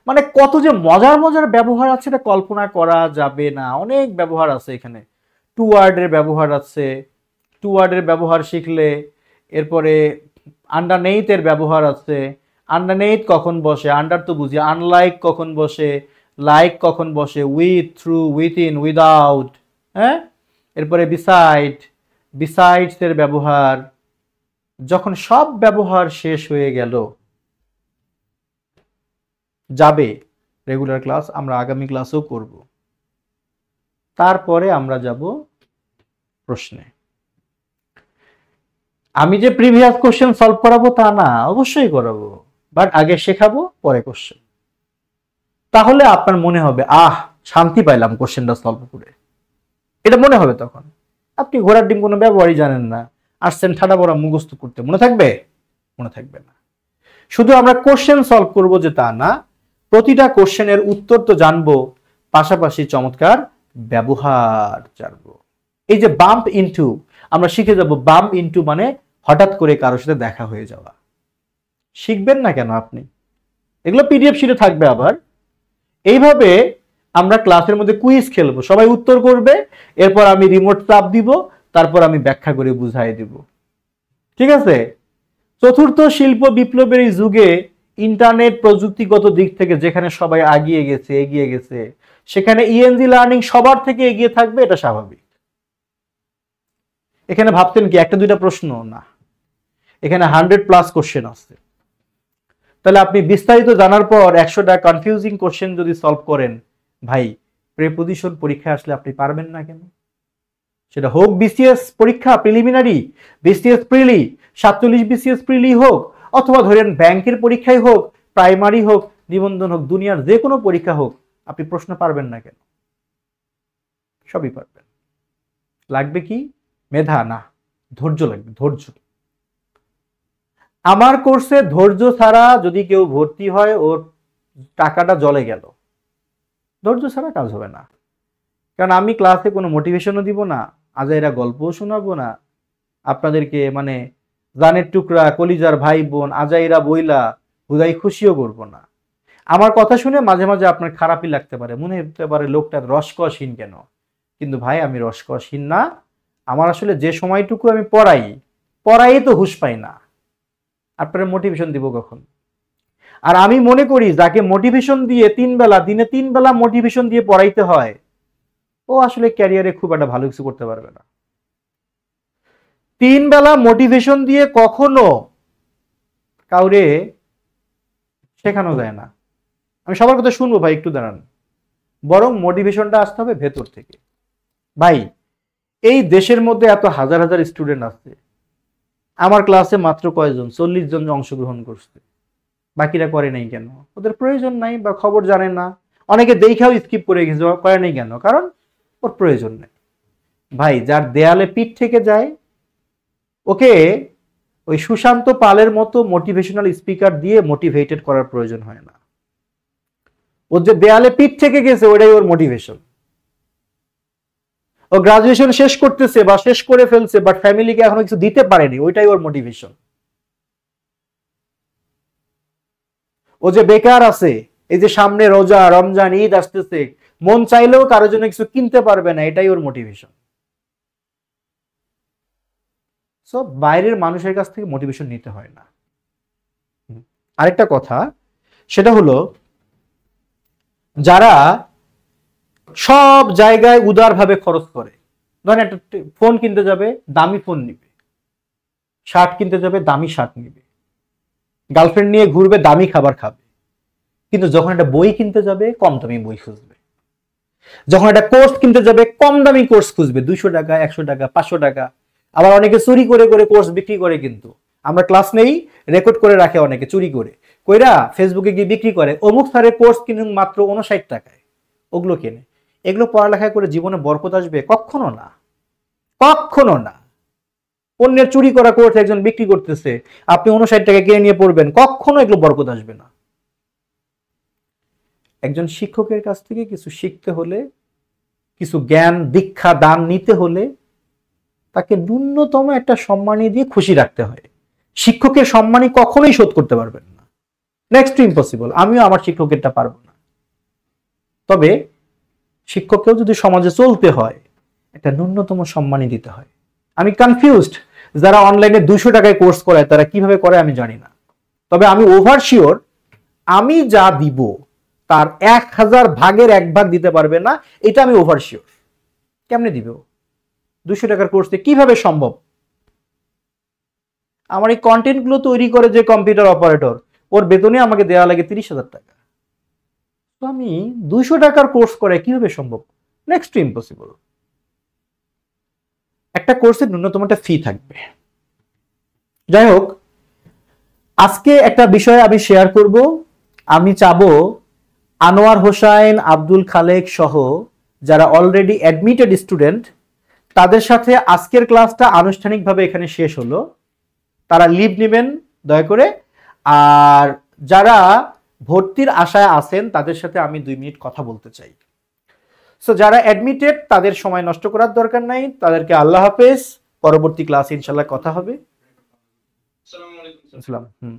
মানে কত যে মজার মজার ব্যবহার আছে এটা কল্পনা করা যাবে না। অনেক ব্যবহার আছে এখানে। টু ওয়ার্ডের ব্যবহার আছে, টু ওয়ার্ডের ব্যবহার শিখলে। এরপরে আন্ডারনেইথ এর ব্যবহার আছে, আন্ডারনেইথ কখন বসে, আন্ডার তো বুঝি, আনলাইক কখন বসে, লাইক কখন বসে, উইথ, থ্রু, উইথিন, উইদাউট, হ্যাঁ। এরপরে বিসাইড, বিসাইডস এর ব্যবহার। যখন সব ব্যবহার শেষ হয়ে গেল, যাবে রেগুলার ক্লাস, আমরা আগামী ক্লাসেও করব, তারপরে আমরা যাব প্রশ্নে। আমি যে প্রিভিয়াস কোশ্চেন সলভ করাবো তা না, অবশ্যই করাবো, বাট আগে শেখাবো পরে কোশ্চেন। তাহলে আপনার মনে হবে আহ শান্তি পাইলাম কোশ্চেনটা সলভ করে, এটা মনে হবে। তখন আপনি ঘোড়ার ডিম কোনো ব্যবহারই জানেন না, আসছেন ঠাডা বড়া মুখস্থ করতে, মনে থাকবে? মনে থাকবে না। শুধু আমরা কোশ্চেন সলভ করব যে তা না, প্রতিটা কোশ্চেনের উত্তর তো জানবো, পাশাপাশি চমৎকার ব্যবহার জানবো। এই যে বাম্প ইনটু, আমরা শিখে যাব বাম্প ইনটু মানে হঠাৎ করে কারোর সাথে দেখা হয়ে যাওয়া। শিখবেন না কেন আপনি? এগুলো পিডিএফ শিটে থাকবে। আবার এইভাবে আমরা ক্লাসের মধ্যে কুইজ খেলবো, সবাই উত্তর করবে, এরপর আমি রিমোট চাপ দিব, তারপর আমি ব্যাখ্যা করে বুঝাই দিব। ঠিক আছে? চতুর্থ শিল্প বিপ্লবের এই যুগে ইন্টারনেট প্রযুক্তিগত দিক থেকে যেখানে সবাই এগিয়ে গেছে, সেখানে ইএনজি লার্নিং সবার থেকে এগিয়ে থাকবে, এটা স্বাভাবিক। এখানে ভাবতেন কি একটা দুইটা প্রশ্ন না, এখানে 100+ কোশ্চেন আছে। তাহলে আপনি বিস্তারিত জানার পর 100টা কনফিউজিং কোশ্চেন যদি সলভ করেন, ভাই প্রিপোজিশন পরীক্ষায় আসলে আপনি পারবেন না কেন? সেটা হোক বিসিএস পরীক্ষা প্রিলিমিনারি, বিসিএস প্রিলি, 47 বিসিএস প্রিলি হোক, অথবা ধরেন ব্যাংকের পরীক্ষায় হোক, প্রাইমারি হোক, নিবন্ধন হোক, দুনিয়ার যে কোনো পরীক্ষা হোক, আপনি প্রশ্ন পারবেন না কেন? সবই পারবেন। লাগবে কি? মেধা না, ধৈর্য লাগবে, ধৈর্য। আমার কোর্সে ধৈর্য ছাড়া যদি কেউ ভর্তি হয়, ওর টাকাটা জলে গেল। ধৈর্য ছাড়া কাজ হবে না। কারণ আমি ক্লাসে কোনো মোটিভেশনও দিব না, আজাইরা গল্পও শোনাবো না আপনাদেরকে, মানে জানের টুকরা কলিজার ভাই বোন আজাইরা বইলা হুদাই খুশিও করব না। আমার কথা শুনে মাঝে মাঝে আপনার খারাপই লাগতে পারে, মনে হতে পারে লোকটা রসকসহীন কেন, কিন্তু ভাই আমি রসকসহীন না। আমার আসলে যে সময়টুকু আমি পড়াই তো হুঁশ পাই না, আপনারা মোটিভেশন দিব কখন? আর আমি মনে করি যাকে মোটিভেশন দিয়ে দিনে 3 বেলা মোটিভেশন দিয়ে পড়াইতে হয়, ও আসলে ক্যারিয়ারে খুব একটা ভালো কিছু করতে পারবে না। 3 বেলা মোটিভেশন দিয়ে কখনো কাউরে শেখানো যায় না। আমি সবার কথা শুনবো ভাই, একটু দাঁড়ান। বরং মোটিভেশনটা আসতে হবে ভেতর থেকে। ভাই এই দেশের মধ্যে এত হাজার হাজার স্টুডেন্ট আছে, আমার ক্লাসে মাত্র কয়জন? 40 জন অংশগ্রহণ করছে, বাকিরা করে নাই কেন? ওদের প্রয়োজন নাই বা খবর জানে না, অনেকে দেখাও স্কিপ করে গেছে, করে নাই কেন? কারণ ওর প্রয়োজন নেই। ভাই যার দেয়ালে পিঠ থেকে যায়, ওকে ওই সুশান্ত পালের মতো মোটিভেশনাল স্পিকার দিয়ে মোটিভেটেড করার প্রয়োজন হয় না। ওর যে দেয়ালে পিঠ থেকে গেছে, ওটাই ওর মোটিভেশন। ও গ্রাজুয়েশন শেষ করতেছে বা শেষ করে ফেলছে, বাট ফ্যামিলিকে এখনো কিছু দিতে পারেনি, ওইটাই ওর মোটিভেশন। ও যে বেকার আছে, এই যে সামনে রোজা রমজান ঈদ আসতেছে, মন চাইলেও কারোর জন্য কিছু কিনতে পারবে না, এটাই ওর মোটিভেশন। সো বাইরের মানুষের কাছ থেকে মোটিভেশন নিতে হয় না। আরেকটা কথা, সেটা হলো যারা সব জায়গায় উদারভাবে খরচ করে, ধরেন একটা ফোন কিনতে যাবে, দামি ফোন নিবে, শার্ট কিনতে যাবে, দামি শার্ট নিবে, গার্লফ্রেন্ড নিয়ে ঘুরবে, দামি খাবার খাবে, কিন্তু যখন একটা বই কিনতে যাবে কম দামি বই খুঁজবে, যখন একটা কোর্স কিনতে যাবে কম দামি কোর্স খুঁজবে, 200 টাকা 100 টাকা 500 টাকা। আবার অনেকে চুরি করে করে কোর্স বিক্রি করে, কিন্তু আমরা ক্লাস নেই রেকর্ড করে রাখে, অনেকে চুরি করে কইরা ফেসবুকে গিয়ে বিক্রি করে, অমুক স্যারের কোর্স কিনুন মাত্র 59 টাকায়, ওগুলো কেনে। এগুলো পড়ালেখা করে জীবনে বরকত আসবে? কখনো না, কখনো না। অন্যের চুরি করা কোর্স একজন বিক্রি করতেছে, আপনি 59 টাকা কিনে নিয়ে পড়বেন, কখনো এগুলো বরকত আসবে না। একজন শিক্ষকের কাছ থেকে কিছু শিখতে হলে, কিছু জ্ঞান দীক্ষা দান নিতে হলে, তাকে ন্যূনতম একটা সম্মানী দিয়ে খুশি রাখতে হয়। শিক্ষকের সম্মানী কখনোই শোধ করতে পারবেন না, নেক্সট টু ইম্পসিবল। আমিও আমার শিক্ষকেরটা পারবো না। তবে শিক্ষককেও যদি সমাজে চলতে হয়, একটা ন্যূনতম সম্মানী দিতে হয়। আমি কনফিউজড, যারা অনলাইনে 200 টাকায় কোর্স করায় তারা কিভাবে করে আমি জানি না। তবে আমি ওভার শিওর, আমি যা দিব তার 1000 ভাগের 1 ভাগ দিতে পারবে না, এটা আমি ওভার শিওর। কেমনে দিবে? 200 টাকার কোর্সে কিভাবে সম্ভব? আমার এই কন্টেন্ট গুলো তৈরি করে যে কম্পিউটার অপারেটর, ওর বেতনে আমাকে দেওয়া লাগে 30,000 টাকা। তো আমি 200 টাকার কোর্স করে কিভাবে সম্ভব? Next to impossible. একটা কোর্সের ন্যূনতম একটা ফি থাকবে। যাই হোক, আজকে একটা বিষয় আমি শেয়ার করব। আমি চাবো আনোয়ার হোসাইন, আব্দুল খালেক সহ যারা অলরেডি অ্যাডমিটেড স্টুডেন্ট, তাদের সাথে আজকের ক্লাসটা আনুষ্ঠানিকভাবে এখানে শেষ হলো, তারা লিভ নেবেন দয়া করে। আর যারা ভর্তির আশায় আছেন তাদের সাথে আমি 2 মিনিট কথা বলতে চাই। সো যারা অ্যাডমিটেড তাদের সময় নষ্ট করার দরকার নাই, তাদেরকে আল্লাহ হাফেজ। পরবর্তী ক্লাসে ইনশাল্লাহ কথা হবে। আসসালামু আলাইকুম।